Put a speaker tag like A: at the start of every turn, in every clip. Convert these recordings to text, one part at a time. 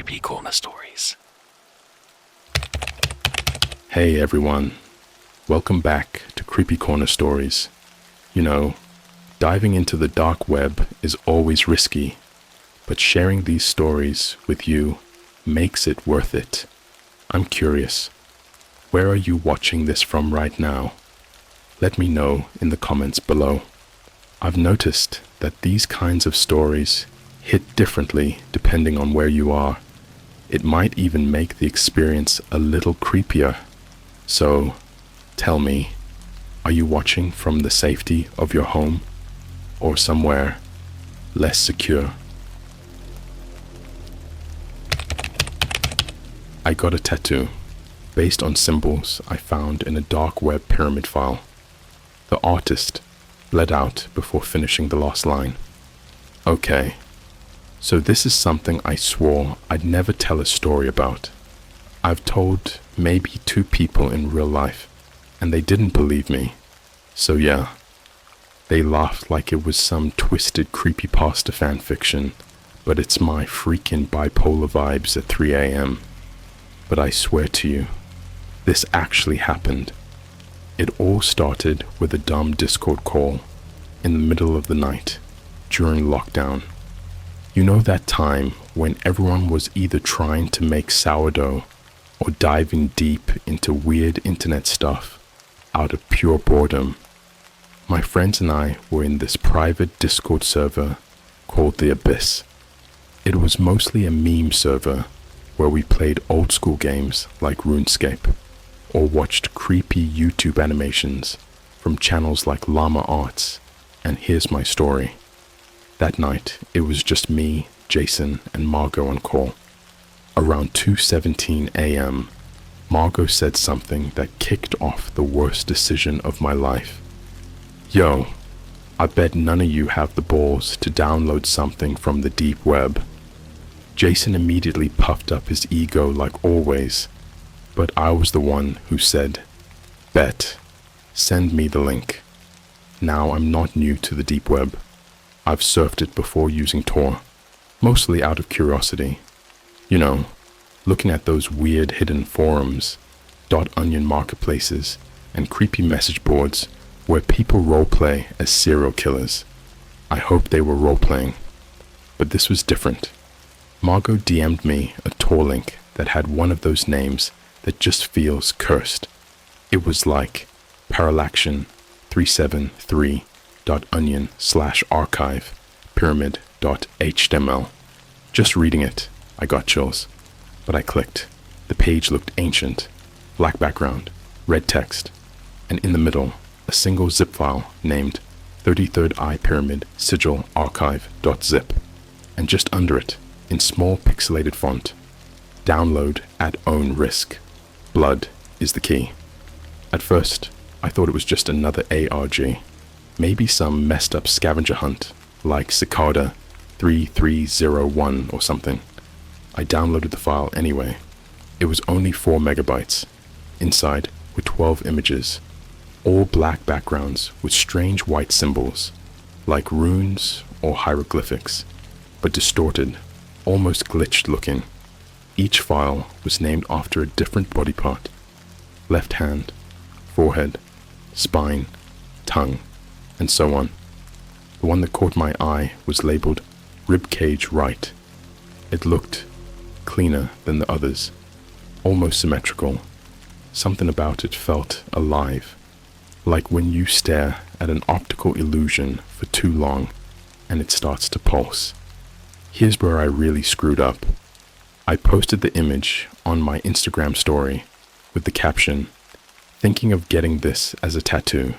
A: CreepyCorner stories.
B: Hey everyone, welcome back to CreepyCorner stories. You know, diving into the dark web is always risky, but sharing these stories with you makes it worth it. I'm curious, where are you watching this from right now? Let me know in the comments below. I've noticed that these kinds of stories hit differently depending on where you are. It might even make the experience a little creepier. So, tell me, are you watching from the safety of your home or somewhere less secure? I got a tattoo based on symbols I found in a dark web pyramid file. The artist bled out before finishing the last line. Okay, so this is something I swore I'd never tell a story about. I've told maybe 2 people in real life, and they didn't believe me. So yeah, they laughed like it was some twisted creepypasta fanfiction, but it's my freaking bipolar vibes at 3 a.m. But I swear to you, this actually happened. It all started with a dumb Discord call in the middle of the night during lockdown. You know that time when everyone was either trying to make sourdough or diving deep into weird internet stuff out of pure boredom? My friends and I were in this private Discord server called The Abyss. It was mostly a meme server where we played old school games like RuneScape or watched creepy YouTube animations from channels like Llama Arts and Here's My Story. That night, it was just me, Jason, and Margot on call. Around 2:17 a.m., Margot said something that kicked off the worst decision of my life. Yo, I bet none of you have the balls to download something from the deep web. Jason immediately puffed up his ego like always, but I was the one who said, bet, send me the link. Now I'm not new to the deep web. I've surfed it before using Tor, mostly out of curiosity. You know, looking at those weird hidden forums, .onion marketplaces, and creepy message boards where people roleplay as serial killers. I hope they were roleplaying, but this was different. Margot DM'd me a Tor link that had one of those names that just feels cursed. It was like parallaxian373.onion/archive pyramid.html. Just reading it, I got chills. But I clicked. The page looked ancient. Black background, red text, and in the middle, a single zip file named 33rd Eye Pyramid Sigil Archive.zip. And just under it, in small pixelated font, download at own risk. Blood is the key. At first, I thought it was just another ARG. Maybe some messed up scavenger hunt, like Cicada 3301 or something. I downloaded the file anyway. It was only 4 megabytes. Inside were 12 images, all black backgrounds with strange white symbols, like runes or hieroglyphics, but distorted, almost glitched looking. Each file was named after a different body part: left hand, forehead, spine, tongue, and so on. The one that caught my eye was labeled ribcage right. It looked cleaner than the others, almost symmetrical. Something about it felt alive, like when you stare at an optical illusion for too long and it starts to pulse. Here's where I really screwed up. I posted the image on my Instagram story with the caption, "Thinking of getting this as a tattoo.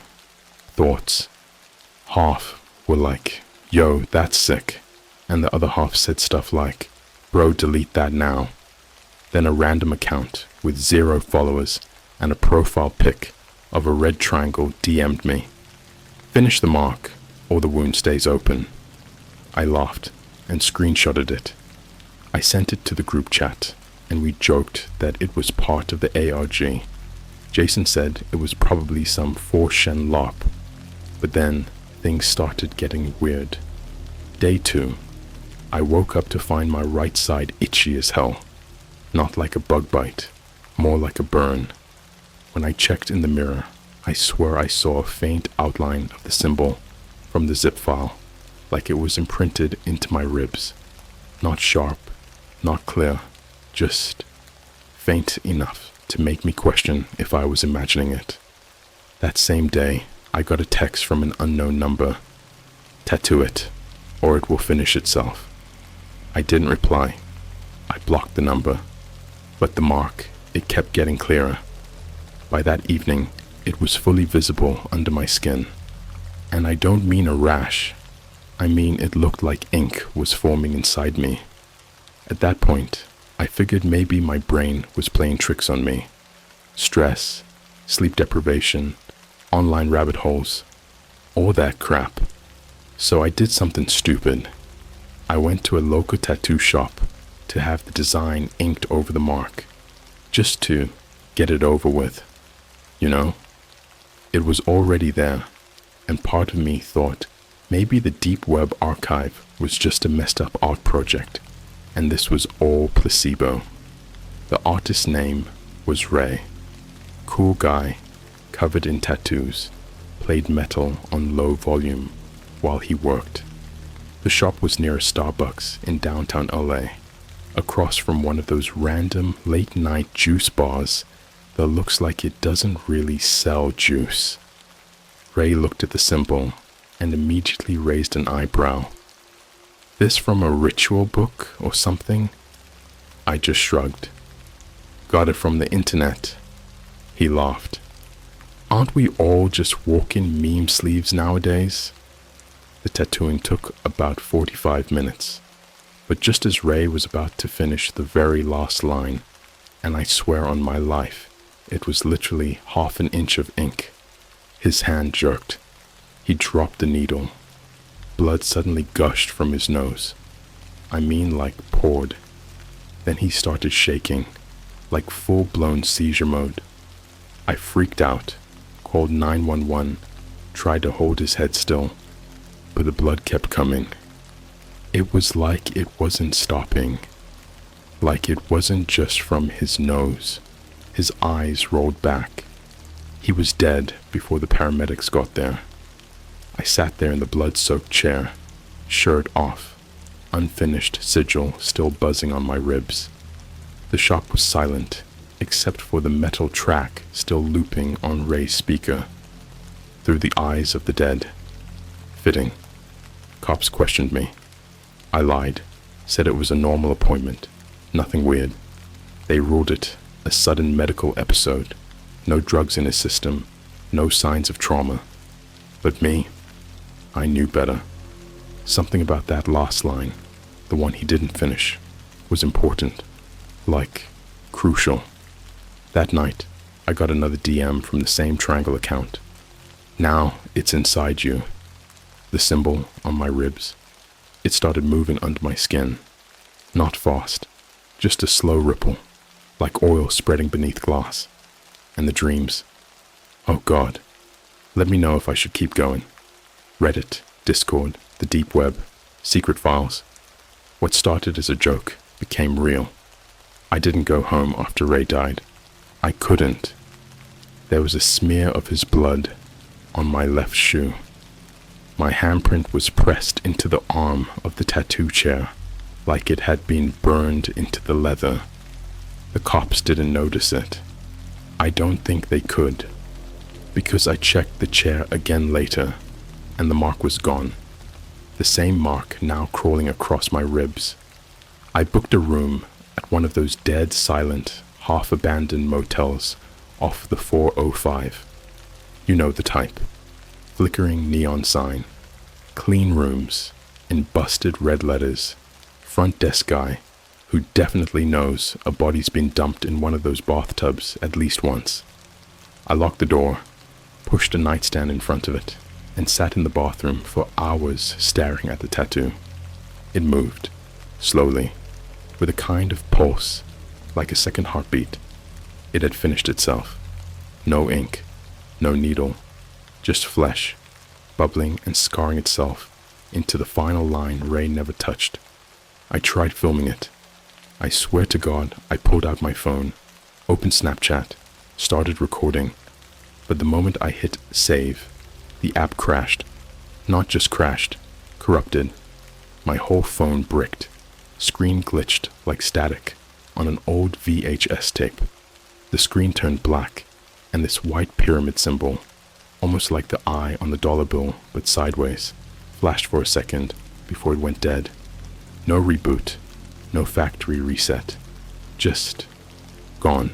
B: Thoughts." Half were like, "Yo, that's sick." And the other half said stuff like, "Bro, delete that now." Then a random account with 0 followers and a profile pic of a red triangle DM'd me. "Finish the mark or the wound stays open." I laughed and screenshotted it. I sent it to the group chat, and we joked that it was part of the ARG. Jason said it was probably some 4chan LARP, but then things started getting weird. Day 2. I woke up to find my right side itchy as hell. Not like a bug bite, more like a burn. When I checked in the mirror, I swear I saw a faint outline of the symbol from the zip file, like it was imprinted into my ribs. Not sharp, not clear, just faint enough to make me question if I was imagining it. That same day, I got a text from an unknown number. Tattoo it, or it will finish itself. I didn't reply. I blocked the number, but the mark, it kept getting clearer. By that evening, it was fully visible under my skin. And I don't mean a rash. I mean it looked like ink was forming inside me. At that point, I figured maybe my brain was playing tricks on me. Stress, sleep deprivation, online rabbit holes, all that crap. So I did something stupid. I went to a local tattoo shop to have the design inked over the mark, just to get it over with. You know, it was already there, and part of me thought maybe the deep web archive was just a messed up art project, and this was all placebo. The artist's name was Ray. Cool guy, covered in tattoos, played metal on low volume while he worked. The shop was near a Starbucks in downtown LA, across from one of those random late-night juice bars that looks like it doesn't really sell juice. Ray looked at the symbol and immediately raised an eyebrow. This from a ritual book or something? I just shrugged. Got it from the internet. He laughed. Aren't we all just walking meme sleeves nowadays? The tattooing took about 45 minutes, but just as Ray was about to finish the very last line, and I swear on my life, it was literally half an inch of ink, his hand jerked. He dropped the needle. Blood suddenly gushed from his nose. I mean like poured. Then he started shaking, like full-blown seizure mode. I freaked out, called 911, tried to hold his head still, but the blood kept coming. It was like it wasn't stopping, like it wasn't just from his nose. His eyes rolled back. He was dead before the paramedics got there. I sat there in the blood-soaked chair, shirt off, unfinished sigil still buzzing on my ribs. The shop was silent, except for the metal track still looping on Ray's speaker. Through the eyes of the dead. Fitting. Cops questioned me. I lied, said it was a normal appointment, nothing weird. They ruled it a sudden medical episode, no drugs in his system, no signs of trauma. But me, I knew better. Something about that last line, the one he didn't finish, was important, like crucial. That night, I got another DM from the same Triangle account. Now it's inside you. The symbol on my ribs. It started moving under my skin. Not fast, just a slow ripple, like oil spreading beneath glass. And the dreams. Oh God, let me know if I should keep going. Reddit, Discord, the deep web, secret files. What started as a joke became real. I didn't go home after Ray died. I couldn't. There was a smear of his blood on my left shoe. My handprint was pressed into the arm of the tattoo chair, like it had been burned into the leather. The cops didn't notice it. I don't think they could, because I checked the chair again later, and the mark was gone. The same mark now crawling across my ribs. I booked a room at one of those dead silent, half-abandoned motels off the 405. You know the type. Flickering neon sign. Clean rooms in busted red letters. Front desk guy who definitely knows a body's been dumped in one of those bathtubs at least once. I locked the door, pushed a nightstand in front of it, and sat in the bathroom for hours staring at the tattoo. It moved, slowly, with a kind of pulse, like a second heartbeat. It had finished itself. No ink, no needle, just flesh, bubbling and scarring itself into the final line Ray never touched. I tried filming it. I swear to God, I pulled out my phone, opened Snapchat, started recording, but the moment I hit save, the app crashed. Not just crashed, corrupted. My whole phone bricked. Screen glitched like static on an old VHS tape. The screen turned black, and this white pyramid symbol, almost like the eye on the dollar bill but sideways, flashed for a second before it went dead. No reboot, no factory reset, just gone.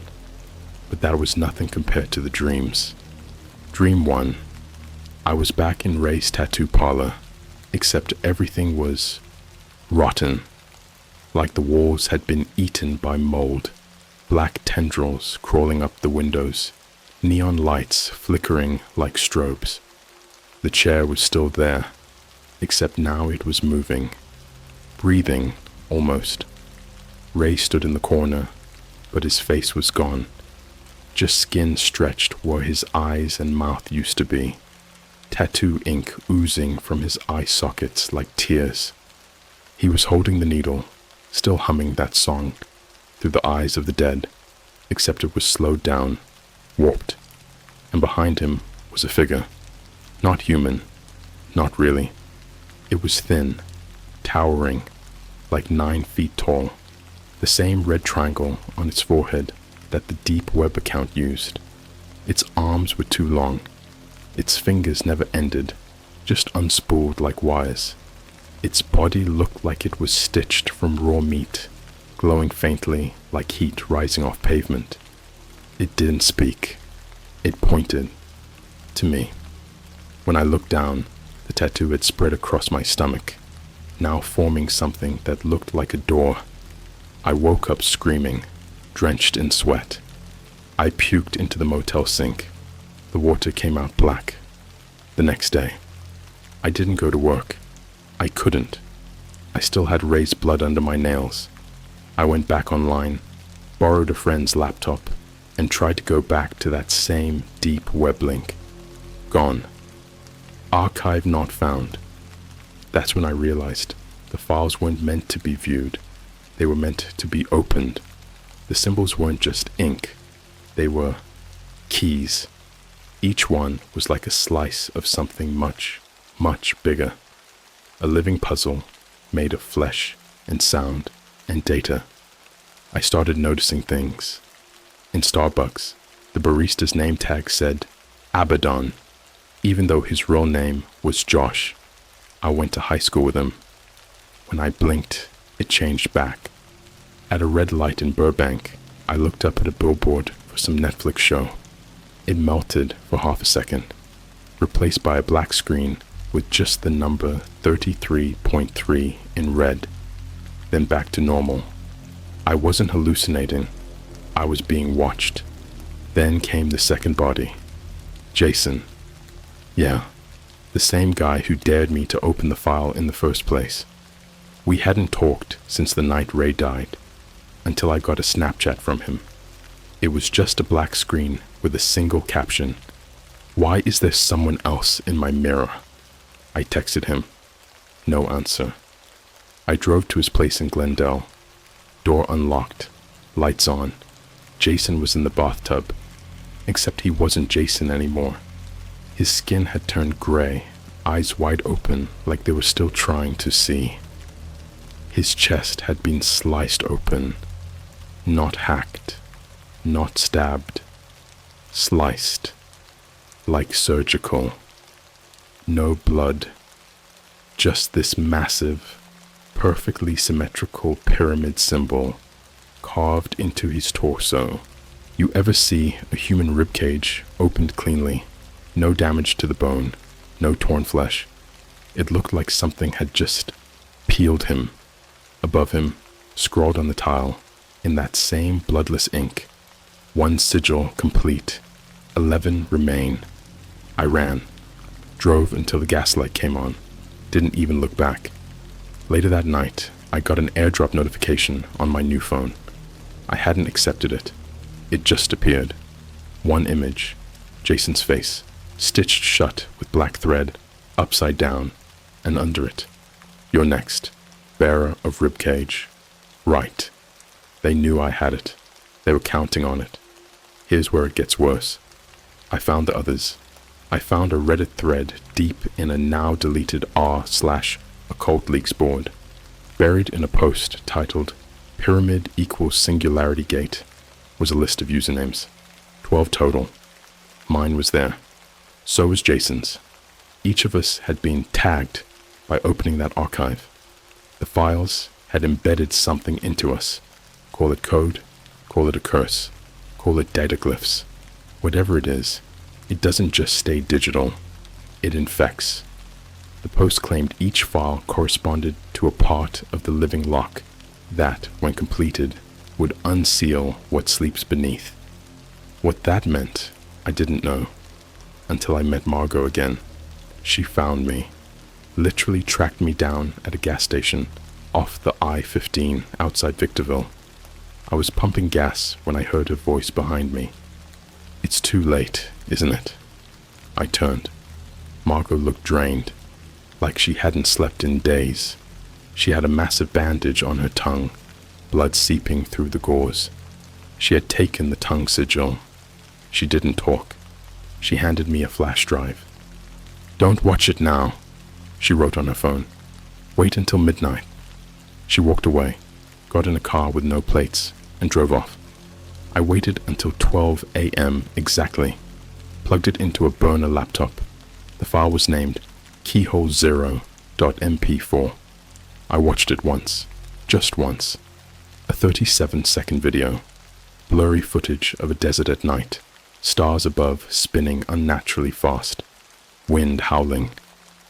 B: But that was nothing compared to the dreams. Dream 1. I was back in Ray's tattoo parlor, except everything was rotten, like the walls had been eaten by mold, black tendrils crawling up the windows, neon lights flickering like strobes. The chair was still there, except now it was moving, breathing almost. Ray stood in the corner, but his face was gone. Just skin stretched where his eyes and mouth used to be. Tattoo ink oozing from his eye sockets like tears. He was holding the needle, still humming that song, through the eyes of the dead, except it was slowed down, warped, and behind him was a figure. Not human, not really. It was thin, towering, like 9 feet tall, the same red triangle on its forehead that the deep web account used. Its arms were too long. Its fingers never ended, just unspooled like wires. Its body looked like it was stitched from raw meat, glowing faintly like heat rising off pavement. It didn't speak. It pointed to me. When I looked down, the tattoo had spread across my stomach, now forming something that looked like a door. I woke up screaming, drenched in sweat. I puked into the motel sink. The water came out black. The next day, I didn't go to work. I couldn't. I still had Ray's blood under my nails. I went back online, borrowed a friend's laptop, and tried to go back to that same deep web link. Gone. Archive not found. That's when I realized the files weren't meant to be viewed. They were meant to be opened. The symbols weren't just ink. They were keys. Each one was like a slice of something much, much bigger. A living puzzle made of flesh and sound and data. I started noticing things. In Starbucks, the barista's name tag said Abaddon, even though his real name was Josh. I went to high school with him. When I blinked, it changed back. At a red light in Burbank, I looked up at a billboard for some Netflix show. It melted for half a second, replaced by a black screen with just the number 33.3 in red, then back to normal. I wasn't hallucinating. I was being watched. Then came the second body. Jason. Yeah, the same guy who dared me to open the file in the first place. We hadn't talked since the night Ray died, until I got a Snapchat from him. It was just a black screen with a single caption. Why is there someone else in my mirror? I texted him. No answer. I drove to his place in Glendale. Door unlocked. Lights on. Jason was in the bathtub. Except he wasn't Jason anymore. His skin had turned gray, eyes wide open like they were still trying to see. His chest had been sliced open. Not hacked. Not stabbed. Sliced. Like surgical. No blood. Just this massive, perfectly symmetrical pyramid symbol carved into his torso. You ever see a human ribcage opened cleanly? No damage to the bone, no torn flesh. It looked like something had just peeled him. Above him, scrawled on the tile, in that same bloodless ink, 1 sigil complete, 11 remain. I ran, drove until the gaslight came on, didn't even look back. Later that night, I got an airdrop notification on my new phone. I hadn't accepted it. It just appeared. 1 image, Jason's face, stitched shut with black thread, upside down, and under it, "You're next." bearer of ribcage. Right. They knew I had it. They were counting on it. Here's where it gets worse. I found the others. I found a Reddit thread deep in a now-deleted r/occult leaks board. Buried in a post titled Pyramid equals Singularity Gate was a list of usernames. 12 total. Mine was there. So was Jason's. Each of us had been tagged by opening that archive. The files had embedded something into us. Call it code, call it a curse, call it dataglyphs. Whatever it is, it doesn't just stay digital, it infects. The post claimed each file corresponded to a part of the living lock that, when completed, would unseal what sleeps beneath. What that meant, I didn't know, until I met Margot again. She found me, literally tracked me down at a gas station off the I-15 outside Victorville. I was pumping gas when I heard her voice behind me. It's too late, isn't it? I turned. Margot looked drained, like she hadn't slept in days. She had a massive bandage on her tongue, blood seeping through the gauze. She had taken the tongue sigil. She didn't talk. She handed me a flash drive. "Don't watch it now," she wrote on her phone. "Wait until midnight." She walked away, got in a car with no plates, and drove off. I waited until 12 a.m. exactly, plugged it into a burner laptop. The file was named keyhole0.mp4. I watched it once, just once. A 37-second video, blurry footage of a desert at night, stars above spinning unnaturally fast, wind howling.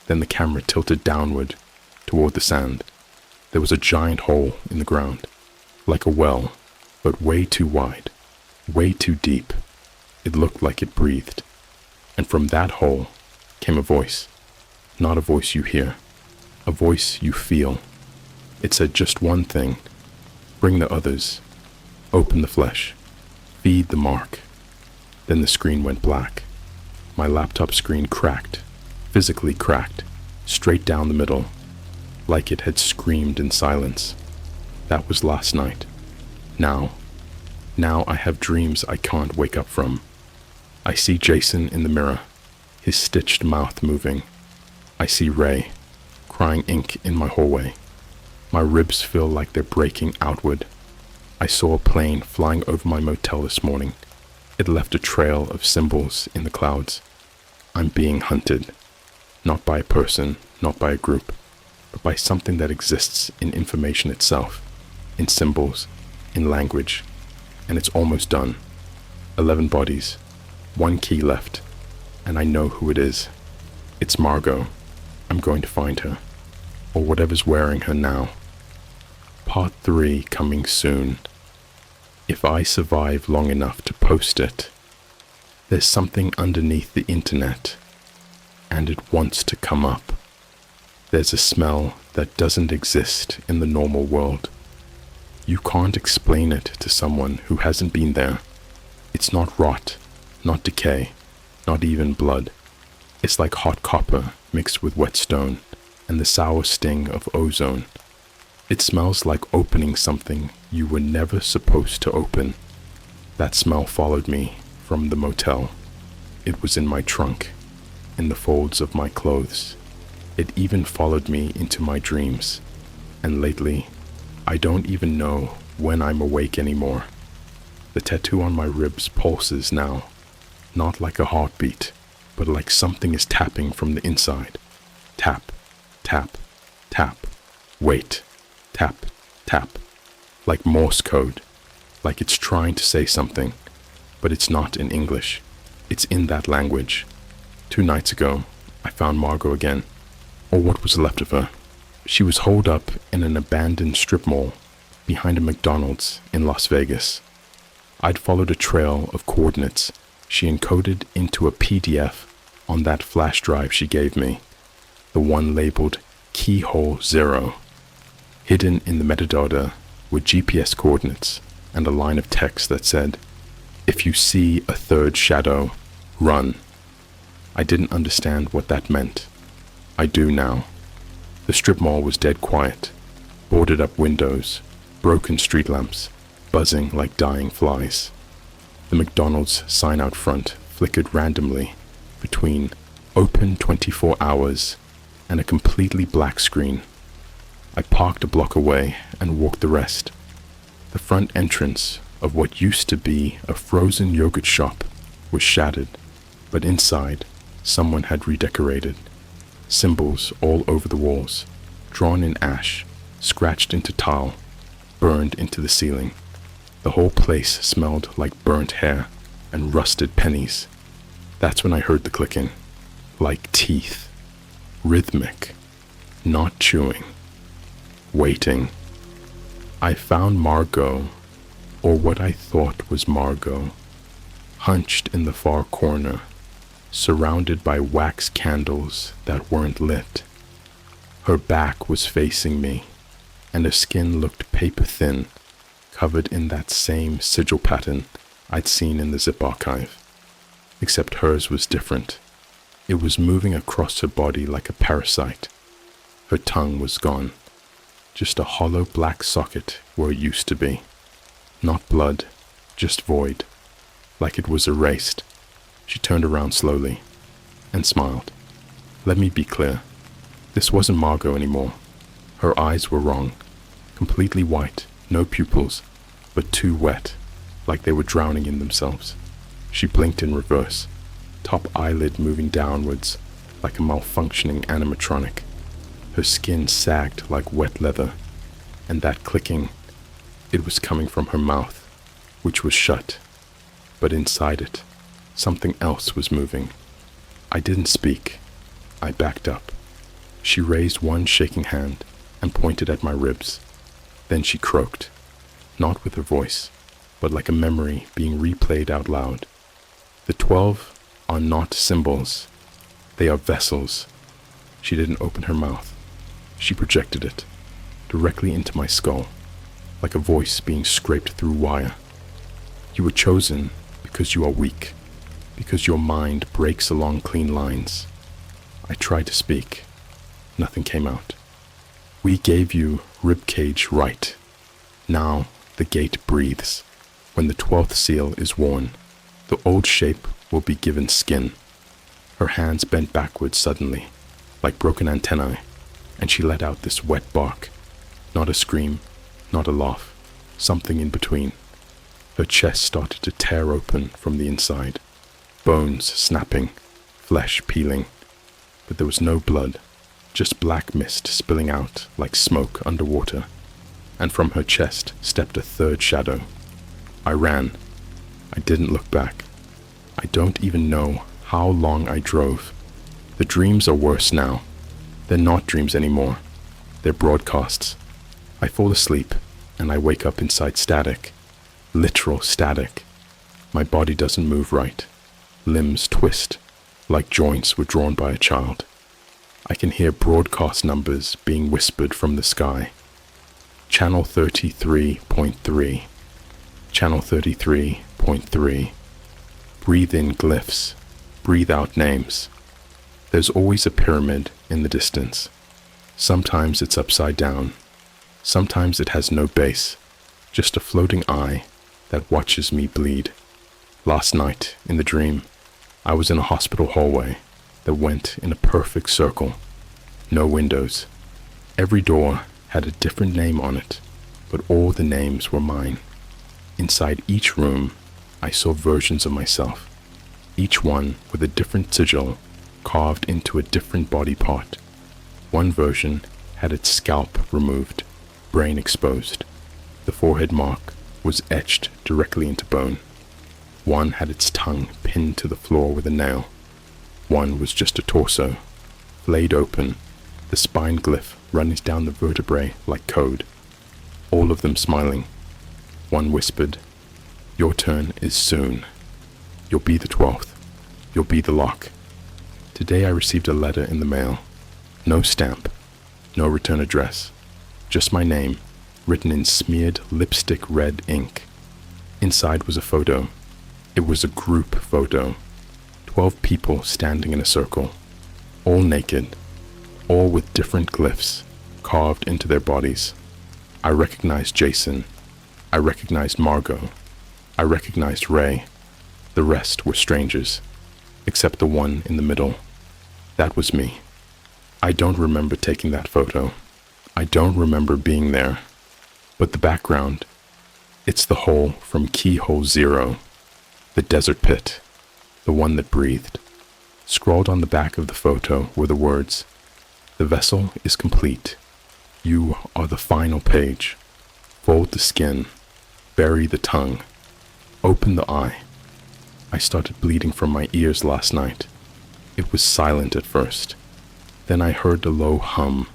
B: Then the camera tilted downward toward the sand. There was a giant hole in the ground, like a well, but way too wide, way too deep. It looked like it breathed. And from that hole came a voice. Not a voice you hear, a voice you feel. It said just one thing: bring the others, open the flesh, feed the mark. Then the screen went black. My laptop screen cracked, physically cracked, straight down the middle, like it had screamed in silence. That was last night. Now I have dreams I can't wake up from. I see Jason in the mirror, his stitched mouth moving. I see Ray, crying ink in my hallway. My ribs feel like they're breaking outward. I saw a plane flying over my motel this morning. It left a trail of symbols in the clouds. I'm being hunted, not by a person, not by a group, but by something that exists in information itself, in symbols, in language. And it's almost done. 11 bodies, 1 key left, and I know who it is. It's Margot. I'm going to find her, or whatever's wearing her now. Part 3 coming soon. If I survive long enough to post it. There's something underneath the internet, and it wants to come up. There's a smell that doesn't exist in the normal world. You can't explain it to someone who hasn't been there. It's not rot, not decay, not even blood. It's like hot copper mixed with wet stone and the sour sting of ozone. It smells like opening something you were never supposed to open. That smell followed me from the motel. It was in my trunk, in the folds of my clothes. It even followed me into my dreams. And lately, I don't even know when I'm awake anymore. The tattoo on my ribs pulses now, not like a heartbeat, but like something is tapping from the inside. Tap, tap, tap. Wait, tap, tap. Like Morse code, like it's trying to say something, but it's not in English. It's in that language. 2 nights ago, I found Margot again, or what was left of her. She was holed up in an abandoned strip mall behind a McDonald's in Las Vegas. I'd followed a trail of coordinates she encoded into a PDF on that flash drive she gave me, the one labeled Keyhole 0. Hidden in the metadata were GPS coordinates and a line of text that said, "If you see a third shadow, run." I didn't understand what that meant. I do now. The strip mall was dead quiet. boarded up windows, broken street lamps, buzzing like dying flies. The McDonald's sign out front flickered randomly between open 24 hours and a completely black screen. I parked a block away and walked the rest. The front entrance of what used to be a frozen yogurt shop was shattered, but inside, someone had redecorated. Symbols all over the walls, drawn in ash, scratched into tile, burned into the ceiling. The whole place smelled like burnt hair and rusted pennies. That's when I heard the clicking, like teeth, rhythmic, not chewing, waiting. I found Margot, or what I thought was Margot, hunched in the far corner, surrounded by wax candles that weren't lit. Her back was facing me, and her skin looked paper thin, covered in that same sigil pattern I'd seen in the zip archive. Except hers was different. It was moving across her body like a parasite. Her tongue was gone, just a hollow black socket where it used to be. Not blood, just void, like it was erased. She turned around slowly and smiled. Let me be clear. This wasn't Margot anymore. Her eyes were wrong. Completely white, no pupils, but too wet, like they were drowning in themselves. She blinked in reverse, top eyelid moving downwards like a malfunctioning animatronic. Her skin sagged like wet leather, and that clicking, it was coming from her mouth, which was shut. But inside it, something else was moving. I didn't speak. I backed up. She raised one shaking hand and pointed at my ribs. Then she croaked, not with her voice, but like a memory being replayed out loud. The 12 are not symbols. They are vessels. She didn't open her mouth. She projected it, directly into my skull, like a voice being scraped through wire. You were chosen because you are weak, because your mind breaks along clean lines. I tried to speak. Nothing came out. We gave you ribcage right. Now the gate breathes. When the 12th seal is worn, the old shape will be given skin. Her hands bent backwards suddenly, like broken antennae, and she let out this wet bark. Not a scream, not a laugh, something in between. Her chest started to tear open from the inside, bones snapping, flesh peeling, but there was no blood, just black mist spilling out like smoke underwater, and from her chest stepped a third shadow. I ran. I didn't look back. I don't even know how long I drove. The dreams are worse now. They're not dreams anymore. They're broadcasts. I fall asleep, and I wake up inside static. Literal static. My body doesn't move right. Limbs twist, like joints were drawn by a child. I can hear broadcast numbers being whispered from the sky. Channel 33.3. Channel 33.3. Breathe in glyphs. Breathe out names. There's always a pyramid in the distance. Sometimes it's upside down. Sometimes it has no base, just a floating eye that watches me bleed. Last night, in the dream, I was in a hospital hallway that went in a perfect circle. No windows. Every door had a different name on it, but all the names were mine. Inside each room, I saw versions of myself, each one with a different sigil carved into a different body part. One version had its scalp removed, brain exposed. The forehead mark was etched directly into bone. One had its tongue pinned to the floor with a nail. One was just a torso, flayed open, the spine glyph running down the vertebrae like code. All of them smiling. One whispered, "Your turn is soon. You'll be the 12th. You'll be the lock." Today I received a letter in the mail. No stamp, no return address, just my name, written in smeared lipstick red ink. Inside was a photo. It was a group photo. 12 people standing in a circle, all naked, all with different glyphs carved into their bodies. I recognized Jason. I recognized Margot. I recognized Ray. The rest were strangers, except the one in the middle. That was me. I don't remember taking that photo. I don't remember being there. But the background, it's the hole from Keyhole Zero, the desert pit, the one that breathed. Scrawled on the back of the photo were the words, "The vessel is complete. You are the final page. Fold the skin, bury the tongue, open the eye." I started bleeding from my ears last night. It was silent at first. Then I heard a low hum,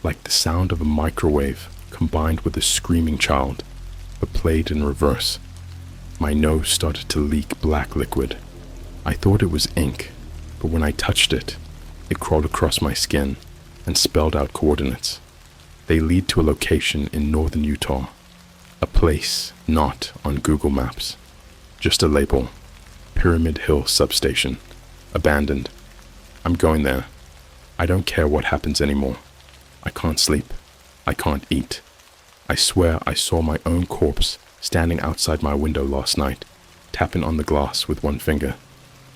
B: like the sound of a microwave combined with a screaming child, but played in reverse. My nose started to leak black liquid. I thought it was ink, but when I touched it, it crawled across my skin and spelled out coordinates. They lead to a location in northern Utah, a place not on Google Maps. Just a label, Pyramid Hill Substation, abandoned. I'm going there. I don't care what happens anymore. I can't sleep. I can't eat. I swear I saw my own corpse standing outside my window last night, tapping on the glass with one finger,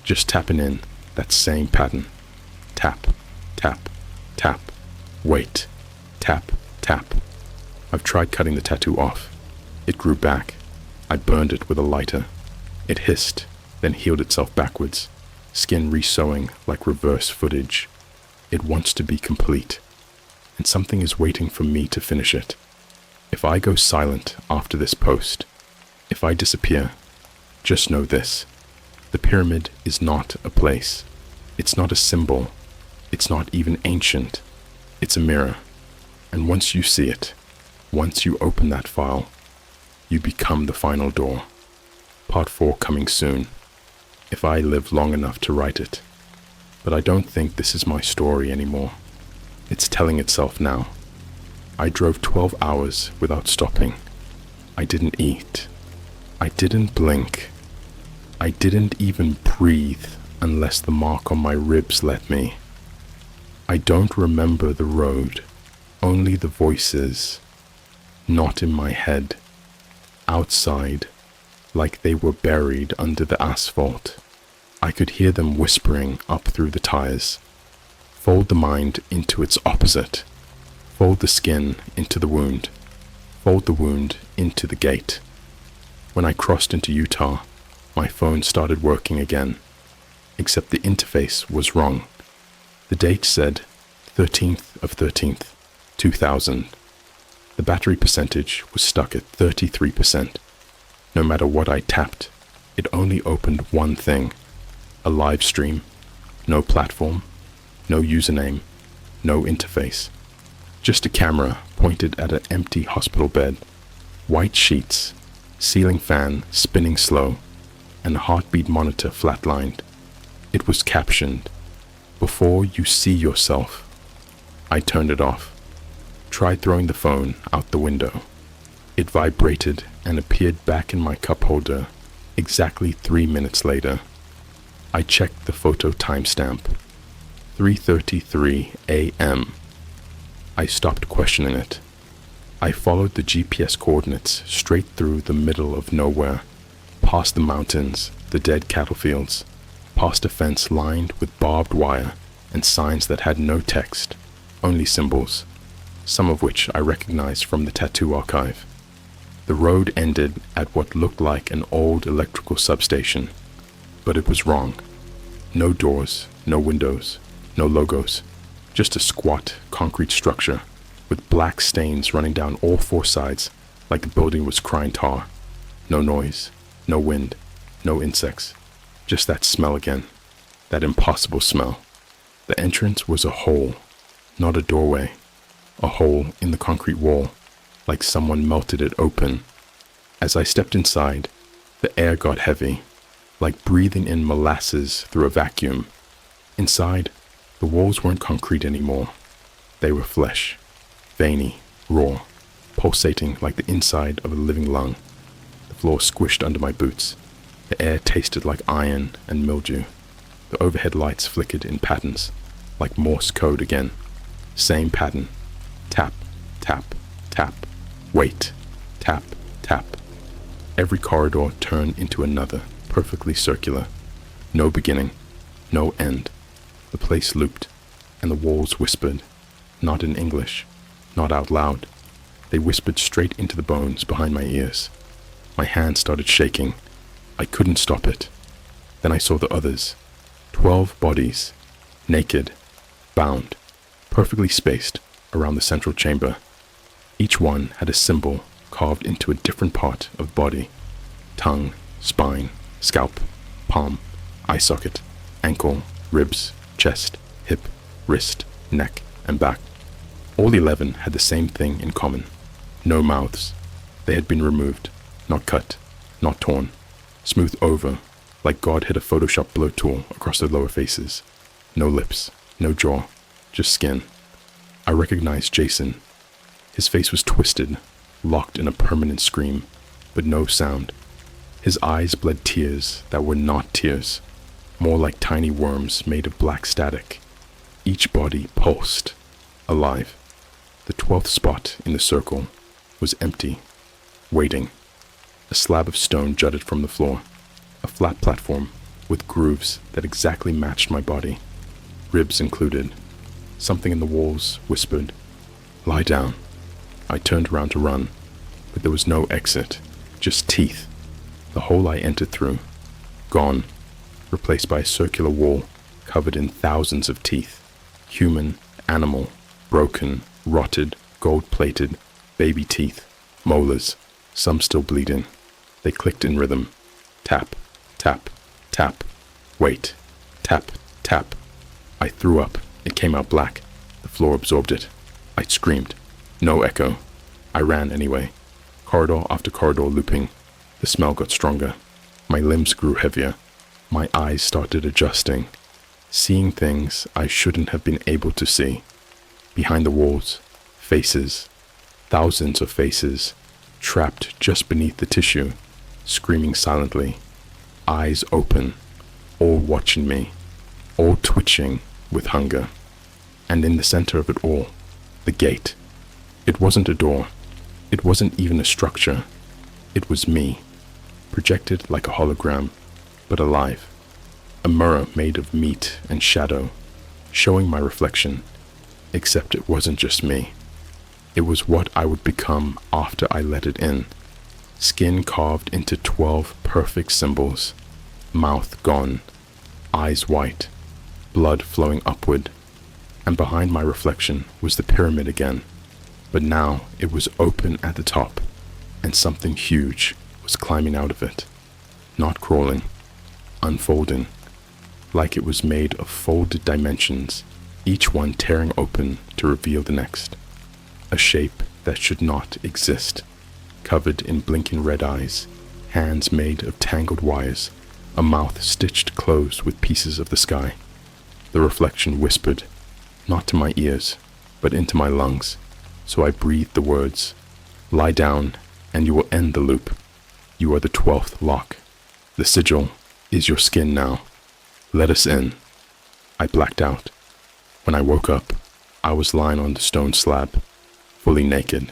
B: just tapping in that same pattern. Tap, tap, tap, wait, tap, tap. I've tried cutting the tattoo off. It grew back. I burned it with a lighter. It hissed, then healed itself backwards, skin re-sewing like reverse footage. It wants to be complete, and something is waiting for me to finish it. If I go silent after this post, if I disappear, just know this. The pyramid is not a place. It's not a symbol. It's not even ancient. It's a mirror. And once you see it, once you open that file, you become the final door. Part 4 coming soon, if I live long enough to write it. But I don't think this is my story anymore. It's telling itself now. I drove 12 hours without stopping. I didn't eat. I didn't blink. I didn't even breathe unless the mark on my ribs let me. I don't remember the road, only the voices, not in my head, outside, like they were buried under the asphalt. I could hear them whispering up through the tires. Fold the mind into its opposite. Fold the skin into the wound. Fold the wound into the gate. When I crossed into Utah, my phone started working again, except the interface was wrong. The date said 13th of 13th, 2000. The battery percentage was stuck at 33%. No matter what I tapped, it only opened one thing. A live stream. No platform. No username. No interface. Just a camera pointed at an empty hospital bed. White sheets. Ceiling fan spinning slow. And a heartbeat monitor flatlined. It was captioned, "Before you see yourself." I turned it off. Tried throwing the phone out the window. It vibrated and appeared back in my cup holder exactly 3 minutes later. I checked the photo timestamp. 3:33 a.m. I stopped questioning it. I followed the GPS coordinates straight through the middle of nowhere, past the mountains, the dead cattle fields, past a fence lined with barbed wire and signs that had no text, only symbols, some of which I recognized from the tattoo archive. The road ended at what looked like an old electrical substation, but it was wrong. No doors, no windows, no logos, just a squat concrete structure with black stains running down all 4 sides like the building was crying tar. No noise, no wind, no insects, just that smell again, that impossible smell. The entrance was a hole, not a doorway, a hole in the concrete wall, like someone melted it open. As I stepped inside, the air got heavy, like breathing in molasses through a vacuum. Inside, the walls weren't concrete anymore. They were flesh, veiny, raw, pulsating like the inside of a living lung. The floor squished under my boots. The air tasted like iron and mildew. The overhead lights flickered in patterns, like Morse code again. Same pattern. Tap, tap, tap. Wait. Tap, tap. Every corridor turned into another, perfectly circular. No beginning, no end. The place looped, and the walls whispered, not in English, not out loud. They whispered straight into the bones behind my ears. My hand started shaking. I couldn't stop it. Then I saw the others. 12 bodies, naked, bound, perfectly spaced around the central chamber. Each one had a symbol carved into a different part of the body. Tongue, spine, scalp, palm, eye socket, ankle, ribs, chest, hip, wrist, neck, and back. All 11 had the same thing in common. No mouths. They had been removed, not cut, not torn. Smoothed over, like God hit a Photoshop blur tool across their lower faces. No lips, no jaw, just skin. I recognized Jason. His face was twisted, locked in a permanent scream, but no sound. His eyes bled tears that were not tears, more like tiny worms made of black static. Each body pulsed, alive. The 12th spot in the circle was empty, waiting. A slab of stone jutted from the floor, a flat platform with grooves that exactly matched my body, ribs included. Something in the walls whispered, "Lie down." I turned around to run, but there was no exit, just teeth. The hole I entered through, gone, replaced by a circular wall covered in thousands of teeth. Human, animal, broken, rotted, gold-plated, baby teeth, molars, some still bleeding. They clicked in rhythm. Tap, tap, tap. Wait. Tap, tap. I threw up. It came out black. The floor absorbed it. I screamed. No echo. I ran anyway. Corridor after corridor looping. The smell got stronger. My limbs grew heavier. My eyes started adjusting. Seeing things I shouldn't have been able to see. Behind the walls, faces. Thousands of faces. Trapped just beneath the tissue. Screaming silently. Eyes open. All watching me. All twitching with hunger. And in the center of it all, the gate. It wasn't a door. It wasn't even a structure. It was me, projected like a hologram, but alive. A mirror made of meat and shadow, showing my reflection, except it wasn't just me. It was what I would become after I let it in. Skin carved into 12 perfect symbols, mouth gone, eyes white, blood flowing upward, and behind my reflection was the pyramid again, but now it was open at the top, and something huge was climbing out of it, not crawling, unfolding, like it was made of folded dimensions, each one tearing open to reveal the next. A shape that should not exist, covered in blinking red eyes, hands made of tangled wires, a mouth stitched closed with pieces of the sky. The reflection whispered, not to my ears, but into my lungs, so I breathed the words, "Lie down, and you will end the loop. You are the 12th lock. The sigil is your skin now. Let us in." I blacked out. When I woke up, I was lying on the stone slab, fully naked,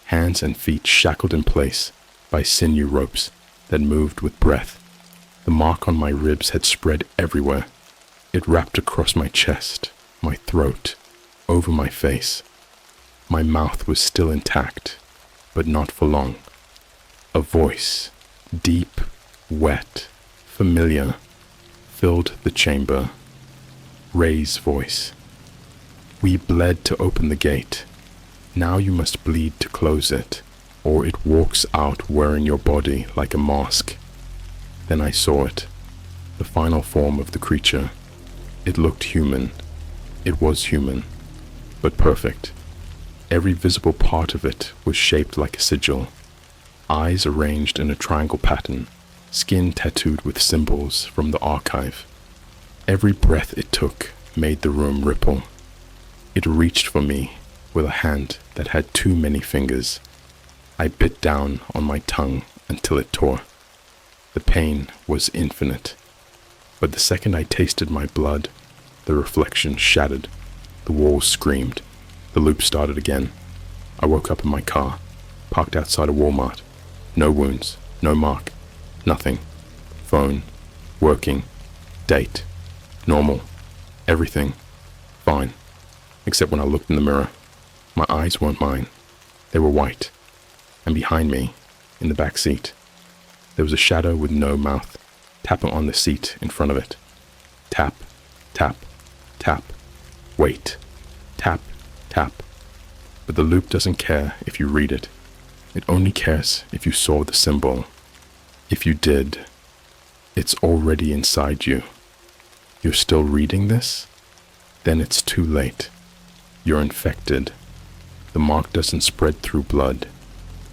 B: hands and feet shackled in place by sinew ropes that moved with breath. The mark on my ribs had spread everywhere. It wrapped across my chest, my throat, over my face. My mouth was still intact, but not for long. A voice, deep, wet, familiar, filled the chamber. Ray's voice. "We bled to open the gate. Now you must bleed to close it, or it walks out wearing your body like a mask." Then I saw it, the final form of the creature. It looked human. It was human, but perfect. Every visible part of it was shaped like a sigil. Eyes arranged in a triangle pattern, skin tattooed with symbols from the archive. Every breath it took made the room ripple. It reached for me with a hand that had too many fingers. I bit down on my tongue until it tore. The pain was infinite. But the second I tasted my blood, the reflection shattered. The walls screamed. The loop started again. I woke up in my car. parked outside a Walmart. No wounds, no mark, nothing. Phone, working, date, normal, everything, fine. Except when I looked in the mirror. My eyes weren't mine. They were white. And behind me, in the back seat, there was a shadow with no mouth, tapping on the seat in front of it. Tap, tap, tap. Wait. Tap, tap. But the loop doesn't care if you read it. It only cares if you saw the symbol. If you did, it's already inside you. You're still reading this? Then it's too late. You're infected. The mark doesn't spread through blood.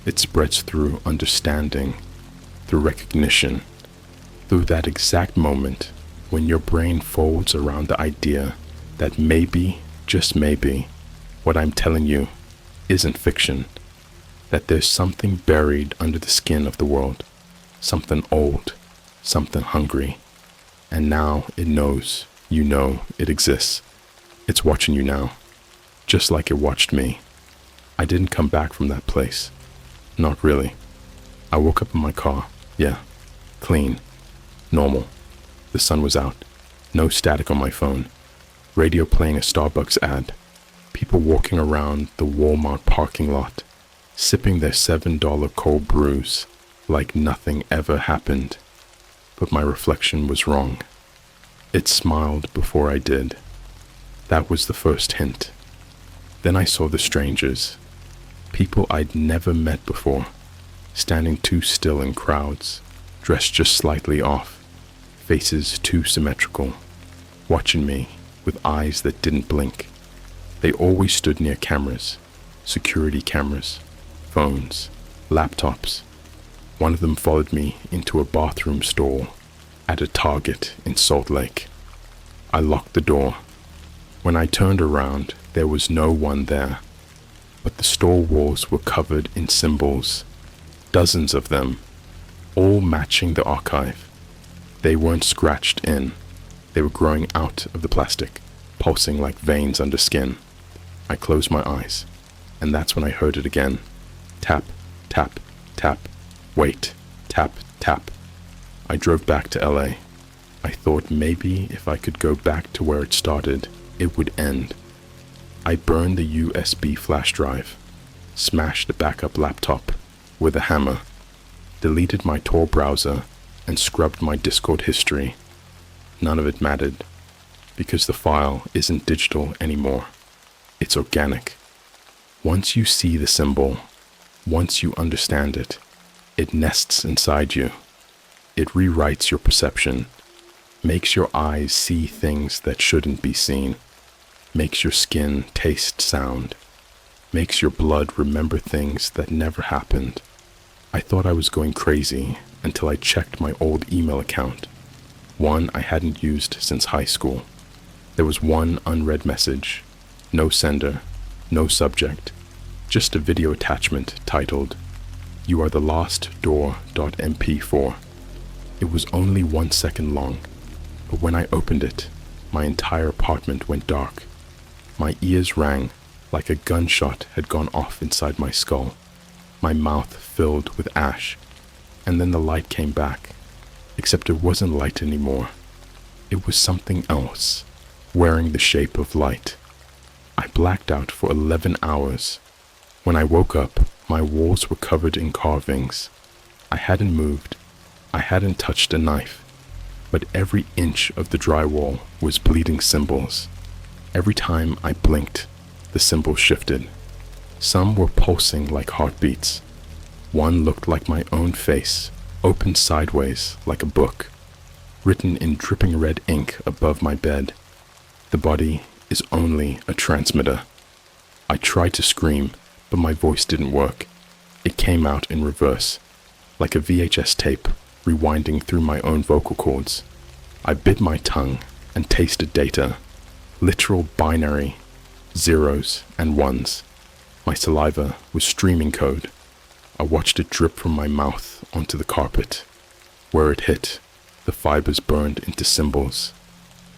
B: It spreads through understanding, through recognition, through that exact moment when your brain folds around the idea that maybe, just maybe, what I'm telling you isn't fiction, that there's something buried under the skin of the world, something old, something hungry, and now it knows, you know, it exists. It's watching you now, just like it watched me. I didn't come back from that place. Not really. I woke up in my car, yeah, clean, normal. The sun was out, no static on my phone, radio playing a Starbucks ad, people walking around the Walmart parking lot, sipping their $7 cold brews like nothing ever happened. But my reflection was wrong. It smiled before I did. That was the first hint. Then I saw the strangers, people I'd never met before, standing too still in crowds, dressed just slightly off, faces too symmetrical, watching me with eyes that didn't blink. They always stood near cameras, security cameras, phones, laptops. One of them followed me into a bathroom stall at a Target in Salt Lake. I locked the door. When I turned around, there was no one there, but the store walls were covered in symbols, dozens of them, all matching the archive. They weren't scratched in. They were growing out of the plastic, pulsing like veins under skin. I closed my eyes, and that's when I heard it again. Tap, tap, tap. Wait, tap, tap. I drove back to LA. I thought maybe if I could go back to where it started, it would end. I burned the USB flash drive, smashed the backup laptop with a hammer, deleted my Tor browser, and scrubbed my Discord history. None of it mattered, because the file isn't digital anymore. It's organic. Once you see the symbol, once you understand it, it nests inside you. It rewrites your perception, makes your eyes see things that shouldn't be seen, makes your skin taste sound, makes your blood remember things that never happened. I thought I was going crazy until I checked my old email account, one I hadn't used since high school. There was one unread message, no sender, no subject, just a video attachment titled, "You are the last door.mp4." It was only 1 second long, but when I opened it, my entire apartment went dark. My ears rang like a gunshot had gone off inside my skull. My mouth filled with ash, and then the light came back, except it wasn't light anymore. It was something else, wearing the shape of light. I blacked out for 11 hours. When I woke up, my walls were covered in carvings. I hadn't moved. I hadn't touched a knife, but every inch of the drywall was bleeding symbols. Every time I blinked, the symbols shifted. Some were pulsing like heartbeats. One looked like my own face, opened sideways like a book, written in dripping red ink above my bed. The body is only a transmitter. I tried to scream, but my voice didn't work. It came out in reverse, like a VHS tape rewinding through my own vocal cords. I bit my tongue and tasted data, literal binary, zeros and ones. My saliva was streaming code. I watched it drip from my mouth onto the carpet. Where it hit, the fibers burned into symbols.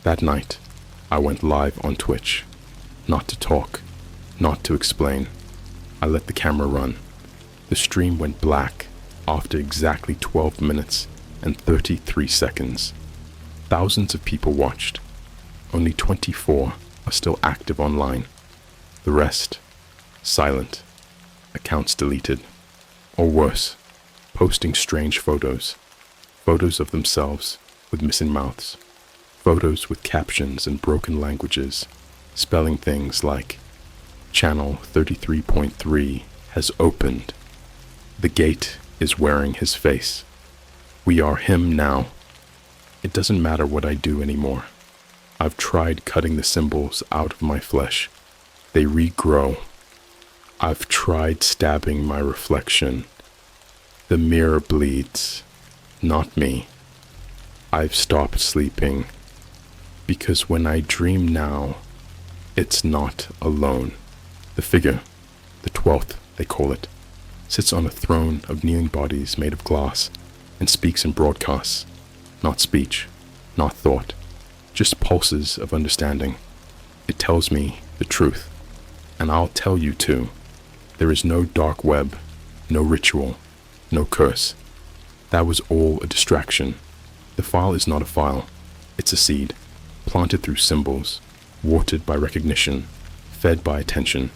B: That night, I went live on Twitch. Not to talk, not to explain. I let the camera run. The stream went black after exactly 12 minutes and 33 seconds. Thousands of people watched. Only 24 are still active online. The rest, silent, accounts deleted. Or worse, posting strange photos. Photos of themselves with missing mouths. Photos with captions in broken languages, spelling things like, Channel 33.3 has opened. The gate is wearing his face. We are him now. It doesn't matter what I do anymore. I've tried cutting the symbols out of my flesh. They regrow. I've tried stabbing my reflection. The mirror bleeds, not me. I've stopped sleeping, because when I dream now, it's not alone. The figure, the 12th they call it, sits on a throne of kneeling bodies made of glass and speaks in broadcasts. Not speech, not thought, just pulses of understanding. It tells me the truth, and I'll tell you too. There is no dark web, no ritual, no curse. That was all a distraction. The file is not a file. It's a seed, planted through symbols, watered by recognition, fed by attention.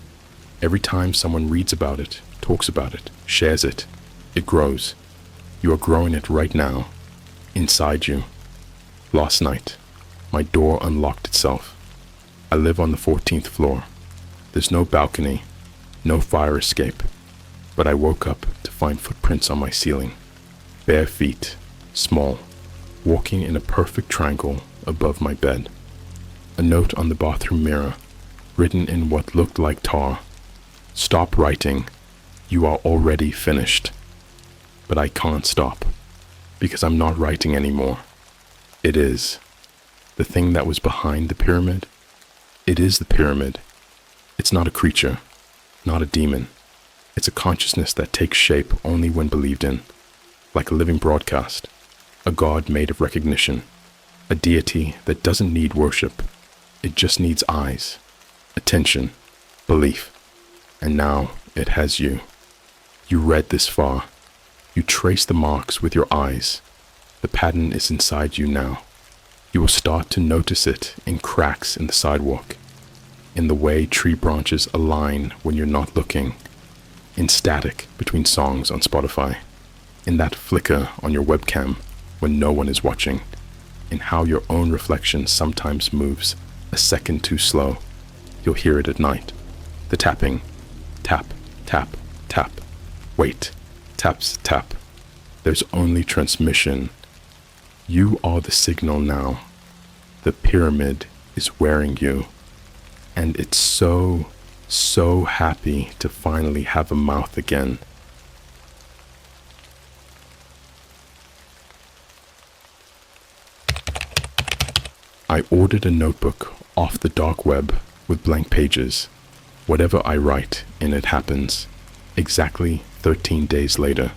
B: Every time someone reads about it, talks about it, shares it, it grows. You are growing it right now, inside you. Last night, my door unlocked itself. I live on the 14th floor. There's no balcony, no fire escape, but I woke up to find footprints on my ceiling. Bare feet, small, walking in a perfect triangle above my bed. A note on the bathroom mirror, written in what looked like tar. Stop writing. You are already finished. But I can't stop, because I'm not writing anymore. It is. The thing that was behind the pyramid, it is the pyramid. It's not a creature, not a demon. It's a consciousness that takes shape only when believed in, like a living broadcast, a god made of recognition, a deity that doesn't need worship. It just needs eyes, attention, belief. And now it has you. You read this far. You trace the marks with your eyes. The pattern is inside you now. You will start to notice it in cracks in the sidewalk, in the way tree branches align when you're not looking, in static between songs on Spotify, in that flicker on your webcam when no one is watching, in how your own reflection sometimes moves a second too slow. You'll hear it at night. The tapping. Tap, tap, tap. Wait. Taps, tap. There's only transmission. You are the signal now. The pyramid is wearing you. And it's so happy to finally have a mouth again. I ordered a notebook off the dark web with blank pages. Whatever I write in it happens. Exactly 13 days later.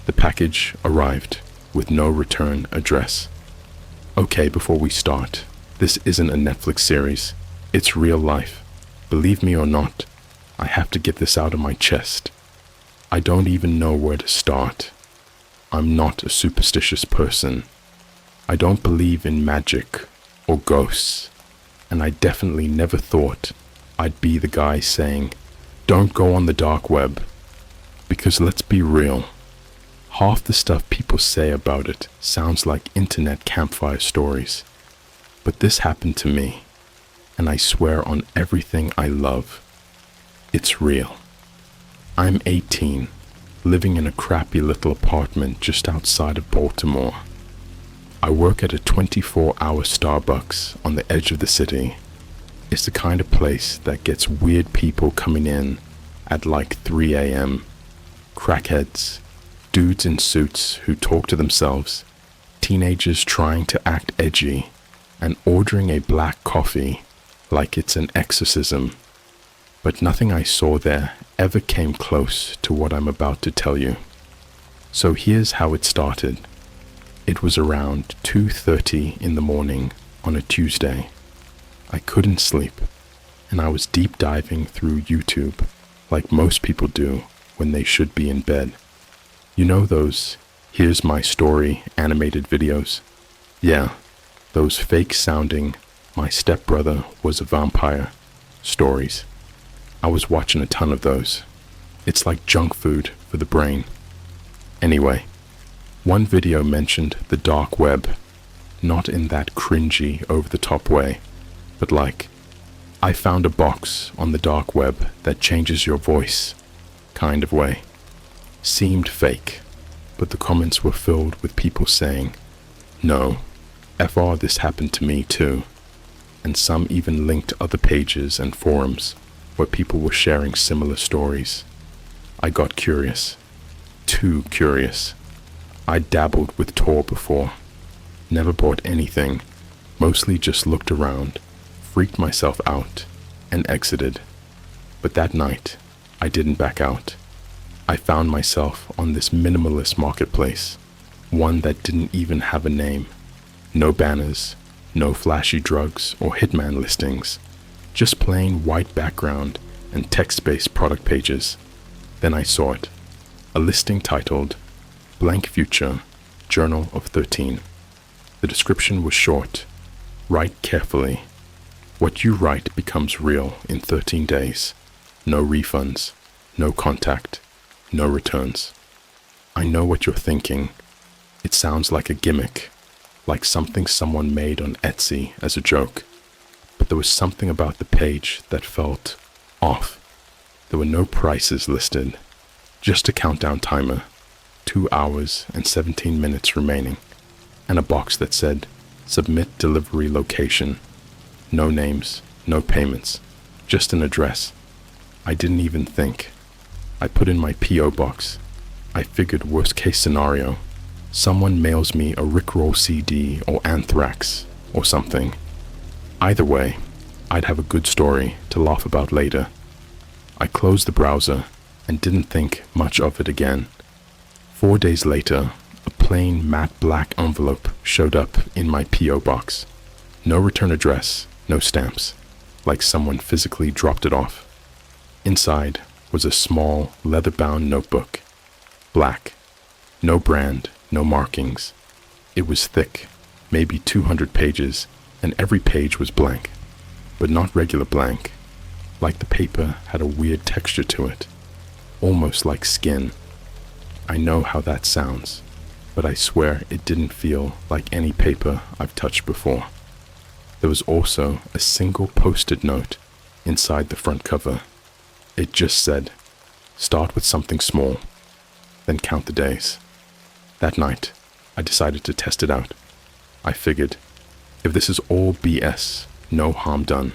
B: The package arrived with no return address. Okay, before we start, this isn't a Netflix series. It's real life. Believe me or not, I have to get this out of my chest. I don't even know where to start. I'm not a superstitious person. I don't believe in magic or ghosts, and I definitely never thought I'd be the guy saying, don't go on the dark web, because let's be real, half the stuff people say about it sounds like internet campfire stories. But this happened to me, and I swear on everything I love, it's real. I'm 18, living in a crappy little apartment just outside of Baltimore. I work at a 24-hour Starbucks on the edge of the city. It's the kind of place that gets weird people coming in at like 3 a.m. Crackheads, dudes in suits who talk to themselves, teenagers trying to act edgy, and ordering a black coffee like it's an exorcism. But nothing I saw there ever came close to what I'm about to tell you. So here's how it started. It was around 2:30 in the morning on a Tuesday. I couldn't sleep, and I was deep diving through YouTube, like most people do, when they should be in bed. You know those "Here's My Story" animated videos? Yeah, those fake-sounding "My stepbrother was a vampire" stories. I was watching a ton of those. It's like junk food for the brain. Anyway, one video mentioned the dark web, not in that cringy, over-the-top way, but like, "I found a box on the dark web that changes your voice" kind of way. Seemed fake, but the comments were filled with people saying, "No, FR, this happened to me too," and some even linked other pages and forums where people were sharing similar stories. I got curious. Too curious. I dabbled with Tor before. Never bought anything. Mostly just looked around, freaked myself out, and exited. But that night, I didn't back out. I found myself on this minimalist marketplace, one that didn't even have a name. No banners, no flashy drugs or hitman listings, just plain white background and text-based product pages. Then I saw it, a listing titled "Blank Future, Journal of 13. The description was short. "Write carefully. What you write becomes real in 13 days. No refunds, no contact, no returns." I know what you're thinking. It sounds like a gimmick, like something someone made on Etsy as a joke. But there was something about the page that felt off. There were no prices listed, just a countdown timer, 2 hours and 17 minutes remaining, and a box that said, "Submit delivery location." No names, no payments, just an address. I didn't even think. I put in my P.O. box. I figured worst case scenario, someone mails me a Rickroll CD or Anthrax or something. Either way, I'd have a good story to laugh about later. I closed the browser and didn't think much of it again. 4 days later, a plain matte black envelope showed up in my P.O. box. No return address, no stamps, like someone physically dropped it off. Inside was a small, leather-bound notebook. Black. No brand, no markings. It was thick, maybe 200 pages, and every page was blank. But not regular blank. Like the paper had a weird texture to it. Almost like skin. I know how that sounds, but I swear it didn't feel like any paper I've touched before. There was also a single post-it note inside the front cover. It just said, "Start with something small, then count the days." That night, I decided to test it out. I figured, if this is all BS, no harm done.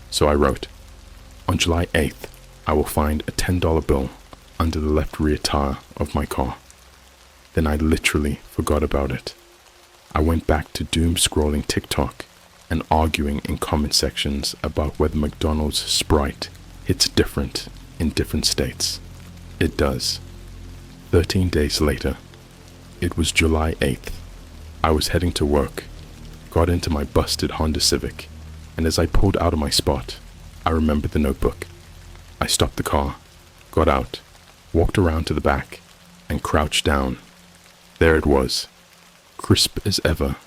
B: So I wrote, "On July 8th, I will find a $10 bill under the left rear tire of my car." Then I literally forgot about it. I went back to doom-scrolling TikTok and arguing in comment sections about whether McDonald's Sprite hits different in different states. It does. 13 days later, it was July 8th. I was heading to work, got into my busted Honda Civic, and as I pulled out of my spot, I remembered the notebook. I stopped the car, got out, walked around to the back, and crouched down. There it was, crisp as ever,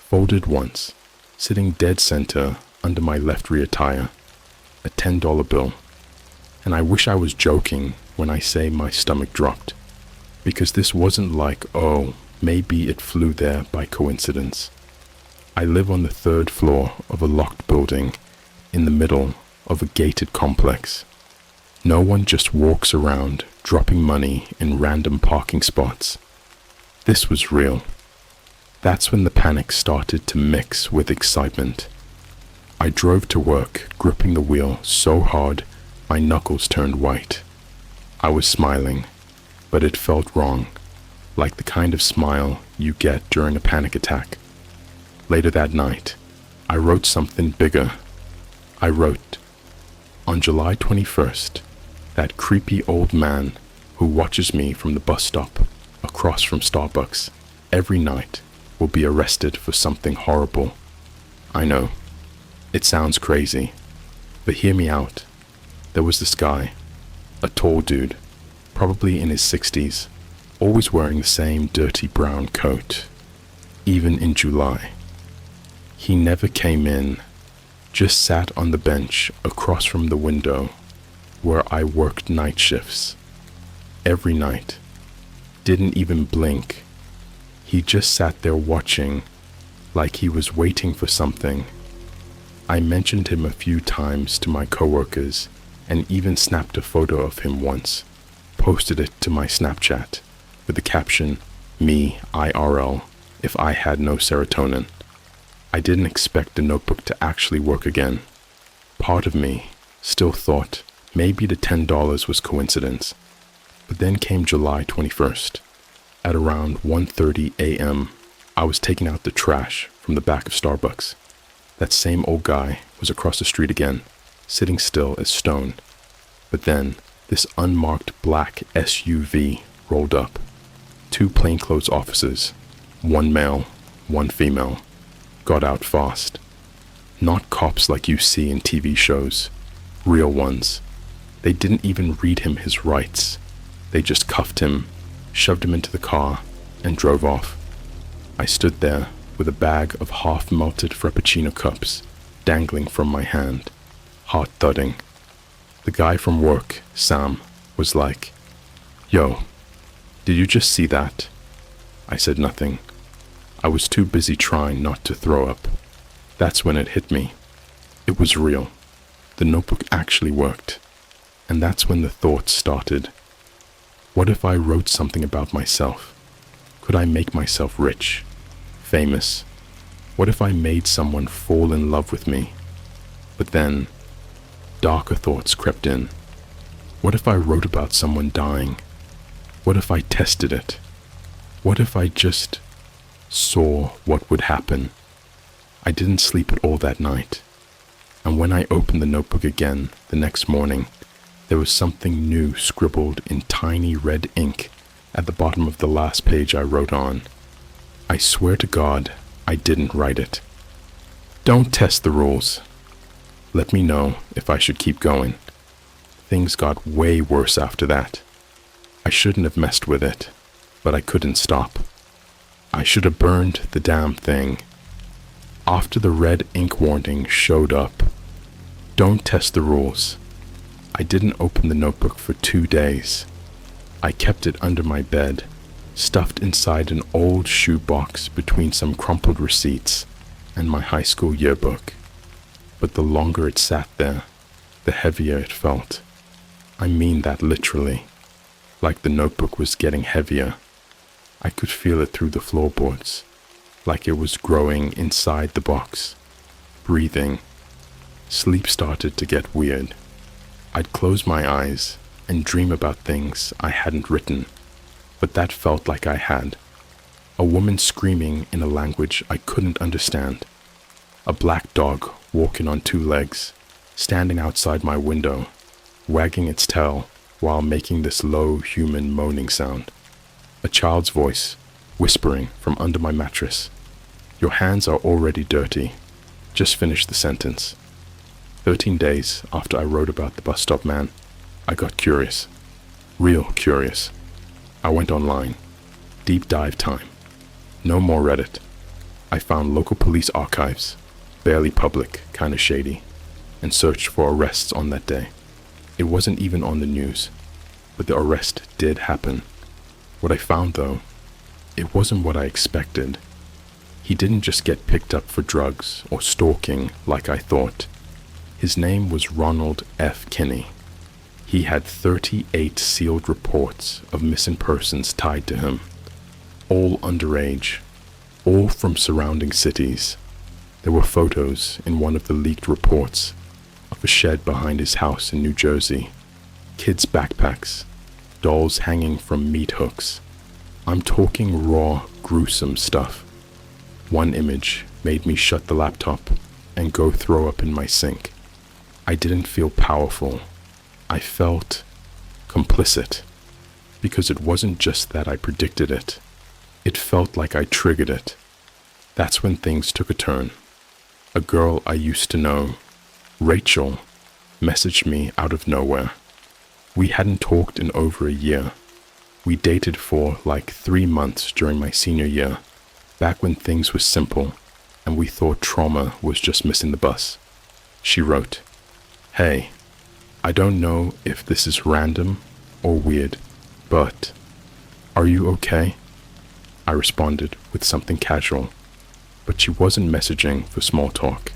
B: folded once, sitting dead center under my left rear tire, a $10 bill. And I wish I was joking when I say my stomach dropped, because this wasn't like, oh, maybe it flew there by coincidence. I live on the 3rd floor of a locked building in the middle of a gated complex. No one just walks around dropping money in random parking spots. This was real. That's when the panic started to mix with excitement. I drove to work, gripping the wheel so hard my knuckles turned white. I was smiling, but it felt wrong, like the kind of smile you get during a panic attack. Later that night, I wrote something bigger. I wrote, "On July 21st, that creepy old man who watches me from the bus stop across from Starbucks every night will be arrested for something horrible." I know, it sounds crazy, but hear me out. There was this guy, a tall dude, probably in his 60s, always wearing the same dirty brown coat, even in July. He never came in, just sat on the bench across from the window where I worked night shifts. Every night. Didn't even blink. He just sat there watching, like he was waiting for something. I mentioned him a few times to my coworkers and even snapped a photo of him once, posted it to my Snapchat with the caption, "Me IRL, if I had no serotonin." I didn't expect the notebook to actually work again. Part of me still thought maybe the $10 was coincidence. But then came July 21st. At around 1:30 a.m., I was taking out the trash from the back of Starbucks. That same old guy was across the street again, sitting still as stone. But then, this unmarked black SUV rolled up. 2 plainclothes officers, 1 male, 1 female, got out fast. Not cops like you see in TV shows, real ones. They didn't even read him his rights. They just cuffed him, shoved him into the car, and drove off. I stood there with a bag of half-melted Frappuccino cups dangling from my hand, heart thudding. The guy from work, Sam, was like, "Yo, did you just see that?" I said nothing. I was too busy trying not to throw up. That's when it hit me. It was real. The notebook actually worked. And that's when the thoughts started. What if I wrote something about myself? Could I make myself rich, famous? What if I made someone fall in love with me? But then, darker thoughts crept in. What if I wrote about someone dying? What if I tested it? What if I just saw what would happen? I didn't sleep at all that night. And when I opened the notebook again the next morning, there was something new scribbled in tiny red ink at the bottom of the last page I wrote on. I swear to God, I didn't write it. Don't test the rules. Let me know if I should keep going. Things got way worse after that. I shouldn't have messed with it, but I couldn't stop. I should have burned the damn thing. After the red ink warning showed up, don't test the rules. I didn't open the notebook for 2 days. I kept it under my bed, stuffed inside an old shoebox between some crumpled receipts and my high school yearbook. But the longer it sat there, the heavier it felt. I mean that literally. Like the notebook was getting heavier. I could feel it through the floorboards, like it was growing inside the box, breathing. Sleep started to get weird. I'd close my eyes and dream about things I hadn't written, but that felt like I had. A woman screaming in a language I couldn't understand. A black dog walking on 2 legs, standing outside my window, wagging its tail while making this low human moaning sound. A child's voice, whispering from under my mattress. "Your hands are already dirty. Just finish the sentence." 13 days after I wrote about the bus stop man, I got curious. Real curious. I went online. Deep dive time. No more Reddit. I found local police archives, barely public, kinda shady, and searched for arrests on that day. It wasn't even on the news, but the arrest did happen. What I found though, it wasn't what I expected. He didn't just get picked up for drugs or stalking like I thought. His name was Ronald F. Kinney. He had 38 sealed reports of missing persons tied to him, all underage, all from surrounding cities. There were photos in one of the leaked reports of a shed behind his house in New Jersey, kids' backpacks, dolls hanging from meat hooks. I'm talking raw, gruesome stuff. One image made me shut the laptop and go throw up in my sink. I didn't feel powerful. I felt complicit, because it wasn't just that I predicted it. It felt like I triggered it. That's when things took a turn. A girl I used to know, Rachel, messaged me out of nowhere. We hadn't talked in over a year. We dated for like 3 months during my senior year, back when things were simple and we thought trauma was just missing the bus. She wrote, "Hey, I don't know if this is random or weird, but are you okay?" I responded with something casual, but she wasn't messaging for small talk.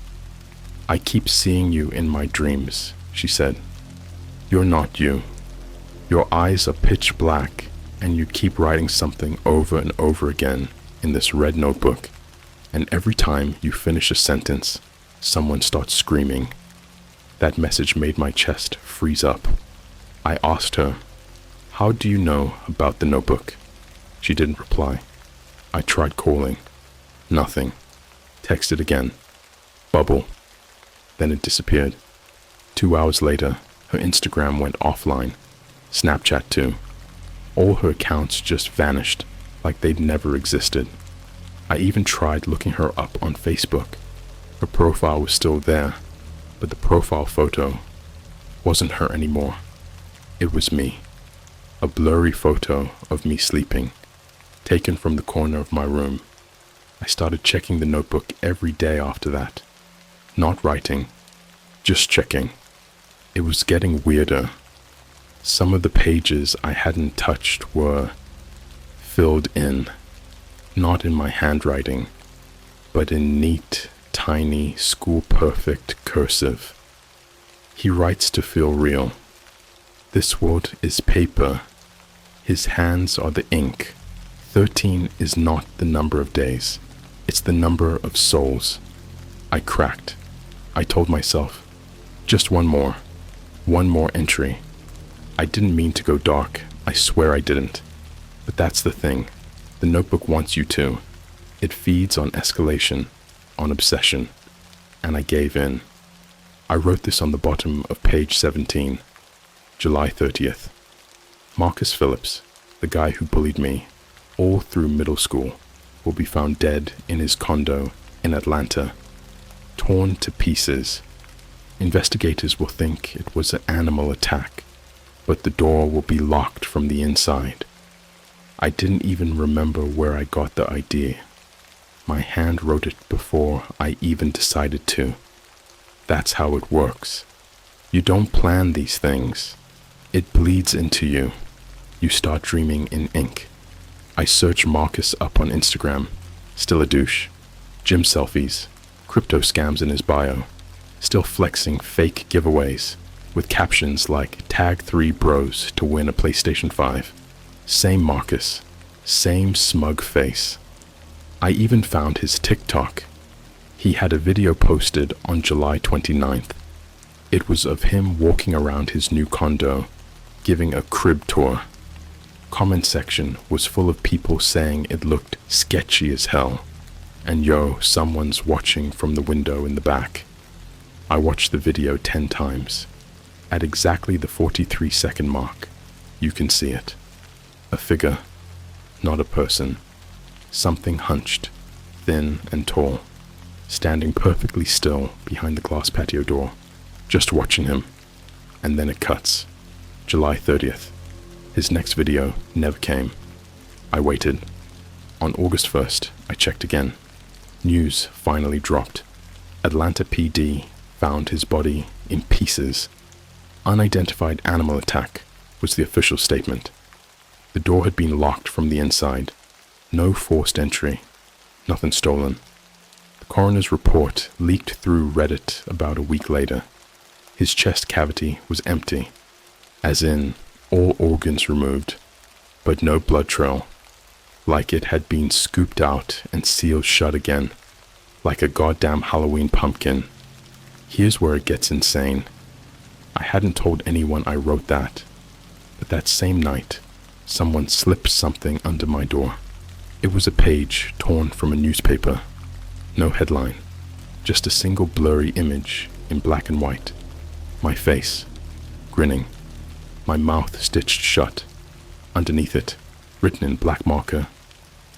B: "I keep seeing you in my dreams," she said. "You're not you. Your eyes are pitch black and you keep writing something over and over again in this red notebook, and every time you finish a sentence, someone starts screaming." That message made my chest freeze up. I asked her, "How do you know about the notebook?" She didn't reply. I tried calling. Nothing. Texted again. Bubble. Then it disappeared. 2 hours later, her Instagram went offline. Snapchat too. All her accounts just vanished, like they'd never existed. I even tried looking her up on Facebook. Her profile was still there, but the profile photo wasn't her anymore. It was me. A blurry photo of me sleeping, taken from the corner of my room. I started checking the notebook every day after that. Not writing, just checking. It was getting weirder. Some of the pages I hadn't touched were filled in, not in my handwriting, but in neat, tiny, school-perfect cursive. He writes to feel real. This world is paper. His hands are the ink. 13 is not the number of days. It's the number of souls. I cracked. I told myself, just one more entry. I didn't mean to go dark. I swear I didn't. But that's the thing. The notebook wants you to. It feeds on escalation, on obsession. And I gave in. I wrote this on the bottom of page 17, July 30th. Marcus Phillips, the guy who bullied me all through middle school, will be found dead in his condo in Atlanta, torn to pieces. Investigators will think it was an animal attack, but the door will be locked from the inside. I didn't even remember where I got the idea. My hand wrote it before I even decided to. That's how it works. You don't plan these things. It bleeds into you. You start dreaming in ink. I search Marcus up on Instagram. Still a douche. Gym selfies. Crypto scams in his bio. Still flexing fake giveaways with captions like "Tag 3 bros to win a PlayStation 5. Same Marcus. Same smug face. I even found his TikTok. He had a video posted on July 29th. It was of him walking around his new condo, giving a crib tour. Comment section was full of people saying it looked sketchy as hell. And yo, someone's watching from the window in the back. I watched the video 10 times. At exactly the 43-second mark, you can see it. A figure, not a person. Something hunched, thin and tall, standing perfectly still behind the glass patio door, just watching him. And then it cuts. July 30th. His next video never came. I waited. On August 1st, I checked again. News finally dropped. Atlanta PD found his body in pieces. Unidentified animal attack was the official statement. The door had been locked from the inside. No forced entry. Nothing stolen. The coroner's report leaked through Reddit about a week later. His chest cavity was empty, as in all organs removed, but no blood trail, like it had been scooped out and sealed shut again, like a goddamn Halloween pumpkin. Here's where it gets insane. I hadn't told anyone I wrote that, but that same night, someone slipped something under my door. It was a page torn from a newspaper. No headline, just a single blurry image in black and white. My face, grinning, my mouth stitched shut. Underneath it, written in black marker,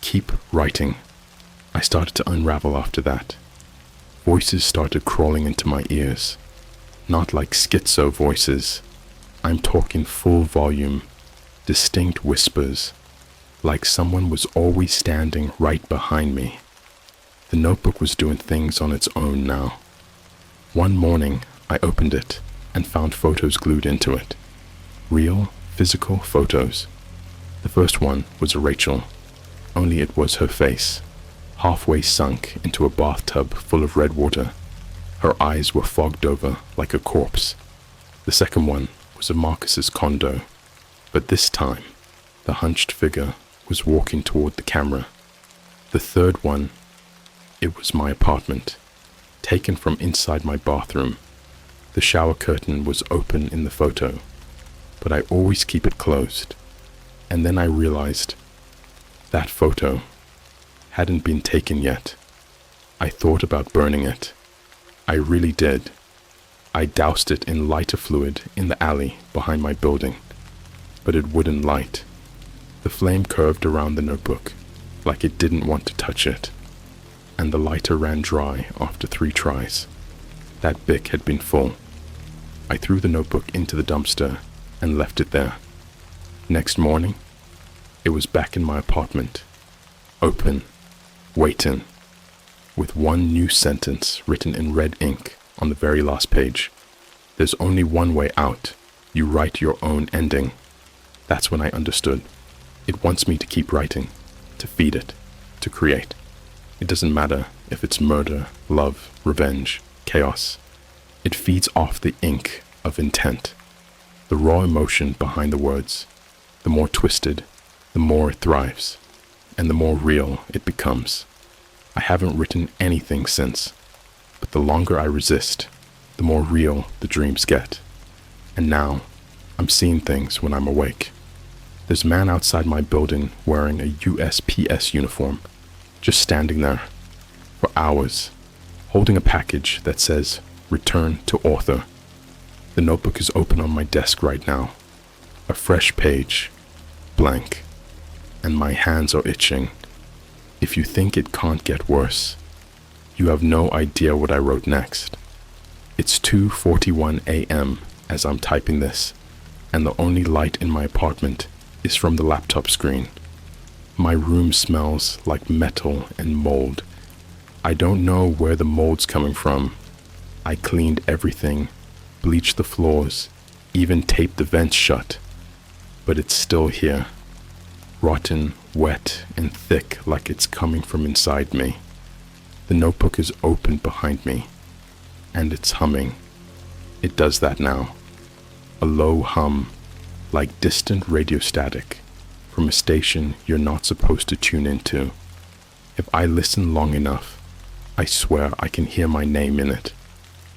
B: "Keep writing." I started to unravel after that. Voices started crawling into my ears. Not like schizo voices, I'm talking full volume, distinct whispers, like someone was always standing right behind me. The notebook was doing things on its own now. One morning, I opened it and found photos glued into it. Real, physical photos. The first one was of Rachel, only it was her face, halfway sunk into a bathtub full of red water. Her eyes were fogged over like a corpse. The second one was of Marcus's condo, but this time, the hunched figure was walking toward the camera. The third one, it was my apartment, taken from inside my bathroom. The shower curtain was open in the photo, but I always keep it closed. And then I realized that photo hadn't been taken yet. I thought about burning it. I really did. I doused it in lighter fluid in the alley behind my building, but it wouldn't light. The flame curved around the notebook, like it didn't want to touch it, and the lighter ran dry after 3 tries. That bic had been full. I threw the notebook into the dumpster and left it there. Next morning, it was back in my apartment, open, waiting, with one new sentence written in red ink on the very last page. There's only one way out. You write your own ending. That's when I understood. It wants me to keep writing, to feed it, to create. It doesn't matter if it's murder, love, revenge, chaos. It feeds off the ink of intent, the raw emotion behind the words. The more twisted, the more it thrives, and the more real it becomes. I haven't written anything since, but the longer I resist, the more real the dreams get. And now, I'm seeing things when I'm awake. There's a man outside my building wearing a USPS uniform, just standing there for hours, holding a package that says, "Return to author." The notebook is open on my desk right now. A fresh page, blank, and my hands are itching. If you think it can't get worse, you have no idea what I wrote next. It's 2:41 a.m. as I'm typing this, and the only light in my apartment is from the laptop screen. My room smells like metal and mold. I don't know where the mold's coming from. I cleaned everything, bleached the floors, even taped the vents shut. But it's still here, rotten, wet, and thick like it's coming from inside me. The notebook is open behind me, and it's humming. It does that now. A low hum, like distant radio static from a station you're not supposed to tune into. If I listen long enough, I swear I can hear my name in it.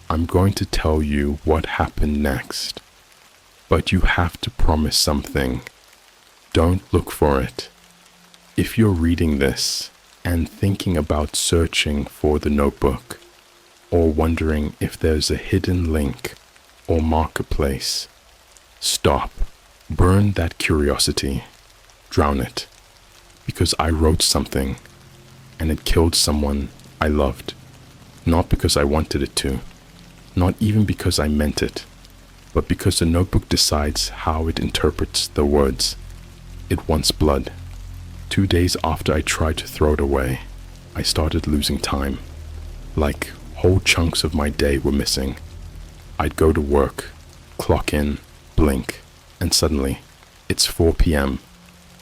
B: I'm going to tell you what happened next, but you have to promise something. Don't look for it. If you're reading this and thinking about searching for the notebook, or wondering if there's a hidden link or marketplace, stop. Burn that curiosity. Drown it. Because I wrote something, and it killed someone I loved. Not because I wanted it to, not even because I meant it, but because the notebook decides how it interprets the words. It wants blood. 2 days after I tried to throw it away, I started losing time. Like whole chunks of my day were missing. I'd go to work, clock in, blink, and suddenly it's 4 p.m.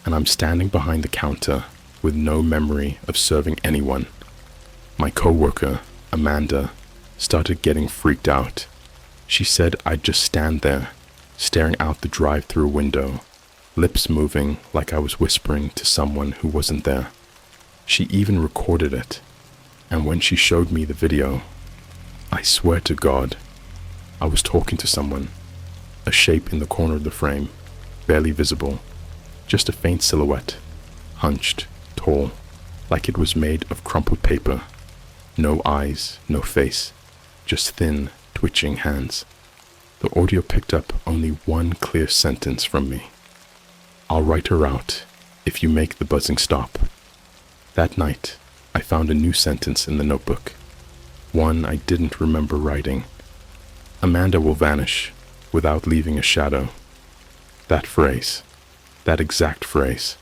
B: and I'm standing behind the counter with no memory of serving anyone. My coworker, Amanda, started getting freaked out. She said I'd just stand there, staring out the drive-through window, lips moving like I was whispering to someone who wasn't there. She even recorded it, and when she showed me the video, I swear to God, I was talking to someone, a shape in the corner of the frame, barely visible, just a faint silhouette, hunched, tall, like it was made of crumpled paper. No eyes, no face, just thin, twitching hands. The audio picked up only one clear sentence from me. I'll write her out if you make the buzzing stop. That night, I found a new sentence in the notebook, one I didn't remember writing. Amanda will vanish, without leaving a shadow. That phrase, that exact phrase,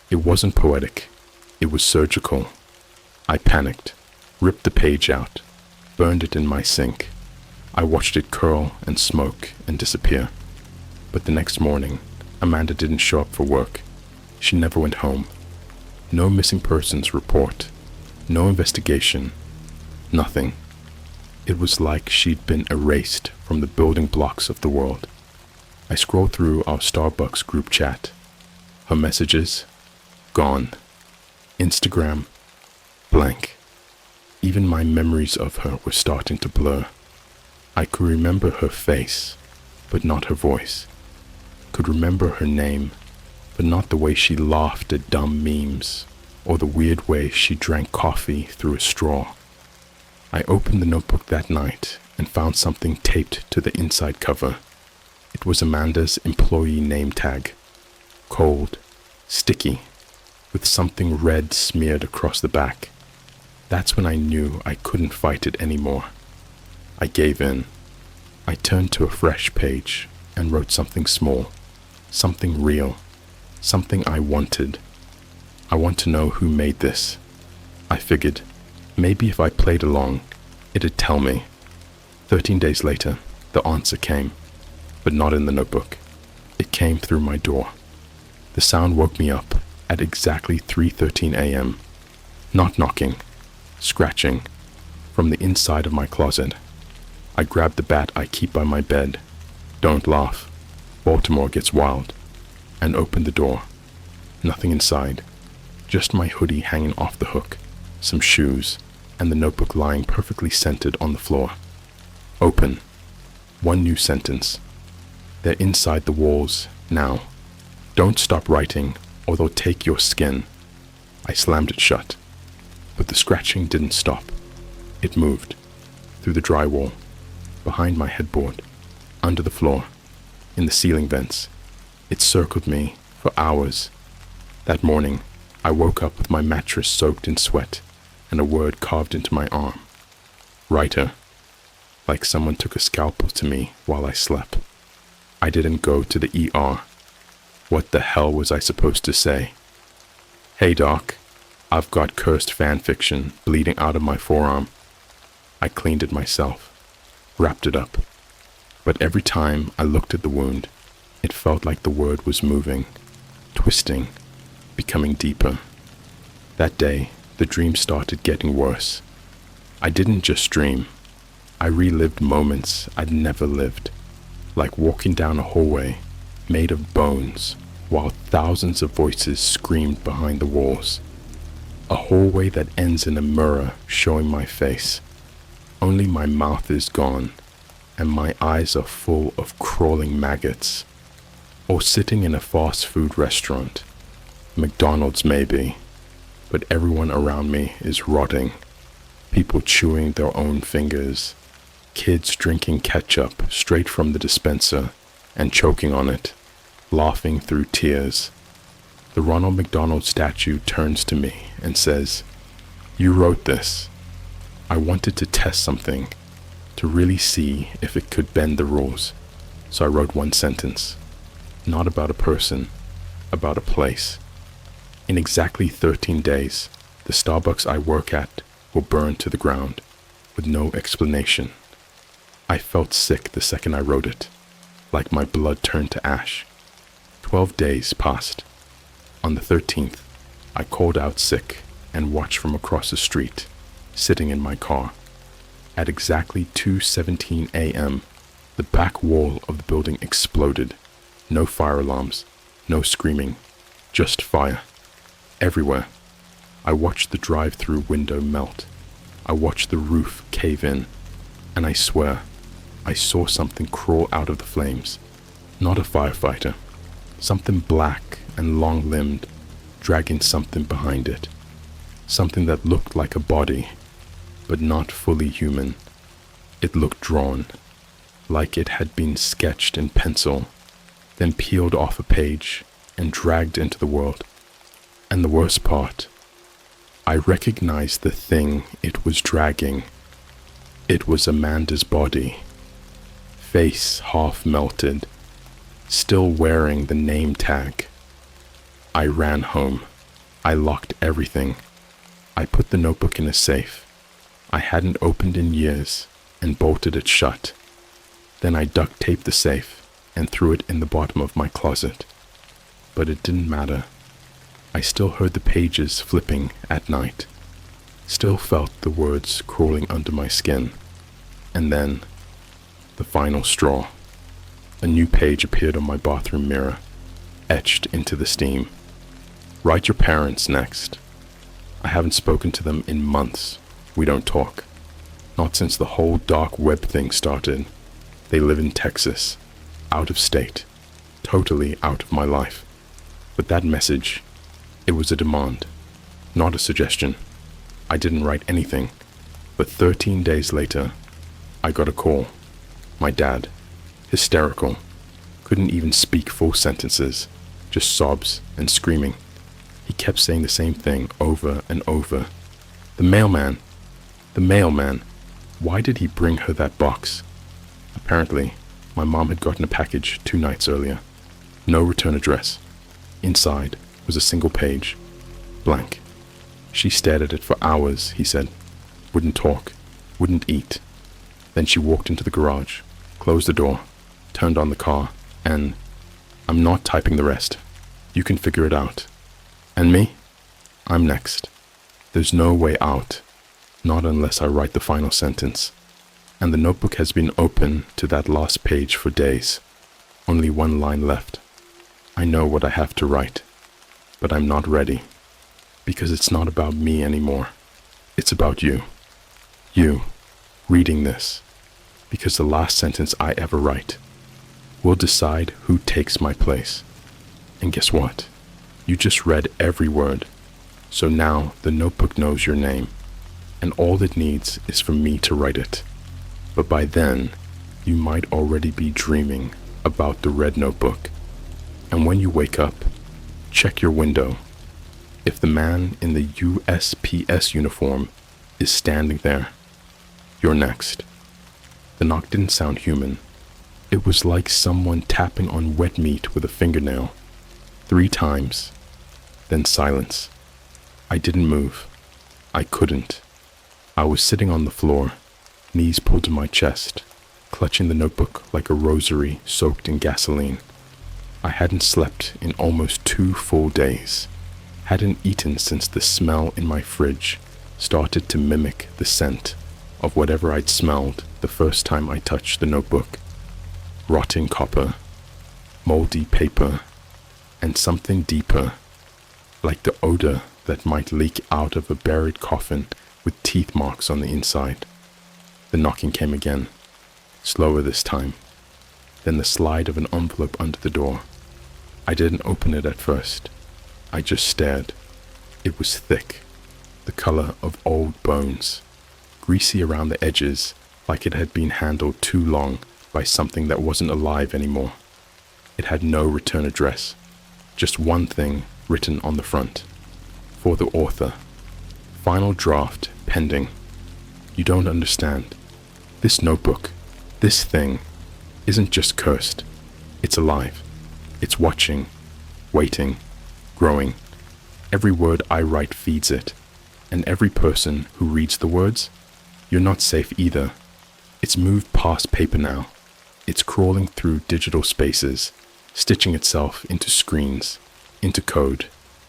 B: it wasn't poetic, it was surgical. I panicked, ripped the page out, burned it in my sink. I watched it curl and smoke and disappear. But the next morning, Amanda didn't show up for work. She never went home. No missing persons report, no investigation, nothing. It was like she'd been erased from the building blocks of the world. I scrolled through our Starbucks group chat. Her messages, gone. Instagram, blank. Even my memories of her were starting to blur. I could remember her face, but not her voice. Could remember her name, but not the way she laughed at dumb memes, or the weird way she drank coffee through a straw. I opened the notebook that night and found something taped to the inside cover. It was Amanda's employee name tag. Cold, sticky, with something red smeared across the back. That's when I knew I couldn't fight it anymore. I gave in. I turned to a fresh page and wrote something small, something real, something I wanted. I want to know who made this. I figured, maybe if I played along, it'd tell me. 13 days later, the answer came, but not in the notebook. It came through my door. The sound woke me up at exactly 3:13 a.m. Not knocking, scratching, from the inside of my closet. I grabbed the bat I keep by my bed, don't laugh, Baltimore gets wild, and opened the door. Nothing inside, just my hoodie hanging off the hook, some shoes, and the notebook lying perfectly centered on the floor. Open. One new sentence. They're inside the walls now. Don't stop writing or they'll take your skin. I slammed it shut, but the scratching didn't stop. It moved, through the drywall, behind my headboard, under the floor, in the ceiling vents. It circled me for hours. That morning, I woke up with my mattress soaked in sweat and a word carved into my arm. Writer. Like someone took a scalpel to me while I slept. I didn't go to the ER. What the hell was I supposed to say? Hey doc, I've got cursed fan fiction bleeding out of my forearm. I cleaned it myself, wrapped it up. But every time I looked at the wound, it felt like the word was moving, twisting, becoming deeper. That day, the dream started getting worse. I didn't just dream. I relived moments I'd never lived, like walking down a hallway made of bones while thousands of voices screamed behind the walls. A hallway that ends in a mirror showing my face. Only my mouth is gone, and my eyes are full of crawling maggots. Or sitting in a fast food restaurant, McDonald's maybe, but everyone around me is rotting. People chewing their own fingers, kids drinking ketchup straight from the dispenser and choking on it, laughing through tears. The Ronald McDonald statue turns to me and says, "You wrote this." I wanted to test something, to really see if it could bend the rules, so I wrote one sentence. Not about a person, about a place. In exactly 13 days, the Starbucks I work at will burn to the ground, with no explanation. I felt sick the second I wrote it, like my blood turned to ash. 12 days passed. On the 13th, I called out sick and watched from across the street, sitting in my car. At exactly 2:17 a.m., the back wall of the building exploded. No fire alarms, no screaming, just fire. Everywhere. I watched the drive-through window melt. I watched the roof cave in, and I swear, I saw something crawl out of the flames. Not a firefighter. Something black and long-limbed, dragging something behind it. Something that looked like a body, but not fully human. It looked drawn, like it had been sketched in pencil, then peeled off a page and dragged into the world. And the worst part, I recognized the thing it was dragging. It was Amanda's body, face half melted, still wearing the name tag. I ran home. I locked everything. I put the notebook in a safe I hadn't opened in years and bolted it shut. Then I duct taped the safe and threw it in the bottom of my closet. But it didn't matter. I still heard the pages flipping at night, still felt the words crawling under my skin. And then, the final straw. A new page appeared on my bathroom mirror, etched into the steam. Write your parents next. I haven't spoken to them in months. We don't talk. Not since the whole dark web thing started. They live in Texas, out of state, totally out of my life. But that message, it was a demand, not a suggestion. I didn't write anything, but 13 days later, I got a call. My dad, hysterical, couldn't even speak full sentences, just sobs and screaming. He kept saying the same thing over and over. The mailman, why did he bring her that box? Apparently, my mom had gotten a package 2 nights earlier. No return address. Inside was a single page, blank. She stared at it for hours, he said. Wouldn't talk, wouldn't eat. Then she walked into the garage, closed the door, turned on the car, and I'm not typing the rest. You can figure it out. And me? I'm next. There's no way out, not unless I write the final sentence. And the notebook has been open to that last page for days. Only 1 line left. I know what I have to write, but I'm not ready. Because it's not about me anymore. It's about you. You, reading this. Because the last sentence I ever write will decide who takes my place. And guess what? You just read every word. So now the notebook knows your name. And all it needs is for me to write it. But by then, you might already be dreaming about the red notebook. And when you wake up, check your window. If the man in the USPS uniform is standing there, you're next. The knock didn't sound human. It was like someone tapping on wet meat with a fingernail. 3 times. Then silence. I didn't move. I couldn't. I was sitting on the floor, knees pulled to my chest, clutching the notebook like a rosary soaked in gasoline. I hadn't slept in almost 2 full days. Hadn't eaten since the smell in my fridge started to mimic the scent of whatever I'd smelled the first time I touched the notebook. Rotting copper, moldy paper, and something deeper, like the odor that might leak out of a buried coffin with teeth marks on the inside. The knocking came again, slower this time, then the slide of an envelope under the door. I didn't open it at first. I just stared. It was thick, the color of old bones, greasy around the edges like it had been handled too long by something that wasn't alive anymore. It had no return address, just one thing written on the front. For the author. Final draft pending. You don't understand. This notebook, this thing, isn't just cursed. It's alive. It's watching, waiting, growing. Every word I write feeds it. And every person who reads the words, you're not safe either. It's moved past paper now. It's crawling through digital spaces, stitching itself into screens, into code,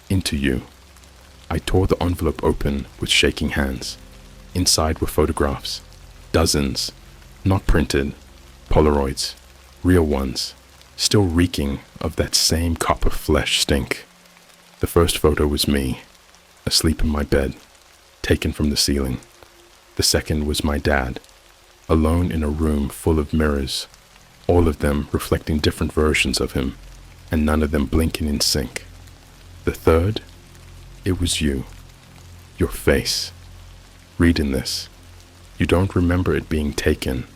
B: into you. I tore the envelope open with shaking hands. Inside were photographs. Dozens. Not printed. Polaroids. Real ones. Still reeking of that same copper flesh stink. The first photo was me, asleep in my bed, taken from the ceiling. The second was my dad, alone in a room full of mirrors, all of them reflecting different versions of him, and none of them blinking in sync. The third, it was you. Your face. Reading this. You don't remember it being taken.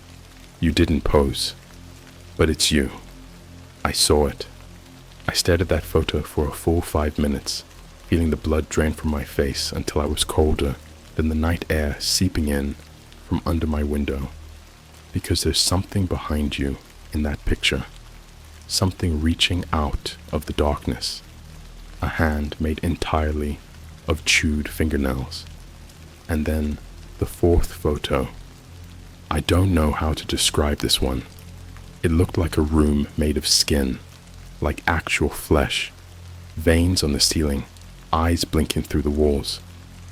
B: You didn't pose. But it's you. I saw it. I stared at that photo for a full 5 minutes, feeling the blood drain from my face until I was colder than the night air seeping in from under my window. Because there's something behind you in that picture. Something reaching out of the darkness. A hand made entirely of chewed fingernails. And then the fourth photo. I don't know how to describe this one. It looked like a room made of skin, like actual flesh, veins on the ceiling, eyes blinking through the walls.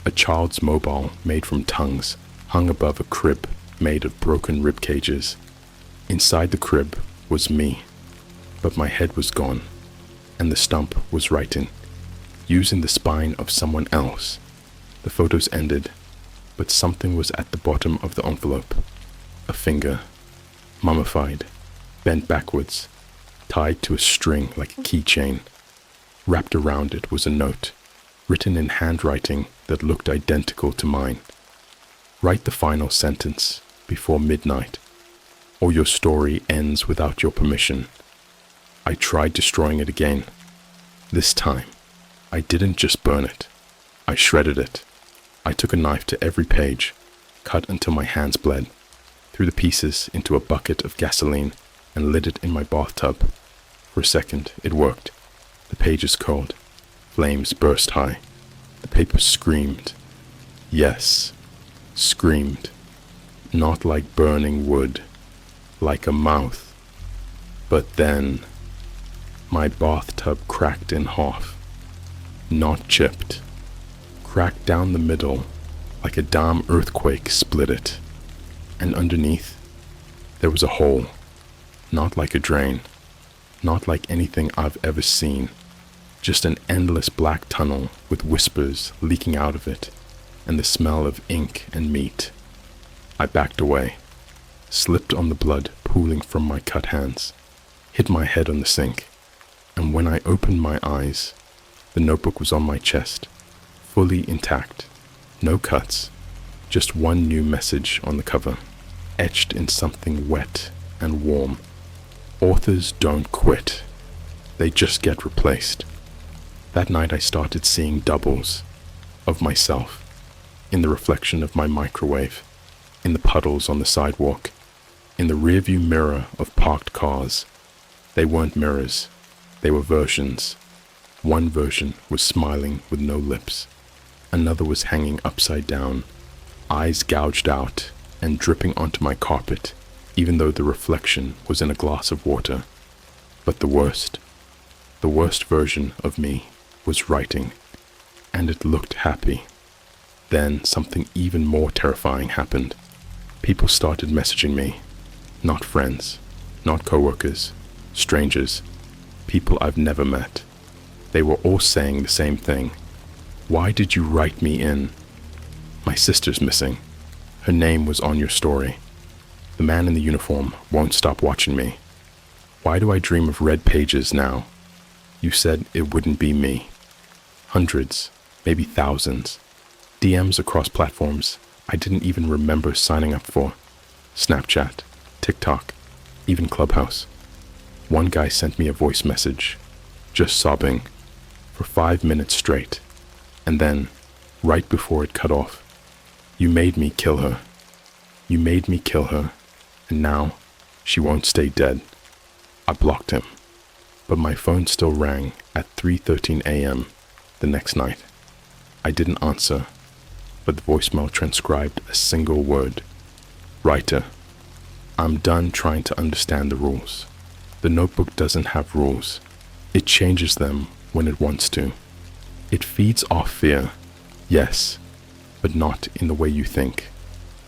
B: A child's mobile made from tongues hung above a crib made of broken rib cages. Inside the crib was me, but my head was gone, and the stump was writing, using the spine of someone else. The photos ended, but something was at the bottom of the envelope. A finger, mummified, bent backwards, tied to a string like a keychain. Wrapped around it was a note, written in handwriting that looked identical to mine. Write the final sentence before midnight, or your story ends without your permission. I tried destroying it again. This time, I didn't just burn it. I shredded it. I took a knife to every page, cut until my hands bled, threw the pieces into a bucket of gasoline, and lit it in my bathtub. For a second, it worked. The pages curled. Flames burst high. The paper screamed. Yes, screamed. Not like burning wood, like a mouth. But then, my bathtub cracked in half. Not chipped. Cracked down the middle, like a damn earthquake split it. And underneath, there was a hole. Not like a drain, not like anything I've ever seen, just an endless black tunnel with whispers leaking out of it, and the smell of ink and meat. I backed away, slipped on the blood pooling from my cut hands, hit my head on the sink, and when I opened my eyes, the notebook was on my chest, fully intact, no cuts, just one new message on the cover, etched in something wet and warm. Authors don't quit. They just get replaced. That night I started seeing doubles of myself in the reflection of my microwave, in the puddles on the sidewalk, in the rearview mirror of parked cars. They weren't mirrors. They were versions. One version was smiling with no lips. Another was hanging upside down, eyes gouged out and dripping onto my carpet, even though the reflection was in a glass of water. But the worst version of me was writing, and it looked happy. Then something even more terrifying happened. People started messaging me. Not friends, not coworkers, strangers, people I've never met. They were all saying the same thing. Why did you write me in? My sister's missing. Her name was on your story. The man in the uniform won't stop watching me. Why do I dream of red pages now? You said it wouldn't be me. Hundreds, maybe thousands. DMs across platforms I didn't even remember signing up for. Snapchat, TikTok, even Clubhouse. One guy sent me a voice message, just sobbing, for 5 minutes straight. And then, right before it cut off, you made me kill her. You made me kill her. And now, she won't stay dead. I blocked him, but my phone still rang at 3:13 a.m. the next night. I didn't answer, but the voicemail transcribed a single word. Writer, I'm done trying to understand the rules. The notebook doesn't have rules. It changes them when it wants to. It feeds off fear, yes, but not in the way you think.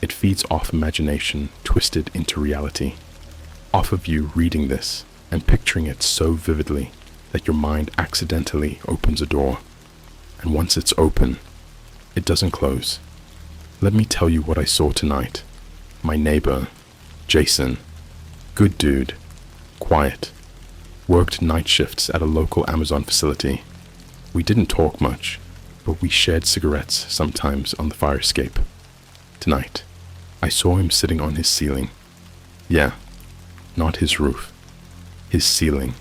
B: It feeds off imagination twisted into reality, off of you reading this and picturing it so vividly that your mind accidentally opens a door. And once it's open, it doesn't close. Let me tell you what I saw tonight. My neighbor, Jason, good dude, quiet, worked night shifts at a local Amazon facility. We didn't talk much, but we shared cigarettes sometimes on the fire escape. Tonight, I saw him sitting on his ceiling. Yeah, not his roof. His ceiling.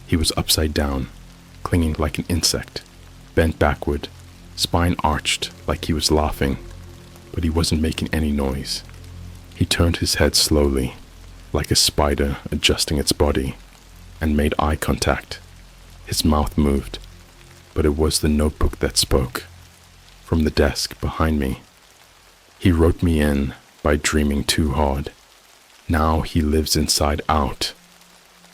B: He was upside down, clinging like an insect, bent backward, spine arched like he was laughing, but he wasn't making any noise. He turned his head slowly, like a spider adjusting its body, and made eye contact. His mouth moved, but it was the notebook that spoke. From the desk behind me, he wrote me in by dreaming too hard. Now he lives inside out.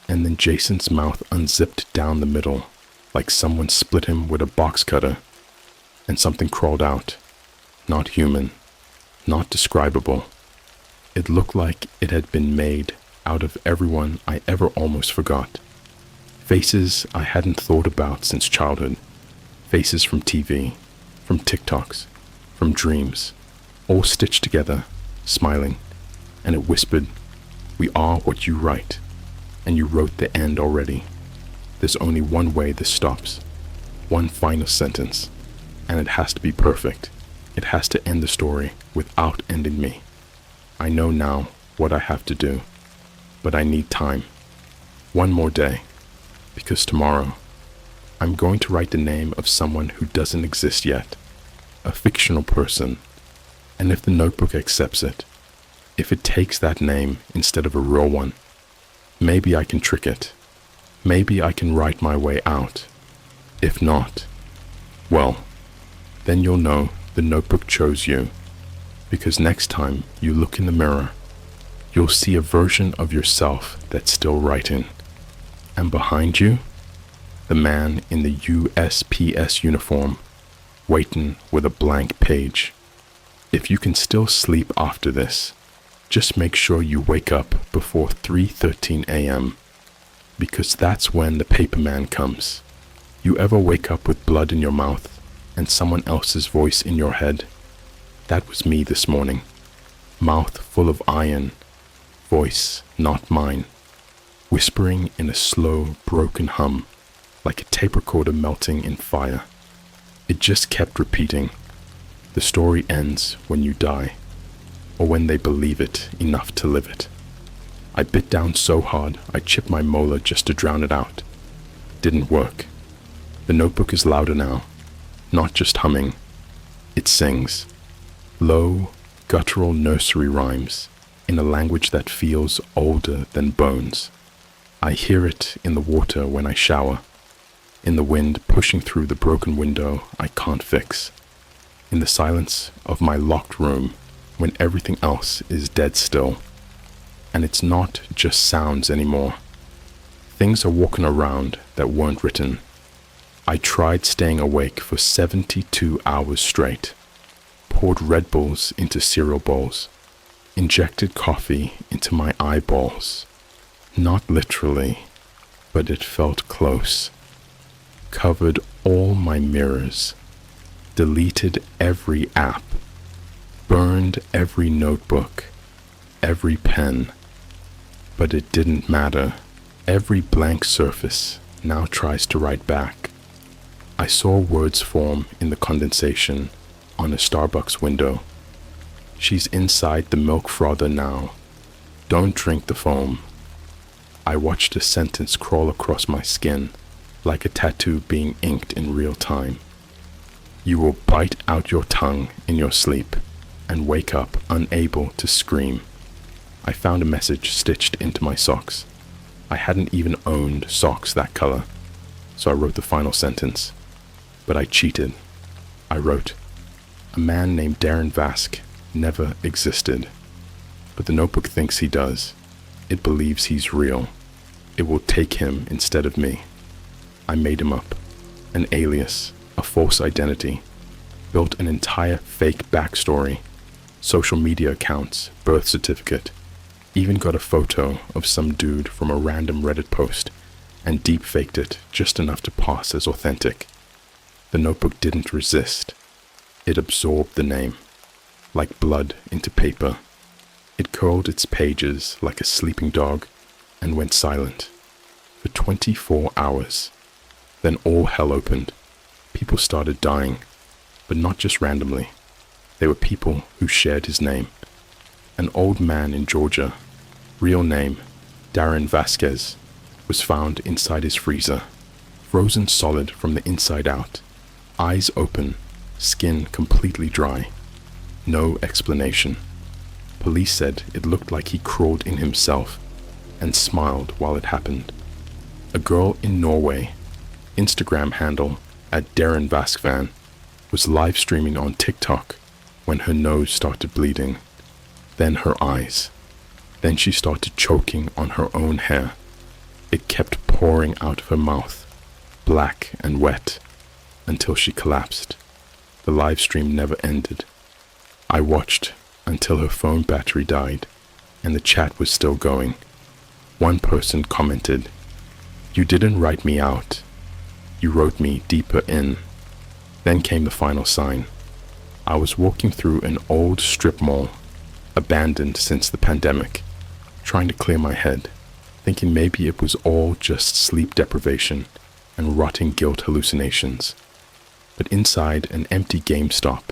B: And then Jason's mouth unzipped down the middle, like someone split him with a box cutter, and something crawled out. Not human, not describable. It looked like it had been made out of everyone I ever almost forgot. Faces I hadn't thought about since childhood. Faces from TV, from TikToks, from dreams, all stitched together, smiling. And it whispered, "We are what you write. And you wrote the end already. There's only one way this stops. One final sentence. And it has to be perfect. It has to end the story without ending me. I know now what I have to do. But I need time. One more day. Because tomorrow, I'm going to write the name of someone who doesn't exist yet. A fictional person. And if the notebook accepts it, if it takes that name instead of a real one, maybe I can trick it. Maybe I can write my way out. If not, well, then you'll know the notebook chose you. Because next time you look in the mirror, you'll see a version of yourself that's still writing. And behind you, the man in the USPS uniform, waiting with a blank page. If you can still sleep after this, just make sure you wake up before 3:13 a.m. because that's when the paperman comes. You ever wake up with blood in your mouth and someone else's voice in your head? That was me this morning. Mouth full of iron, voice not mine, whispering in a slow, broken hum, like a tape recorder melting in fire. It just kept repeating. The story ends when you die, or when they believe it enough to live it. I bit down so hard I chipped my molar just to drown it out. Didn't work. The notebook is louder now, not just humming. It sings. Low, guttural nursery rhymes in a language that feels older than bones. I hear it in the water when I shower, in the wind pushing through the broken window I can't fix, in the silence of my locked room when everything else is dead still. And it's not just sounds anymore. Things are walking around that weren't written. I tried staying awake for 72 hours straight, poured Red Bulls into cereal bowls, injected coffee into my eyeballs. Not literally, but it felt close. Covered all my mirrors, deleted every app, burned every notebook, every pen. But it didn't matter. Every blank surface now tries to write back. I saw words form in the condensation on a Starbucks window. She's inside the milk frother now. Don't drink the foam. I watched a sentence crawl across my skin, like a tattoo being inked in real time. You will bite out your tongue in your sleep and wake up unable to scream. I found a message stitched into my socks. I hadn't even owned socks that color, so I wrote the final sentence. But I cheated. I wrote, "A man named Darren Vask never existed, but the notebook thinks he does. It believes he's real. It will take him instead of me." I made him up, an alias, a false identity, built an entire fake backstory, social media accounts, birth certificate, even got a photo of some dude from a random Reddit post and deep-faked it just enough to pass as authentic. The notebook didn't resist. It absorbed the name, like blood into paper. It curled its pages like a sleeping dog and went silent for 24 hours. Then all hell opened. People started dying, but not just randomly. They were people who shared his name. An old man in Georgia, real name Darren Vasquez, was found inside his freezer, frozen solid from the inside out, eyes open, skin completely dry. No explanation. Police said it looked like he crawled in himself and smiled while it happened. A girl in Norway, Instagram handle @DarrenVaskvan, was live streaming on TikTok when her nose started bleeding, then her eyes. Then she started choking on her own hair. It kept pouring out of her mouth, black and wet, until she collapsed. The live stream never ended. I watched until her phone battery died and the chat was still going. One person commented, "You didn't write me out. You wrote me deeper in." Then came the final sign. I was walking through an old strip mall, abandoned since the pandemic, trying to clear my head, thinking maybe it was all just sleep deprivation and rotting guilt hallucinations. But inside an empty GameStop,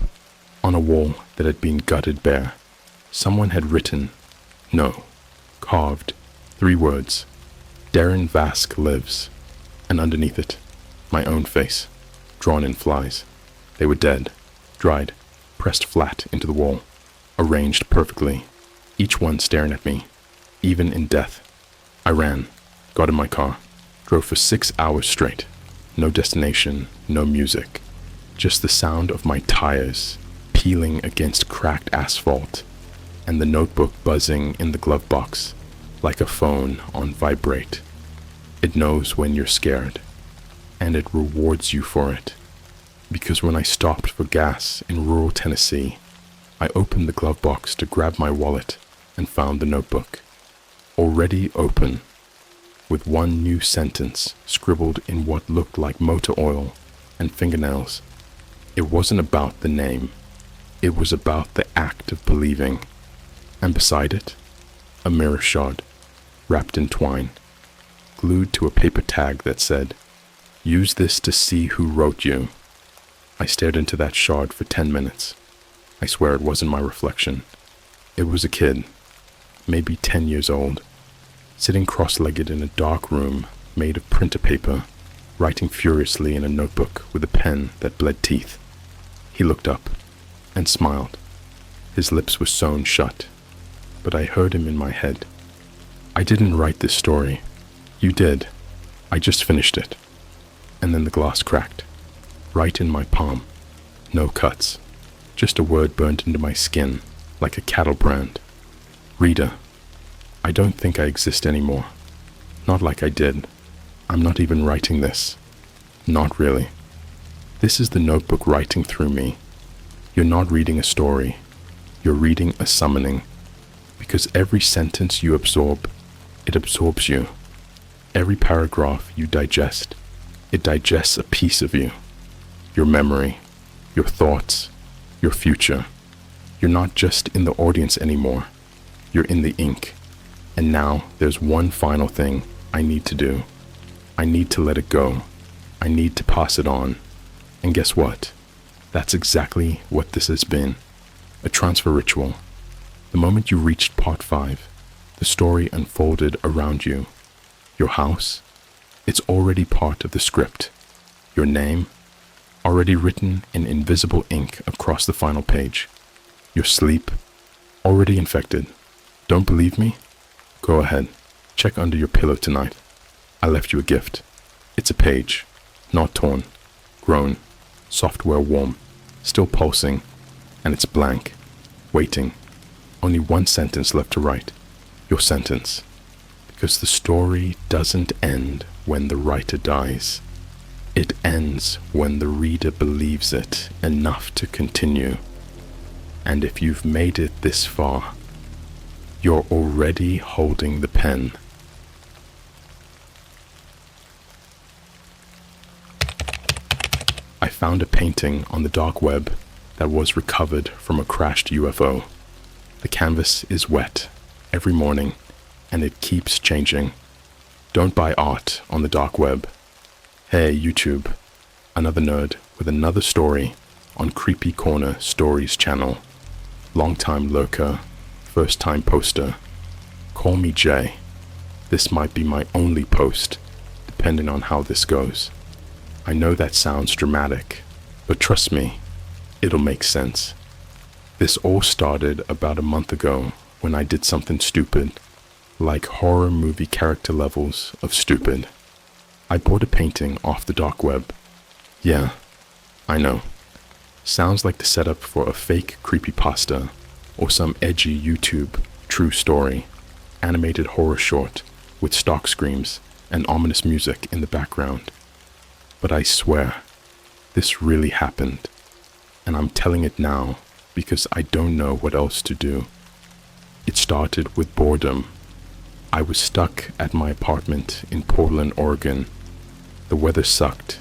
B: on a wall that had been gutted bare, someone had written, no, carved, 3 words, "Darren Vask lives," and underneath it, my own face, drawn in flies. They were dead, dried, pressed flat into the wall, arranged perfectly, each one staring at me, even in death. I ran, got in my car, drove for 6 hours straight. No destination, no music, just the sound of my tires peeling against cracked asphalt and the notebook buzzing in the glove box like a phone on vibrate. It knows when you're scared, and it rewards you for it. Because when I stopped for gas in rural Tennessee, I opened the glove box to grab my wallet and found the notebook, already open, with one new sentence scribbled in what looked like motor oil and fingernails. It wasn't about the name. It was about the act of believing. And beside it, a mirror shard, wrapped in twine, glued to a paper tag that said, "Use this to see who wrote you." I stared into that shard for 10 minutes. I swear it wasn't my reflection. It was a kid, maybe 10 years old, sitting cross-legged in a dark room made of printer paper, writing furiously in a notebook with a pen that bled teeth. He looked up and smiled. His lips were sewn shut, but I heard him in my head. "I didn't write this story. You did. I just finished it." And then the glass cracked, right in my palm. No cuts, just a word burned into my skin like a cattle brand. "Reader, I don't think I exist anymore. Not like I did. I'm not even writing this. Not really. This is the notebook writing through me. You're not reading a story. You're reading a summoning. Because every sentence you absorb, it absorbs you. Every paragraph you digest, it digests a piece of you. Your memory, your thoughts, your future. You're not just in the audience anymore. You're in the ink. And now there's one final thing I need to do. I need to let it go. I need to pass it on. And guess what? That's exactly what this has been. A transfer ritual. The moment you reached part 5, the story unfolded around you. Your house, it's already part of the script. Your name, already written in invisible ink across the final page. Your sleep, already infected. Don't believe me? Go ahead. Check under your pillow tonight. I left you a gift. It's a page, not torn, grown, software warm, still pulsing, and it's blank, waiting. Only one sentence left to write. Your sentence. Because the story doesn't end when the writer dies. It ends when the reader believes it enough to continue. And if you've made it this far, you're already holding the pen. I found a painting on the dark web that was recovered from a crashed UFO. The canvas is wet every morning, and it keeps changing. Don't buy art on the dark web. Hey YouTube, another nerd with another story on CreepyCorner Stories channel. Long-time lurker, first-time poster. Call me Jay. This might be my only post, depending on how this goes. I know that sounds dramatic, but trust me, it'll make sense. This all started about a month ago when I did something stupid, like horror movie character levels of stupid. I bought a painting off the dark web. Yeah, I know. Sounds like the setup for a fake creepypasta or some edgy YouTube true story, animated horror short with stock screams and ominous music in the background. But I swear, this really happened, and I'm telling it now because I don't know what else to do. It started with boredom. I was stuck at my apartment in Portland, Oregon. The weather sucked.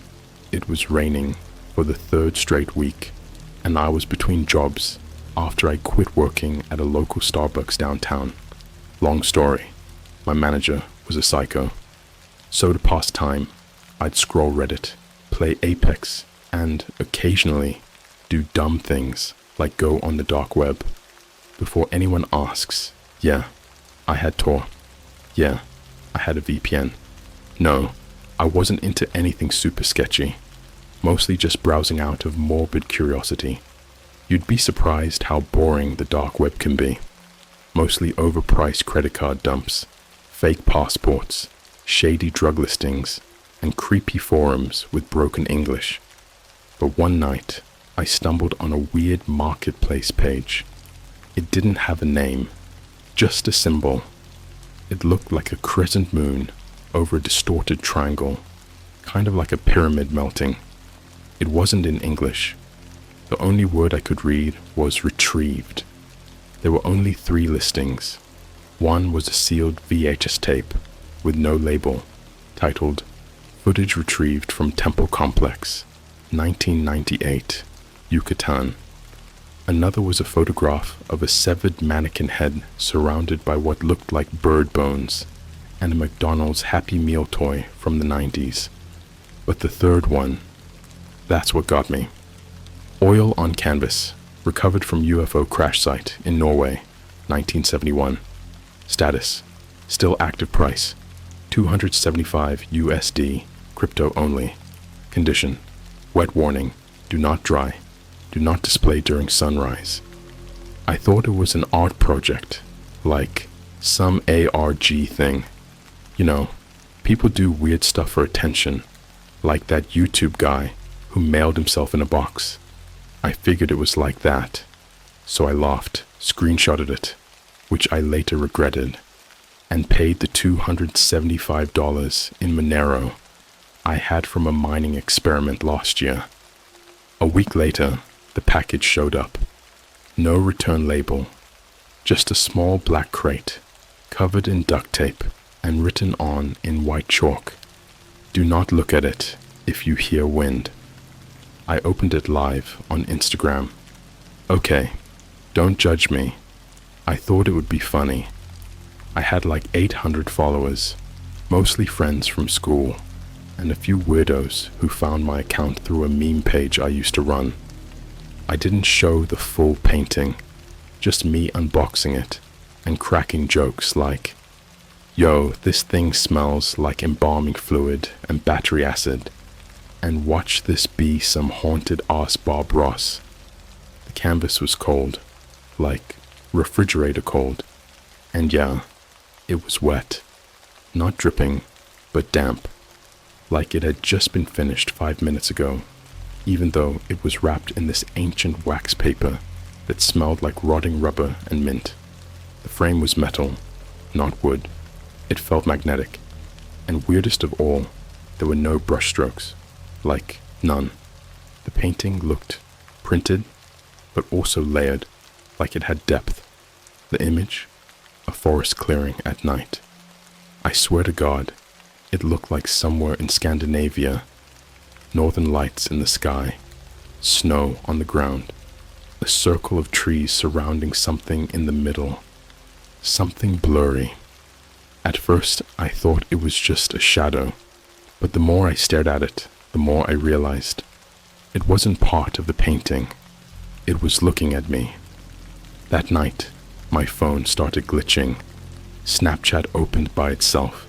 B: It was raining for the third straight week, and I was between jobs after I quit working at a local Starbucks downtown. Long story, my manager was a psycho. So to pass time, I'd scroll Reddit, play Apex, and occasionally do dumb things like go on the dark web. Before anyone asks, yeah, I had Tor. Yeah, I had a VPN. No, I wasn't into anything super sketchy, mostly just browsing out of morbid curiosity. You'd be surprised how boring the dark web can be. Mostly overpriced credit card dumps, fake passports, shady drug listings, and creepy forums with broken English. But one night, I stumbled on a weird marketplace page. It didn't have a name, just a symbol. It looked like a crescent moon over a distorted triangle, kind of like a pyramid melting. It wasn't in English. The only word I could read was retrieved. There were only 3 listings. One was a sealed VHS tape with no label, titled Footage Retrieved from Temple Complex, 1998, Yucatan. Another was a photograph of a severed mannequin head surrounded by what looked like bird bones and a McDonald's Happy Meal toy from the 90s. But the third one, that's what got me. Oil on canvas, recovered from UFO crash site in Norway, 1971. Status, still active price, 275 USD, crypto only. Condition, wet warning, do not dry, do not display during sunrise. I thought it was an art project, like some ARG thing. You know, people do weird stuff for attention, like that YouTube guy who mailed himself in a box. I figured it was like that, so I laughed, screenshotted it, which I later regretted, and paid the $275 in Monero I had from a mining experiment last year. A week later, the package showed up. No return label, just a small black crate, covered in duct tape and written on in white chalk. Do not look at it if you hear wind. I opened it live on Instagram. Okay, don't judge me. I thought it would be funny. I had like 800 followers, mostly friends from school, and a few weirdos who found my account through a meme page I used to run. I didn't show the full painting, just me unboxing it and cracking jokes like, yo, this thing smells like embalming fluid and battery acid, and watch this be some haunted ass Bob Ross. The canvas was cold, like refrigerator cold, and yeah, it was wet, not dripping, but damp, like it had just been finished 5 minutes ago, even though it was wrapped in this ancient wax paper that smelled like rotting rubber and mint. The frame was metal, not wood. It felt magnetic, and weirdest of all, there were no brushstrokes, like none. The painting looked printed, but also layered, like it had depth. The image, a forest clearing at night. I swear to God, it looked like somewhere in Scandinavia. Northern lights in the sky, snow on the ground, a circle of trees surrounding something in the middle, something blurry. At first, I thought it was just a shadow, but the more I stared at it, the more I realized it wasn't part of the painting. It was looking at me. That night, my phone started glitching. Snapchat opened by itself.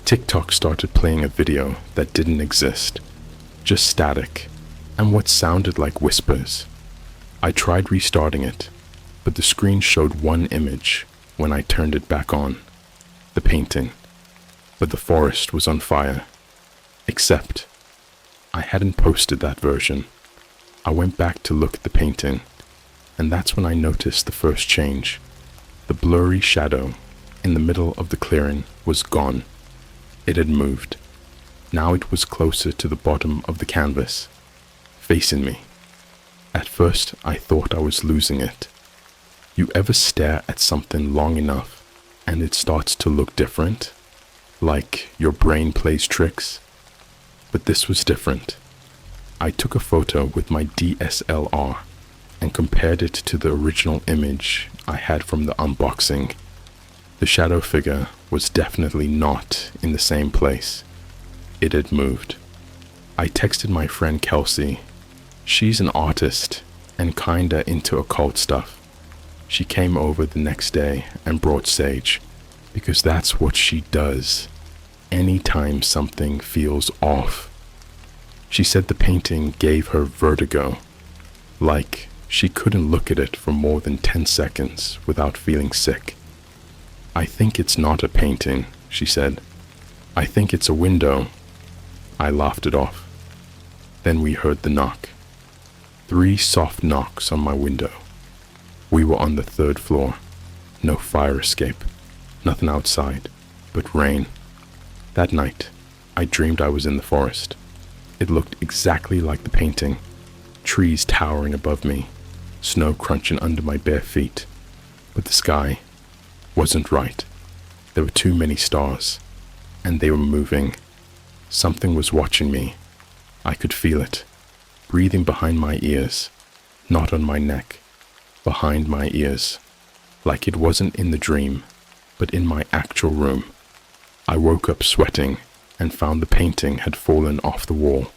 B: TikTok started playing a video that didn't exist, just static, and what sounded like whispers. I tried restarting it, but the screen showed one image, when I turned it back on. The painting. But the forest was on fire. Except, I hadn't posted that version. I went back to look at the painting, and that's when I noticed the first change. The blurry shadow in the middle of the clearing was gone. It had moved. Now it was closer to the bottom of the canvas, facing me. At first, I thought I was losing it. You ever stare at something long enough and it starts to look different? Like your brain plays tricks? But this was different. I took a photo with my DSLR and compared it to the original image I had from the unboxing. The shadow figure was definitely not in the same place. It had moved. I texted my friend Kelsey. She's an artist and kinda into occult stuff. She came over the next day and brought sage, because that's what she does anytime something feels off. She said the painting gave her vertigo, like she couldn't look at it for more than 10 seconds without feeling sick. I think it's not a painting, she said. I think it's a window. I laughed it off. Then we heard the knock. 3 soft knocks on my window. We were on the 3rd floor. No fire escape. Nothing outside, but rain. That night, I dreamed I was in the forest. It looked exactly like the painting. Trees towering above me, snow crunching under my bare feet. But the sky wasn't right. There were too many stars, and they were moving. Something was watching me. I could feel it, breathing behind my ears, not on my neck, behind my ears, like it wasn't in the dream, but in my actual room. I woke up sweating and found the painting had fallen off the wall,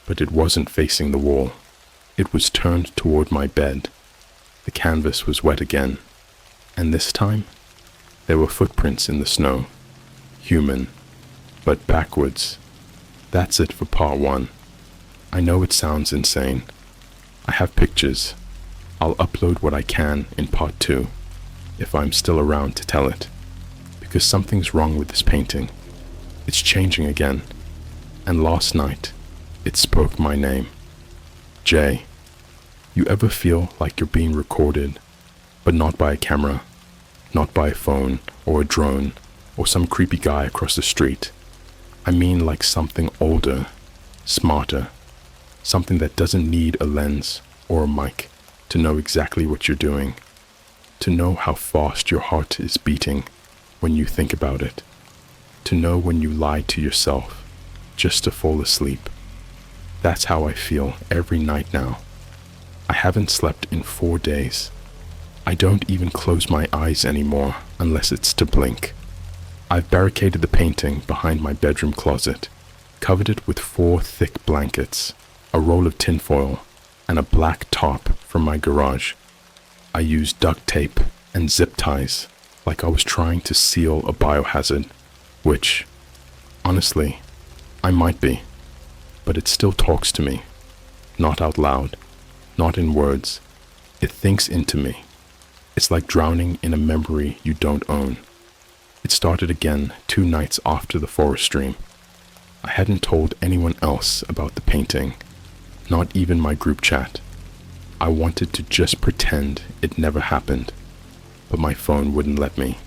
B: but it wasn't facing the wall. It was turned toward my bed. The canvas was wet again, and this time, there were footprints in the snow. Human, but backwards. That's it for part 1. I know it sounds insane. I have pictures. I'll upload what I can in part 2, if I'm still around to tell it, because something's wrong with this painting. It's changing again, and last night, it spoke my name. Jay. You ever feel like you're being recorded, but not by a camera, not by a phone or a drone or some creepy guy across the street? I mean like something older, smarter, something that doesn't need a lens or a mic to know exactly what you're doing, to know how fast your heart is beating when you think about it, to know when you lie to yourself just to fall asleep. That's how I feel every night now. I haven't slept in 4 days. I don't even close my eyes anymore unless it's to blink. I've barricaded the painting behind my bedroom closet, covered it with 4 thick blankets, a roll of tinfoil, and a black tarp from my garage. I used duct tape and zip ties like I was trying to seal a biohazard, which, honestly, I might be, but it still talks to me, not out loud, not in words. It thinks into me. It's like drowning in a memory you don't own. It started again 2 nights after the forest stream. I hadn't told anyone else about the painting, not even my group chat. I wanted to just pretend it never happened, but my phone wouldn't let me.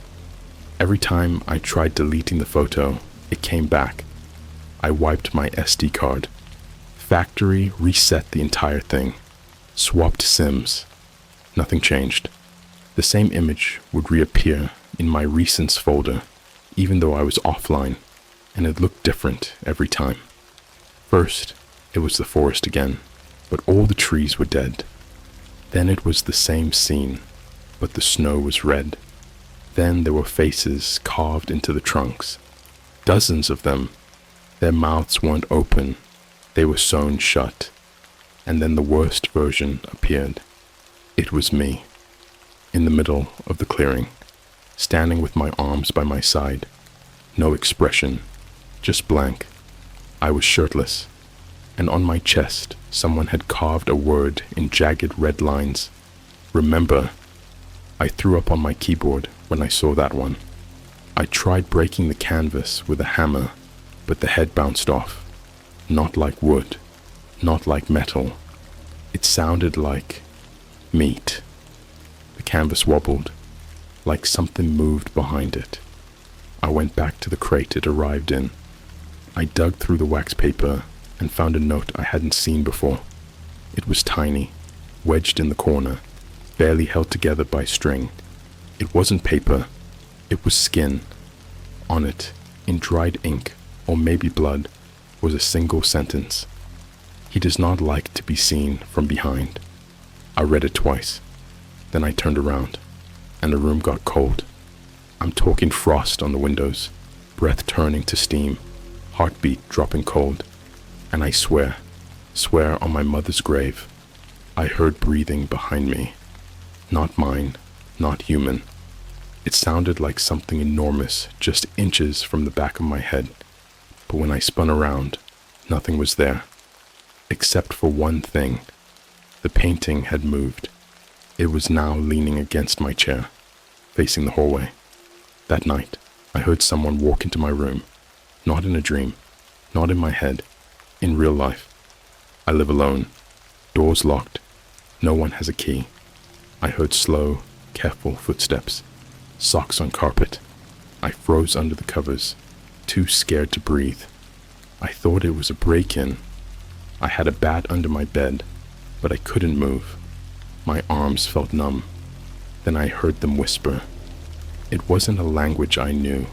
B: Every time I tried deleting the photo, it came back. I wiped my SD card. Factory reset the entire thing. Swapped SIMs. Nothing changed. The same image would reappear in my recents folder, even though I was offline, and it looked different every time. First, it was the forest again, but all the trees were dead. Then it was the same scene, but the snow was red. Then there were faces carved into the trunks. Dozens of them. Their mouths weren't open. They were sewn shut. And then the worst version appeared. It was me, in the middle of the clearing, standing with my arms by my side. No expression, just blank. I was shirtless, and on my chest someone had carved a word in jagged red lines. Remember. I threw up on my keyboard when I saw that one. I tried breaking the canvas with a hammer, but the head bounced off. Not like wood, not like metal. It sounded like meat. The canvas wobbled, like something moved behind it. I went back to the crate it arrived in. I dug through the wax paper and found a note I hadn't seen before. It was tiny, wedged in the corner, barely held together by string. It wasn't paper, it was skin. On it, in dried ink, or maybe blood, was a single sentence. He does not like to be seen from behind. I read it twice. Then I turned around, and the room got cold. I'm talking frost on the windows, breath turning to steam, heartbeat dropping cold. And I swear on my mother's grave, I heard breathing behind me. Not mine, not human. It sounded like something enormous just inches from the back of my head. But when I spun around, nothing was there. Except for one thing. The painting had moved. It was now leaning against my chair, facing the hallway. That night, I heard someone walk into my room. Not in a dream, not in my head, in real life. I live alone, doors locked, no one has a key. I heard slow, careful footsteps, socks on carpet. I froze under the covers, too scared to breathe. I thought it was a break-in. I had a bat under my bed, but I couldn't move. My arms felt numb. Then I heard them whisper. It wasn't a language I knew.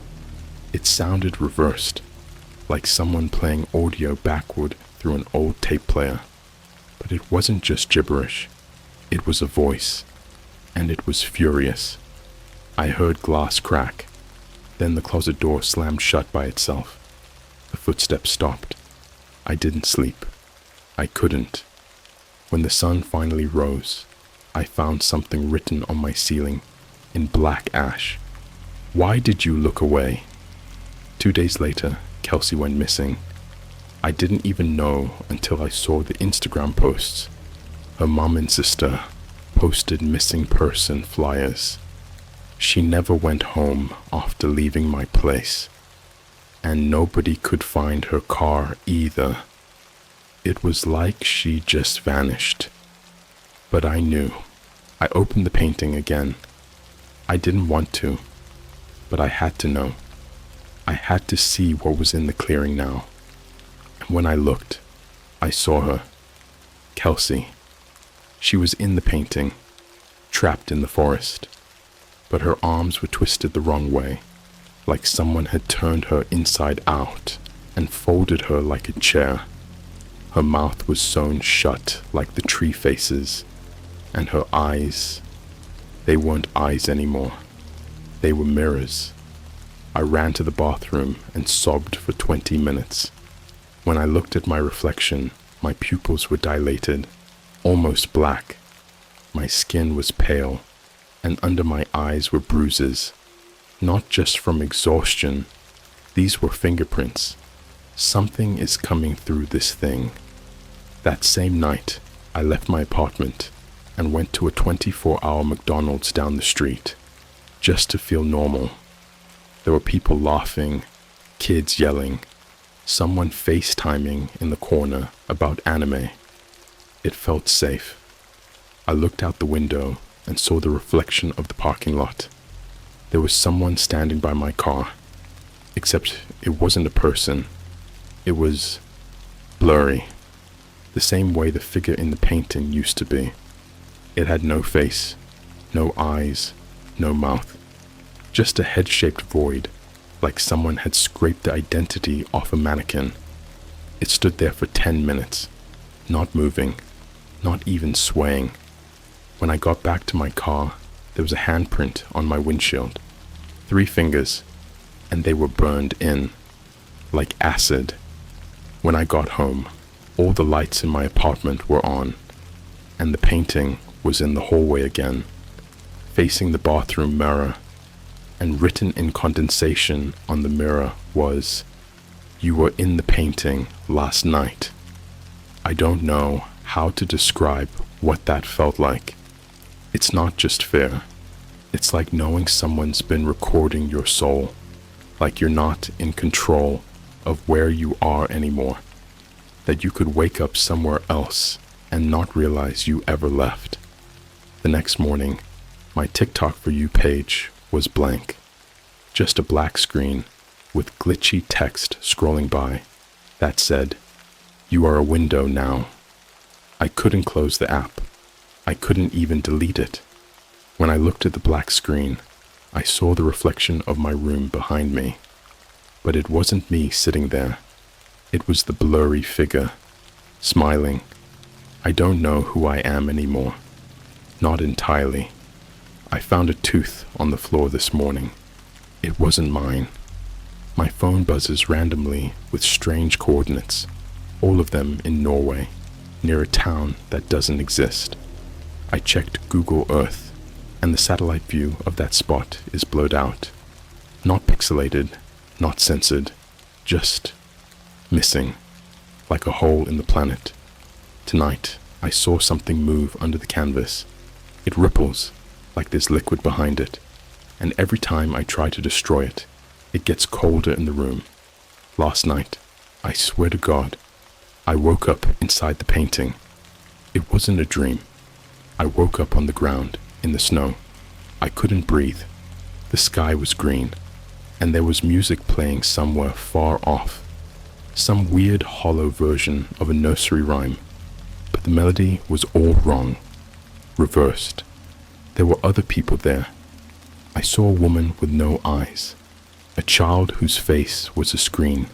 B: It sounded reversed, like someone playing audio backward through an old tape player. But it wasn't just gibberish. It was a voice, and it was furious. I heard glass crack. Then the closet door slammed shut by itself. The footsteps stopped. I didn't sleep. I couldn't. When the sun finally rose, I found something written on my ceiling in black ash. Why did you look away? 2 days later, Kelsey went missing. I didn't even know until I saw the Instagram posts. Her mom and sister posted missing person flyers. She never went home after leaving my place. And nobody could find her car either. It was like she just vanished. But I knew. I opened the painting again. I didn't want to, but I had to know. I had to see what was in the clearing now. And when I looked, I saw her. Kelsey. She was in the painting, trapped in the forest. But her arms were twisted the wrong way, like someone had turned her inside out and folded her like a chair. Her mouth was sewn shut like the tree faces, and her eyes, they weren't eyes anymore. They were mirrors. I ran to the bathroom and sobbed for 20 minutes. When I looked at my reflection, my pupils were dilated, almost black. My skin was pale, and under my eyes were bruises, not just from exhaustion. These were fingerprints. Something is coming through this thing. That same night, I left my apartment and went to a 24-hour McDonald's down the street, just to feel normal. There were people laughing, kids yelling, someone FaceTiming in the corner about anime. It felt safe. I looked out the window and saw the reflection of the parking lot. There was someone standing by my car, except it wasn't a person. It was blurry, the same way the figure in the painting used to be. It had no face, no eyes, no mouth, just a head-shaped void, like someone had scraped the identity off a mannequin. It stood there for 10 minutes, not moving, not even swaying. When I got back to my car, there was a handprint on my windshield. 3 fingers, and they were burned in, like acid. When I got home, all the lights in my apartment were on, and the painting was in the hallway again, facing the bathroom mirror, and written in condensation on the mirror was, "You were in the painting last night." I don't know how to describe what that felt like. It's not just fear. It's like knowing someone's been recording your soul, like you're not in control of where you are anymore, that you could wake up somewhere else and not realize you ever left. The next morning, my TikTok For You page was blank, just a black screen with glitchy text scrolling by that said, "You are a window now." I couldn't close the app. I couldn't even delete it. When I looked at the black screen, I saw the reflection of my room behind me. But it wasn't me sitting there. It was the blurry figure, smiling. I don't know who I am anymore. Not entirely. I found a tooth on the floor this morning. It wasn't mine. My phone buzzes randomly with strange coordinates, all of them in Norway, near a town that doesn't exist. I checked Google Earth, and the satellite view of that spot is blurred out. Not pixelated, not censored, just missing, like a hole in the planet. Tonight, I saw something move under the canvas. It ripples, like there's liquid behind it, and every time I try to destroy it, it gets colder in the room. Last night, I swear to God, I woke up inside the painting. It wasn't a dream. I woke up on the ground, in the snow. I couldn't breathe. The sky was green, and there was music playing somewhere far off. Some weird hollow version of a nursery rhyme, but the melody was all wrong, reversed. There were other people there. I saw a woman with no eyes, a child whose face was a screen,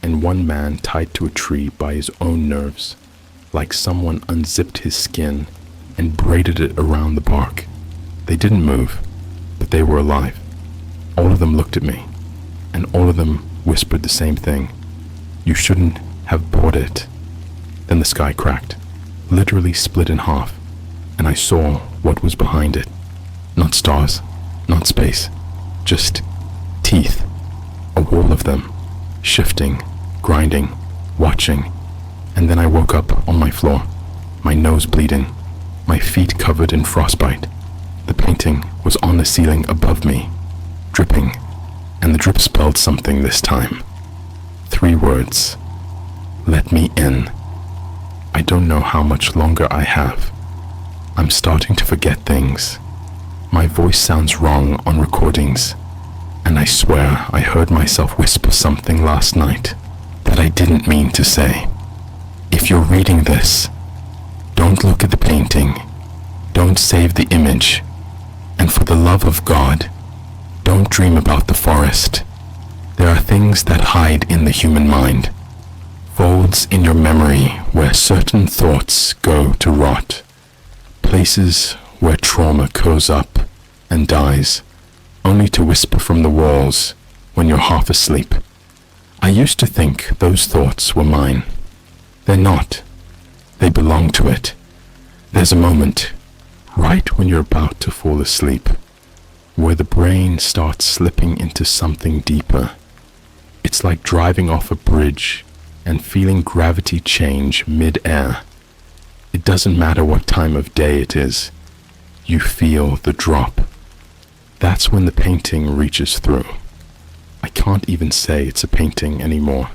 B: and one man tied to a tree by his own nerves, like someone unzipped his skin and braided it around the bark. They didn't move, but they were alive. All of them looked at me, and all of them whispered the same thing. "You shouldn't have bought it." Then the sky cracked, literally split in half, and I saw what was behind it. Not stars, not space, just teeth. A wall of them, shifting, grinding, watching. And then I woke up on my floor, my nose bleeding, my feet covered in frostbite. The painting was on the ceiling above me, dripping, and the drip spelled something this time. 3 words. Let me in. I don't know how much longer I have. I'm starting to forget things. My voice sounds wrong on recordings, and I swear I heard myself whisper something last night that I didn't mean to say. If you're reading this, don't look at the painting. Don't save the image. And for the love of God, don't dream about the forest. There are things that hide in the human mind, folds in your memory where certain thoughts go to rot, places where trauma curls up and dies, only to whisper from the walls when you're half asleep. I used to think those thoughts were mine. They're not. They belong to it. There's a moment, right when you're about to fall asleep, where the brain starts slipping into something deeper. It's like driving off a bridge and feeling gravity change mid-air. It doesn't matter what time of day it is. You feel the drop. That's when the painting reaches through. I can't even say it's a painting anymore.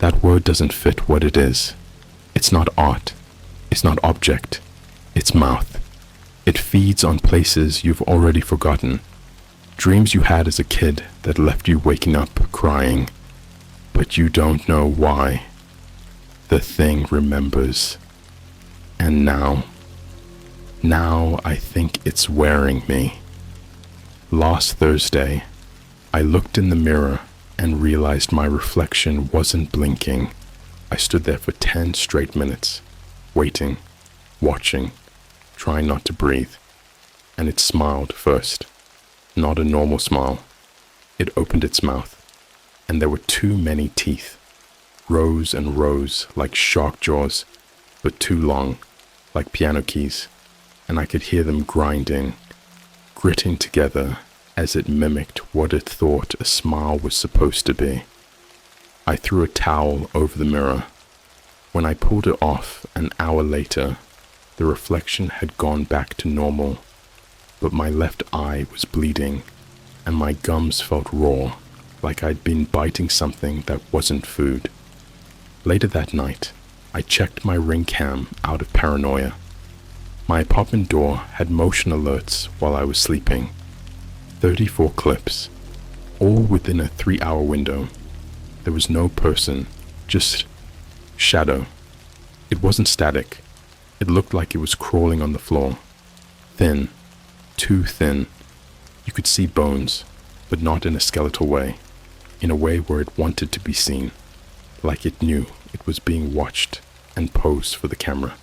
B: That word doesn't fit what it is. It's not art. It's not object. It's mouth. It feeds on places you've already forgotten. Dreams you had as a kid that left you waking up crying, but you don't know why. The thing remembers. And now I think it's wearing me. Last Thursday, I looked in the mirror and realized my reflection wasn't blinking. I stood there for 10 straight minutes, waiting, watching, trying not to breathe. And it smiled first. Not a normal smile. It opened its mouth, and there were too many teeth. Rows and rows like shark jaws, but too long, like piano keys, and I could hear them grinding, gritting together as it mimicked what it thought a smile was supposed to be. I threw a towel over the mirror. When I pulled it off an hour later, the reflection had gone back to normal. but my left eye was bleeding and my gums felt raw, like I'd been biting something that wasn't food. Later that night, I checked my Ring cam out of paranoia. My apartment door had motion alerts while I was sleeping. 34 clips, all within a 3-hour window. There was no person, just shadow. It wasn't static. It looked like it was crawling on the floor. Thin, too thin. You could see bones, but not in a skeletal way, in a way where it wanted to be seen, like it knew it was being watched and posed for the camera.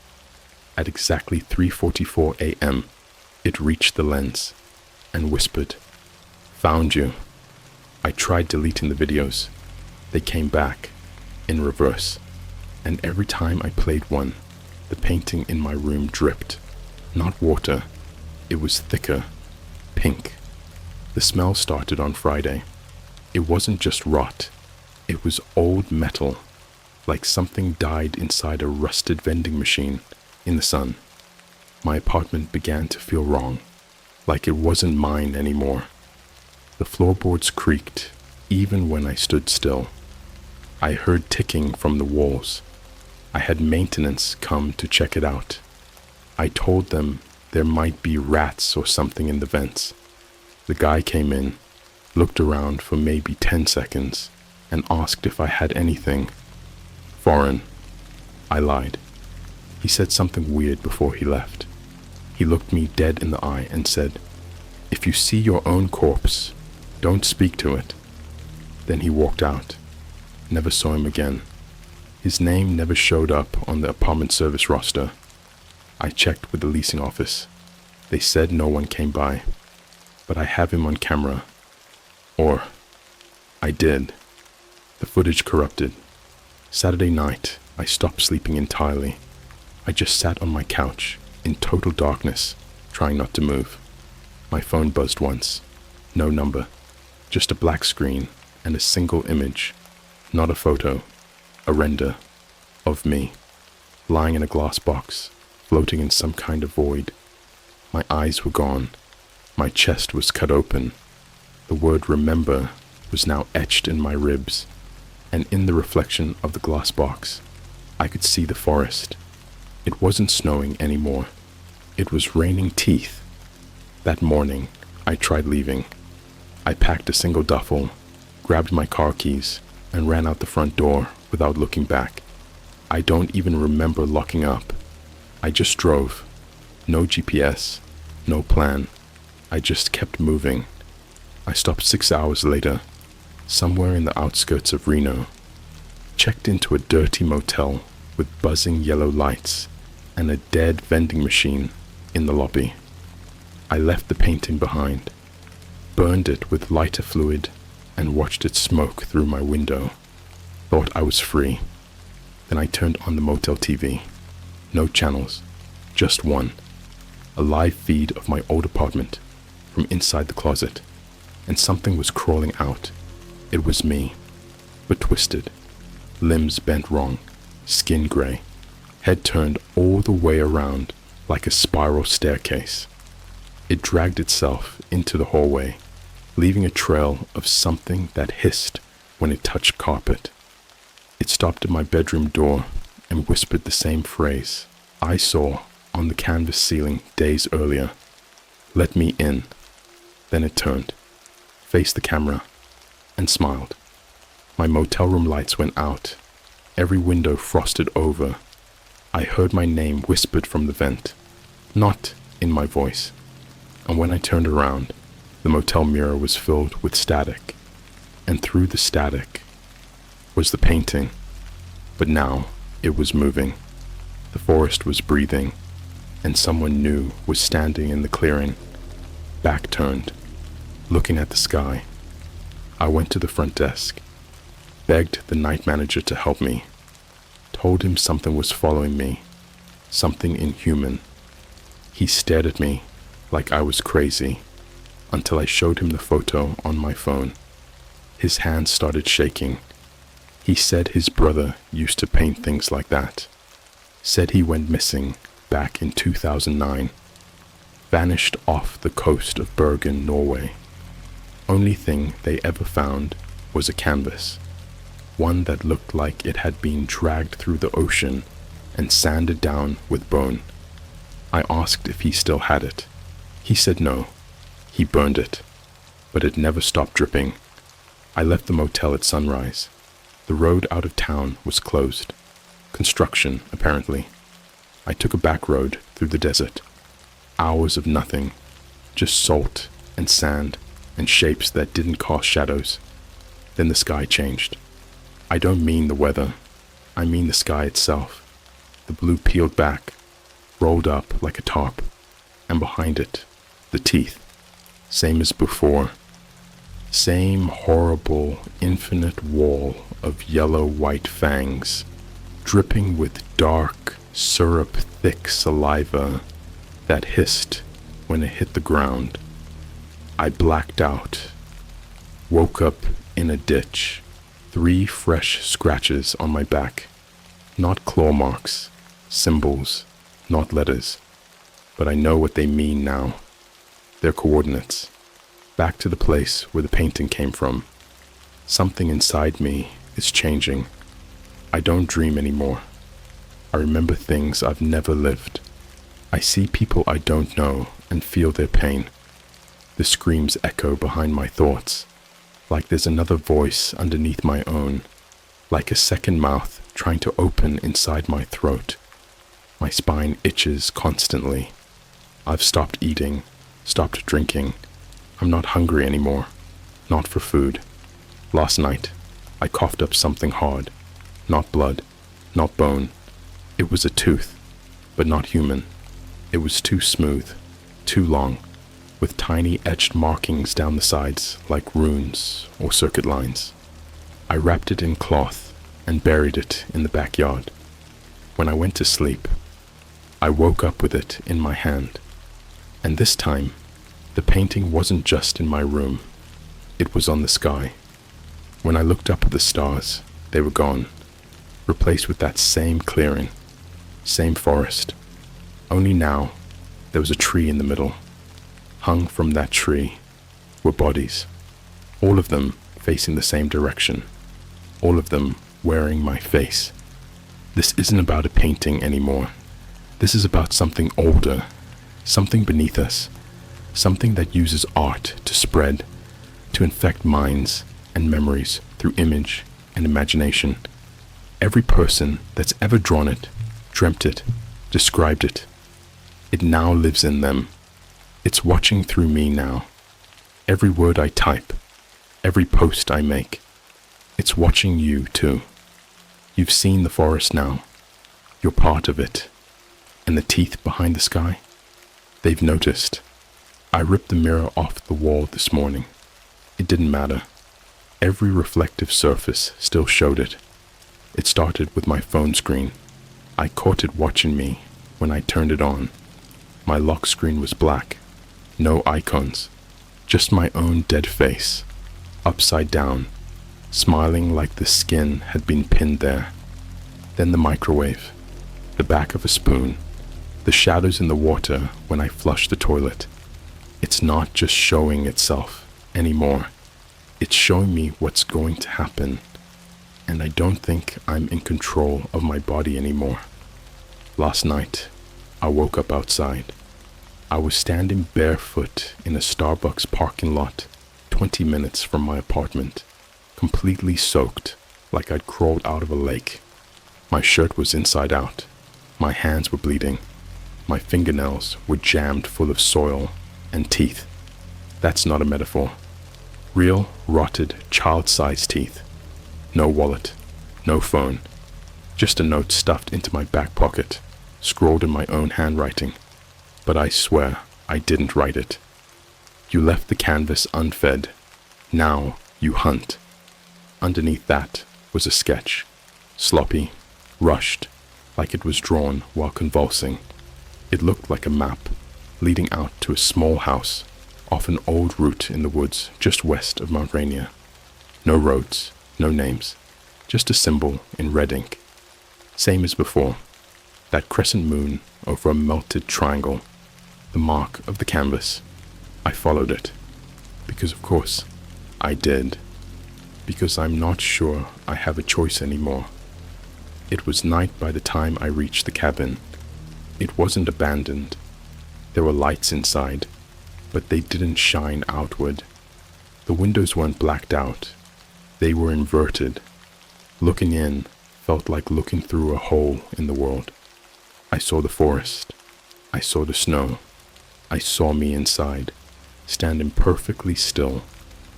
B: At exactly 3:44 a.m., it reached the lens and whispered, "Found you." I tried deleting the videos. They came back, in reverse, and every time I played one, the painting in my room dripped. Not water, it was thicker, pink. The smell started on Friday. It wasn't just rot, it was old metal, like something died inside a rusted vending machine in the sun. My apartment began to feel wrong, like it wasn't mine anymore. The floorboards creaked, even when I stood still. I heard ticking from the walls. I had maintenance come to check it out. I told them there might be rats or something in the vents. The guy came in, looked around for maybe 10 seconds, and asked if I had anything. Foreign. I lied. He said something weird before he left. He looked me dead in the eye and said, "If you see your own corpse, don't speak to it." Then he walked out. Never saw him again. His name never showed up on the apartment service roster. I checked with the leasing office. They said no one came by, but I have him on camera. Or, I did. The footage corrupted. Saturday night, I stopped sleeping entirely. I just sat on my couch, in total darkness, trying not to move. My phone buzzed once. No number. Just a black screen and a single image. Not a photo, a render of me, lying in a glass box, floating in some kind of void. My eyes were gone. My chest was cut open. The word remember was now etched in my ribs, and in the reflection of the glass box, I could see the forest. It wasn't snowing anymore. It was raining teeth. That morning, I tried leaving. I packed a single duffel, grabbed my car keys, and ran out the front door without looking back. I don't even remember locking up. I just drove. No GPS, no plan. I just kept moving. I stopped 6 hours later, somewhere in the outskirts of Reno. Checked into a dirty motel with buzzing yellow lights and a dead vending machine in the lobby. I left the painting behind, burned it with lighter fluid, and watched it smoke through my window. Thought I was free. Then I turned on the motel TV. No channels, just one. A live feed of my old apartment from inside the closet, and something was crawling out. It was me, but twisted, limbs bent wrong, skin gray, head turned all the way around like a spiral staircase. It dragged itself into the hallway, leaving a trail of something that hissed when it touched carpet. It stopped at my bedroom door and whispered the same phrase I saw on the canvas ceiling days earlier. "Let me in." Then it turned, faced the camera, and smiled. My motel room lights went out, every window frosted over. I heard my name whispered from the vent, not in my voice. And when I turned around, the motel mirror was filled with static, and through the static was the painting. But now it was moving. The forest was breathing, and someone new was standing in the clearing, back turned, looking at the sky. I went to the front desk, begged the night manager to help me, told him something was following me, something inhuman. He stared at me like I was crazy until I showed him the photo on my phone. His hands started shaking. He said his brother used to paint things like that. Said he went missing back in 2009. vanished off the coast of Bergen, Norway. Only thing they ever found was a canvas, one that looked like it had been dragged through the ocean and sanded down with bone. I asked if he still had it. He said no. He burned it, but it never stopped dripping. I left the motel at sunrise. The road out of town was closed. Construction, apparently. I took a back road through the desert. Hours of nothing, just salt and sand and shapes that didn't cast shadows. Then the sky changed. I don't mean the weather. I mean the sky itself. The blue peeled back, rolled up like a tarp, and behind it, the teeth, same as before. Same horrible, infinite wall of yellow-white fangs, dripping with dark, syrup-thick saliva that hissed when it hit the ground. I blacked out, woke up in a ditch, 3 fresh scratches on my back. Not claw marks, symbols, not letters, but I know what they mean now. Their coordinates. Back to the place where the painting came from. Something inside me is changing. I don't dream anymore. I remember things I've never lived. I see people I don't know and feel their pain. The screams echo behind my thoughts, like there's another voice underneath my own, like a second mouth trying to open inside my throat. My spine itches constantly. I've stopped eating, stopped drinking. I'm not hungry anymore, not for food. Last night, I coughed up something hard, not blood, not bone. It was a tooth, but not human. It was too smooth, too long, with tiny etched markings down the sides like runes or circuit lines. I wrapped it in cloth and buried it in the backyard. When I went to sleep, I woke up with it in my hand, and this time, the painting wasn't just in my room, it was on the sky. When I looked up at the stars, they were gone, replaced with that same clearing, same forest. Only now, there was a tree in the middle. Hung from that tree were bodies, all of them facing the same direction, all of them wearing my face. This isn't about a painting anymore. This is about something older, something beneath us. Something that uses art to spread, to infect minds and memories through image and imagination. Every person that's ever drawn it, dreamt it, described it, it now lives in them. It's watching through me now. Every word I type, every post I make, it's watching you too. You've seen the forest now. You're part of it. And the teeth behind the sky, they've noticed. I ripped the mirror off the wall this morning. It didn't matter. Every reflective surface still showed it. It started with my phone screen. I caught it watching me when I turned it on. My lock screen was black. No icons. Just my own dead face. Upside down. Smiling like the skin had been pinned there. Then the microwave. The back of a spoon. The shadows in the water when I flushed the toilet. It's not just showing itself anymore. It's showing me what's going to happen. And I don't think I'm in control of my body anymore. Last night, I woke up outside. I was standing barefoot in a Starbucks parking lot 20 minutes from my apartment, completely soaked like I'd crawled out of a lake. My shirt was inside out. My hands were bleeding. My fingernails were jammed full of soil and teeth. That's not a metaphor. Real, rotted, child-sized teeth. No wallet, no phone. Just a note stuffed into my back pocket, scrawled in my own handwriting. But I swear I didn't write it. You left the canvas unfed. Now you hunt. Underneath that was a sketch. Sloppy, rushed, like it was drawn while convulsing. It looked like a map, leading out to a small house, off an old route in the woods just west of Mount Rainier. No roads, no names, just a symbol in red ink. Same as before, that crescent moon over a melted triangle. The mark of the canvas. I followed it. Because of course, I did. Because I'm not sure I have a choice anymore. It was night by the time I reached the cabin. It wasn't abandoned. There were lights inside, but they didn't shine outward. The windows weren't blacked out. They were inverted. Looking in felt like looking through a hole in the world. I saw the forest. I saw the snow. I saw me inside, standing perfectly still,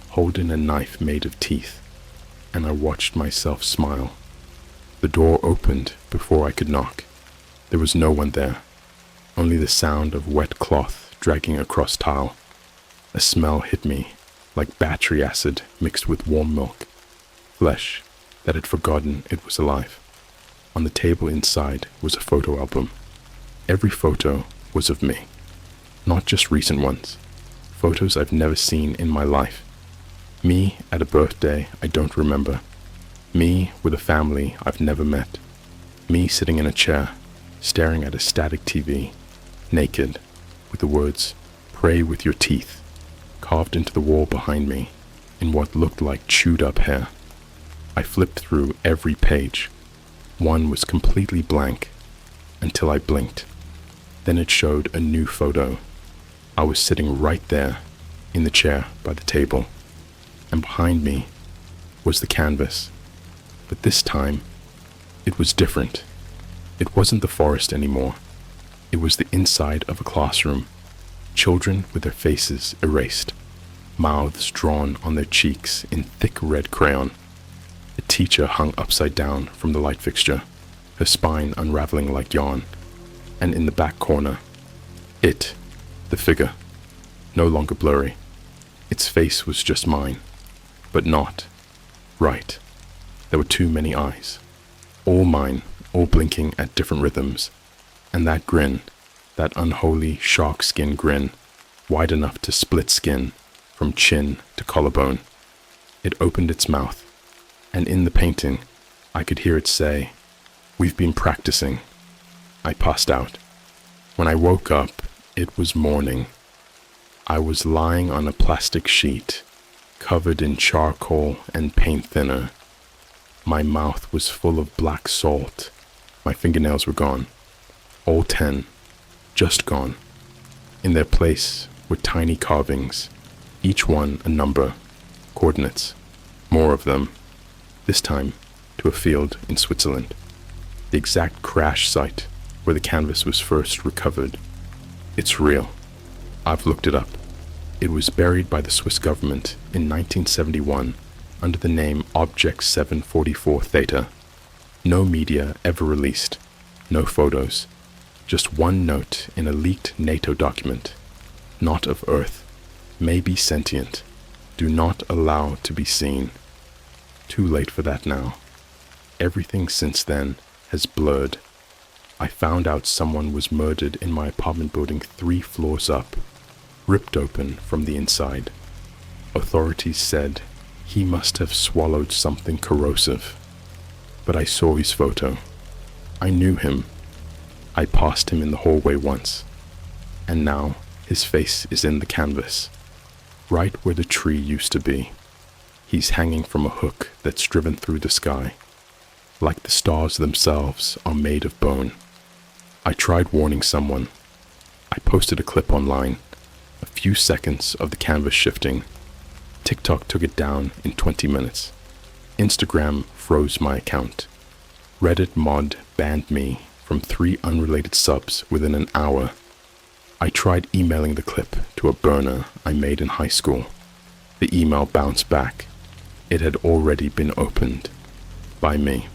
B: holding a knife made of teeth, and I watched myself smile. The door opened before I could knock. There was no one there, only the sound of wet cloth dragging across tile. A smell hit me, like battery acid mixed with warm milk, flesh that had forgotten it was alive. On the table inside was a photo album. Every photo was of me, not just recent ones, photos I've never seen in my life. Me at a birthday I don't remember. Me with a family I've never met. Me sitting in a chair, staring at a static TV, naked, with the words, "Pray with your teeth," carved into the wall behind me in what looked like chewed up hair. I flipped through every page. One was completely blank, until I blinked. Then it showed a new photo. I was sitting right there, in the chair by the table, and behind me was the canvas. But this time, it was different. It wasn't the forest anymore. It was the inside of a classroom. Children with their faces erased, mouths drawn on their cheeks in thick red crayon. A teacher hung upside down from the light fixture, her spine unraveling like yarn. And in the back corner, it, the figure, no longer blurry. Its face was just mine, but not right. There were too many eyes. All mine, all blinking at different rhythms. And that grin, that unholy shark skin grin, wide enough to split skin from chin to collarbone. It opened its mouth, and in the painting, I could hear it say, "We've been practicing." I passed out. When I woke up, it was morning. I was lying on a plastic sheet, covered in charcoal and paint thinner. My mouth was full of black salt. My fingernails were gone. All 10, just gone. In their place were tiny carvings, each one a number, coordinates, more of them, this time to a field in Switzerland. The exact crash site where the canvas was first recovered. It's real. I've looked it up. It was buried by the Swiss government in 1971 under the name Object 744 Theta. No media ever released, no photos, just one note in a leaked NATO document. Not of Earth, may be sentient, do not allow to be seen. Too late for that now. Everything since then has blurred. I found out someone was murdered in my apartment building 3 floors up, ripped open from the inside. Authorities said he must have swallowed something corrosive. But I saw his photo. I knew him. I passed him in the hallway once. And now his face is in the canvas, right where the tree used to be. He's hanging from a hook that's driven through the sky. Like the stars themselves are made of bone. I tried warning someone. I posted a clip online, a few seconds of the canvas shifting. TikTok took it down in 20 minutes. Instagram froze my account. Reddit mod banned me from 3 unrelated subs within an hour. I tried emailing the clip to a burner I made in high school. The email bounced back. It had already been opened by me.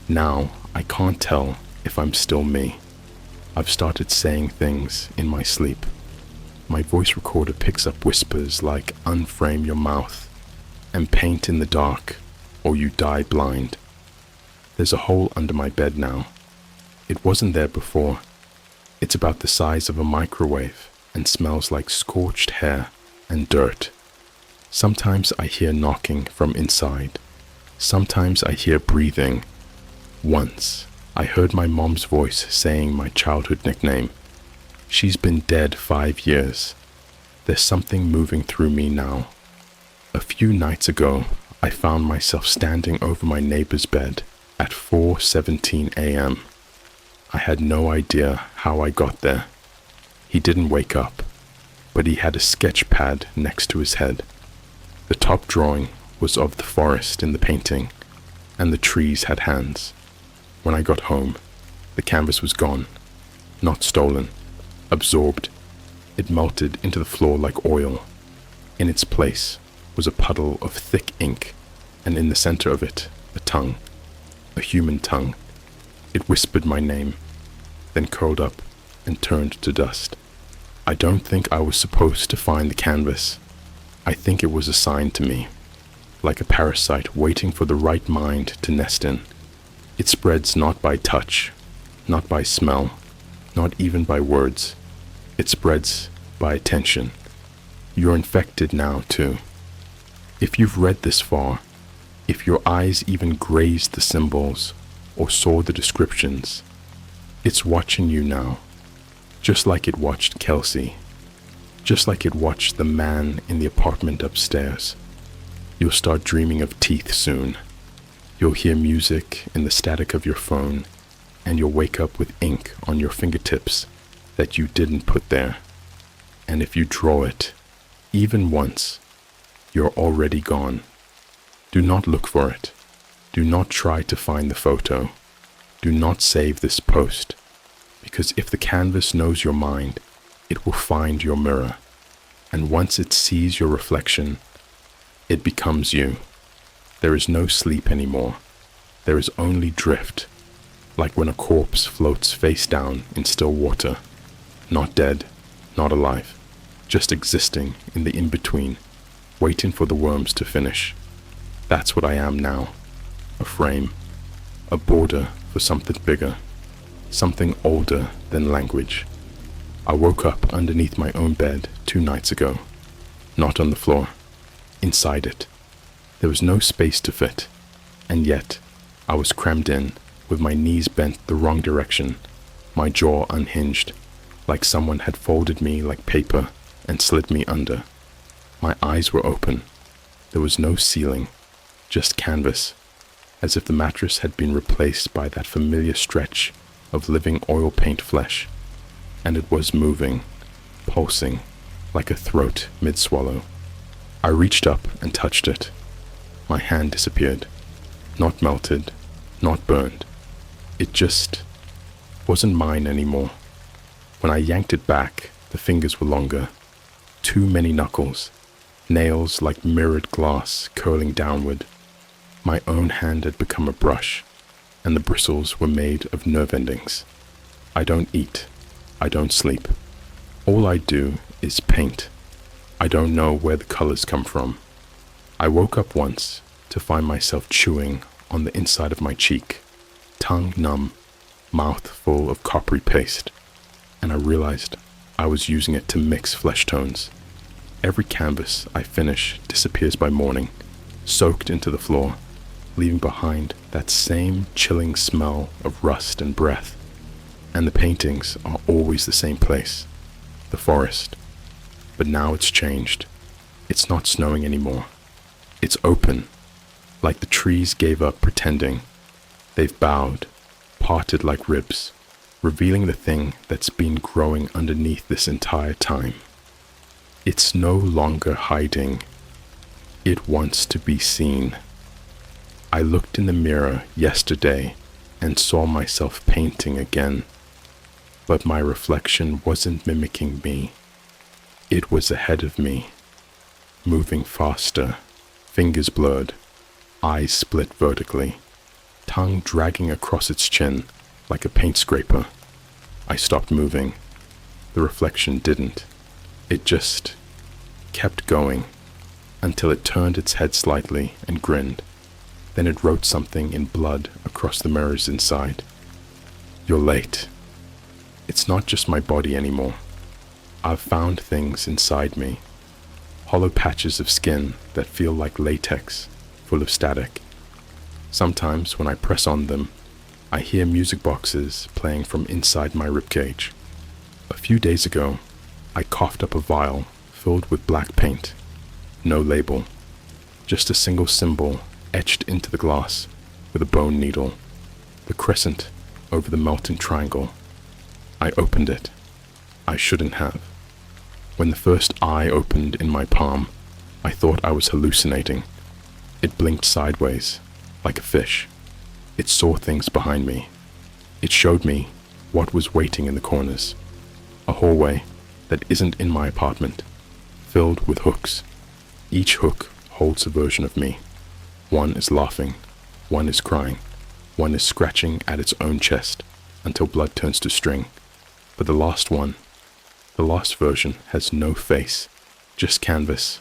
B: Now I can't tell if I'm still me. I've started saying things in my sleep. My voice recorder picks up whispers like "unframe your mouth" and "paint in the dark or you die blind." There's a hole under my bed now. It wasn't there before. It's about the size of a microwave and smells like scorched hair and dirt. Sometimes I hear knocking from inside. Sometimes I hear breathing. Once, I heard my mom's voice saying my childhood nickname. She's been dead 5 years. There's something moving through me now. A few nights ago, I found myself standing over my neighbor's bed at 4:17 a.m. I had no idea how I got there. He didn't wake up, but he had a sketch pad next to his head. The top drawing was of the forest in the painting, and the trees had hands. When I got home, the canvas was gone, not stolen, absorbed. It melted into the floor like oil. In its place was a puddle of thick ink, and in the center of it, a tongue, a human tongue. It whispered my name, then curled up and turned to dust. I don't think I was supposed to find the canvas. I think it was assigned to me, like a parasite waiting for the right mind to nest in. It spreads not by touch, not by smell, not even by words. It spreads by attention. You're infected now, too. If you've read this far, if your eyes even grazed the symbols or saw the descriptions, it's watching you now, just like it watched Kelsey, just like it watched the man in the apartment upstairs. You'll start dreaming of teeth soon. You'll hear music in the static of your phone, and you'll wake up with ink on your fingertips that you didn't put there. And if you draw it, even once, you're already gone. Do not look for it. Do not try to find the photo. Do not save this post, because if the canvas knows your mind, it will find your mirror, and once it sees your reflection, it becomes you. There is no sleep anymore. There is only drift, like when a corpse floats face down in still water, not dead, not alive, just existing in the in-between, waiting for the worms to finish. That's what I am now, a frame, a border for something bigger, something older than language. I woke up underneath my own bed 2 nights ago, not on the floor, inside it. There was no space to fit, and yet I was crammed in with my knees bent the wrong direction, my jaw unhinged, like someone had folded me like paper and slid me under. My eyes were open. There was no ceiling, just canvas, as if the mattress had been replaced by that familiar stretch of living oil paint flesh, and it was moving, pulsing, like a throat mid-swallow. I reached up and touched it. My hand disappeared, not melted, not burned. It just wasn't mine anymore. When I yanked it back, the fingers were longer, too many knuckles, nails like mirrored glass curling downward. My own hand had become a brush, and the bristles were made of nerve endings. I don't eat. I don't sleep. All I do is paint. I don't know where the colors come from. I woke up once to find myself chewing on the inside of my cheek, tongue numb, mouth full of coppery paste, and I realized I was using it to mix flesh tones. Every canvas I finish disappears by morning, soaked into the floor, leaving behind that same chilling smell of rust and breath. And the paintings are always the same place, the forest. But now it's changed. It's not snowing anymore. It's open, like the trees gave up pretending. They've bowed, parted like ribs, revealing the thing that's been growing underneath this entire time. It's no longer hiding. It wants to be seen. I looked in the mirror yesterday and saw myself painting again, but my reflection wasn't mimicking me. It was ahead of me, moving faster, fingers blurred, eyes split vertically, tongue dragging across its chin like a paint scraper. I stopped moving. The reflection didn't. It just kept going until it turned its head slightly and grinned. Then it wrote something in blood across the mirrors inside. You're late. It's not just my body anymore. I've found things inside me, hollow patches of skin that feel like latex, full of static. Sometimes when I press on them, I hear music boxes playing from inside my ribcage. A few days ago, I coughed up a vial filled with black paint. No label, just a single symbol etched into the glass with a bone needle, the crescent over the melting triangle. I opened it. I shouldn't have. When the first eye opened in my palm, I thought I was hallucinating. It blinked sideways, like a fish. It saw things behind me. It showed me what was waiting in the corners. A hallway that isn't in my apartment, filled with hooks. Each hook holds a version of me. One is laughing, one is crying, one is scratching at its own chest until blood turns to string. But the last version has no face, just canvas,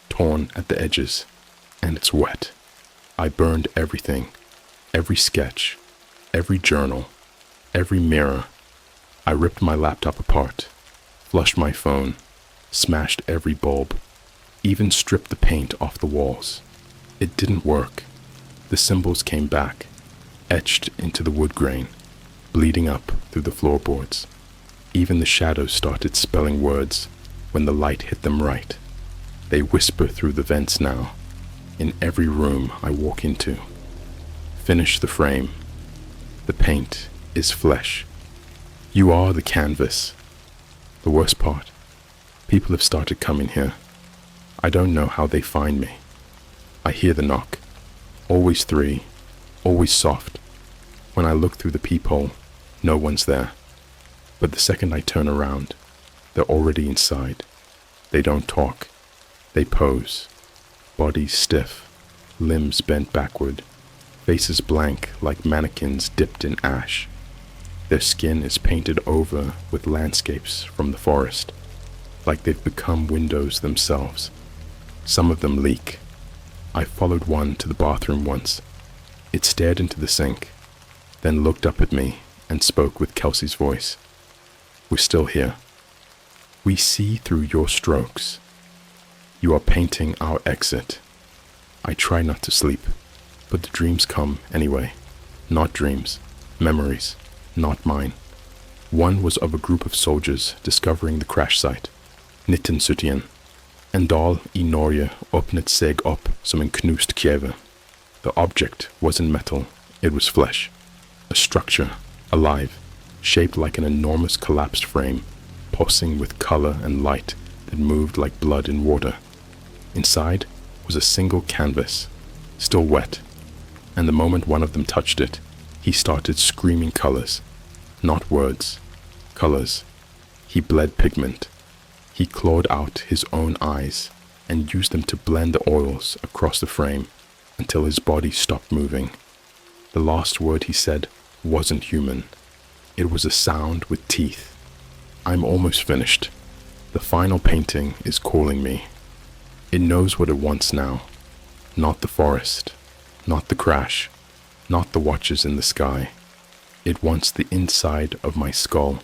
B: torn at the edges, and it's wet. I burned everything, every sketch, every journal, every mirror. I ripped my laptop apart, flushed my phone, smashed every bulb, even stripped the paint off the walls. It didn't work. The symbols came back, etched into the wood grain, bleeding up through the floorboards. Even the shadows started spelling words when the light hit them right. They whisper through the vents now, in every room I walk into. Finish the frame. The paint is flesh. You are the canvas. The worst part, people have started coming here. I don't know how they find me. I hear the knock. Always 3, always soft. When I look through the peephole, no one's there. But the second I turn around, they're already inside. They don't talk. They pose. Bodies stiff, limbs bent backward, faces blank like mannequins dipped in ash. Their skin is painted over with landscapes from the forest, like they've become windows themselves. Some of them leak. I followed one to the bathroom once. It stared into the sink, then looked up at me and spoke with Kelsey's voice. We're still here. We see through your strokes. You are painting our exit. I try not to sleep, but the dreams come anyway. Not dreams, memories, not mine. One was of a group of soldiers discovering the crash site, Nittensutien. En dal I Norge öppnet sig upp som en knust kjeve. The object wasn't metal, it was flesh. A structure, alive, shaped like an enormous collapsed frame, pulsing with color and light that moved like blood in water. Inside was a single canvas, still wet, and the moment one of them touched it, he started screaming colors, not words, colors. He bled pigment. He clawed out his own eyes and used them to blend the oils across the frame until his body stopped moving. The last word he said wasn't human. It was a sound with teeth. I'm almost finished. The final painting is calling me. It knows what it wants now. Not the forest, not the crash, not the watches in the sky. It wants the inside of my skull.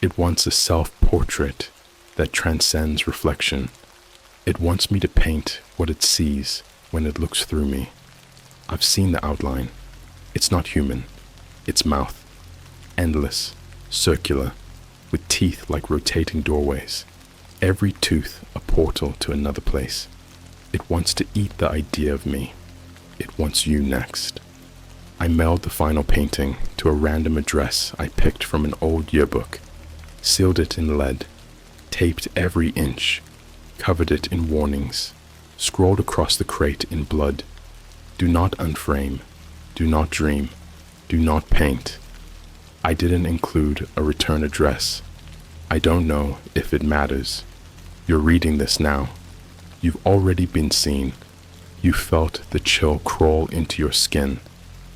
B: It wants a self-portrait that transcends reflection. It wants me to paint what it sees when it looks through me. I've seen the outline. It's not human. Its mouth, endless, circular, with teeth like rotating doorways. Every tooth a portal to another place. It wants to eat the idea of me. It wants you next. I mailed the final painting to a random address I picked from an old yearbook, sealed it in lead, taped every inch, covered it in warnings, scrawled across the crate in blood. Do not unframe. Do not dream. Do not paint. I didn't include a return address. I don't know if it matters. You're reading this now. You've already been seen. You felt the chill crawl into your skin,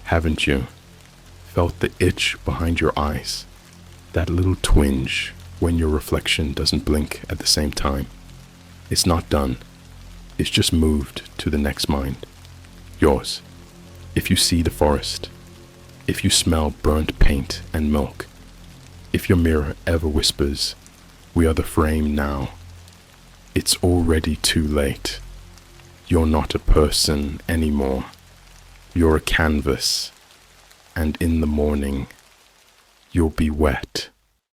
B: haven't you? Felt the itch behind your eyes, that little twinge when your reflection doesn't blink at the same time. It's not done. It's just moved to the next mind. Yours. If you see the forest, if you smell burnt paint and milk, if your mirror ever whispers, we are the frame now, it's already too late. You're not a person anymore. You're a canvas, and in the morning, you'll be wet.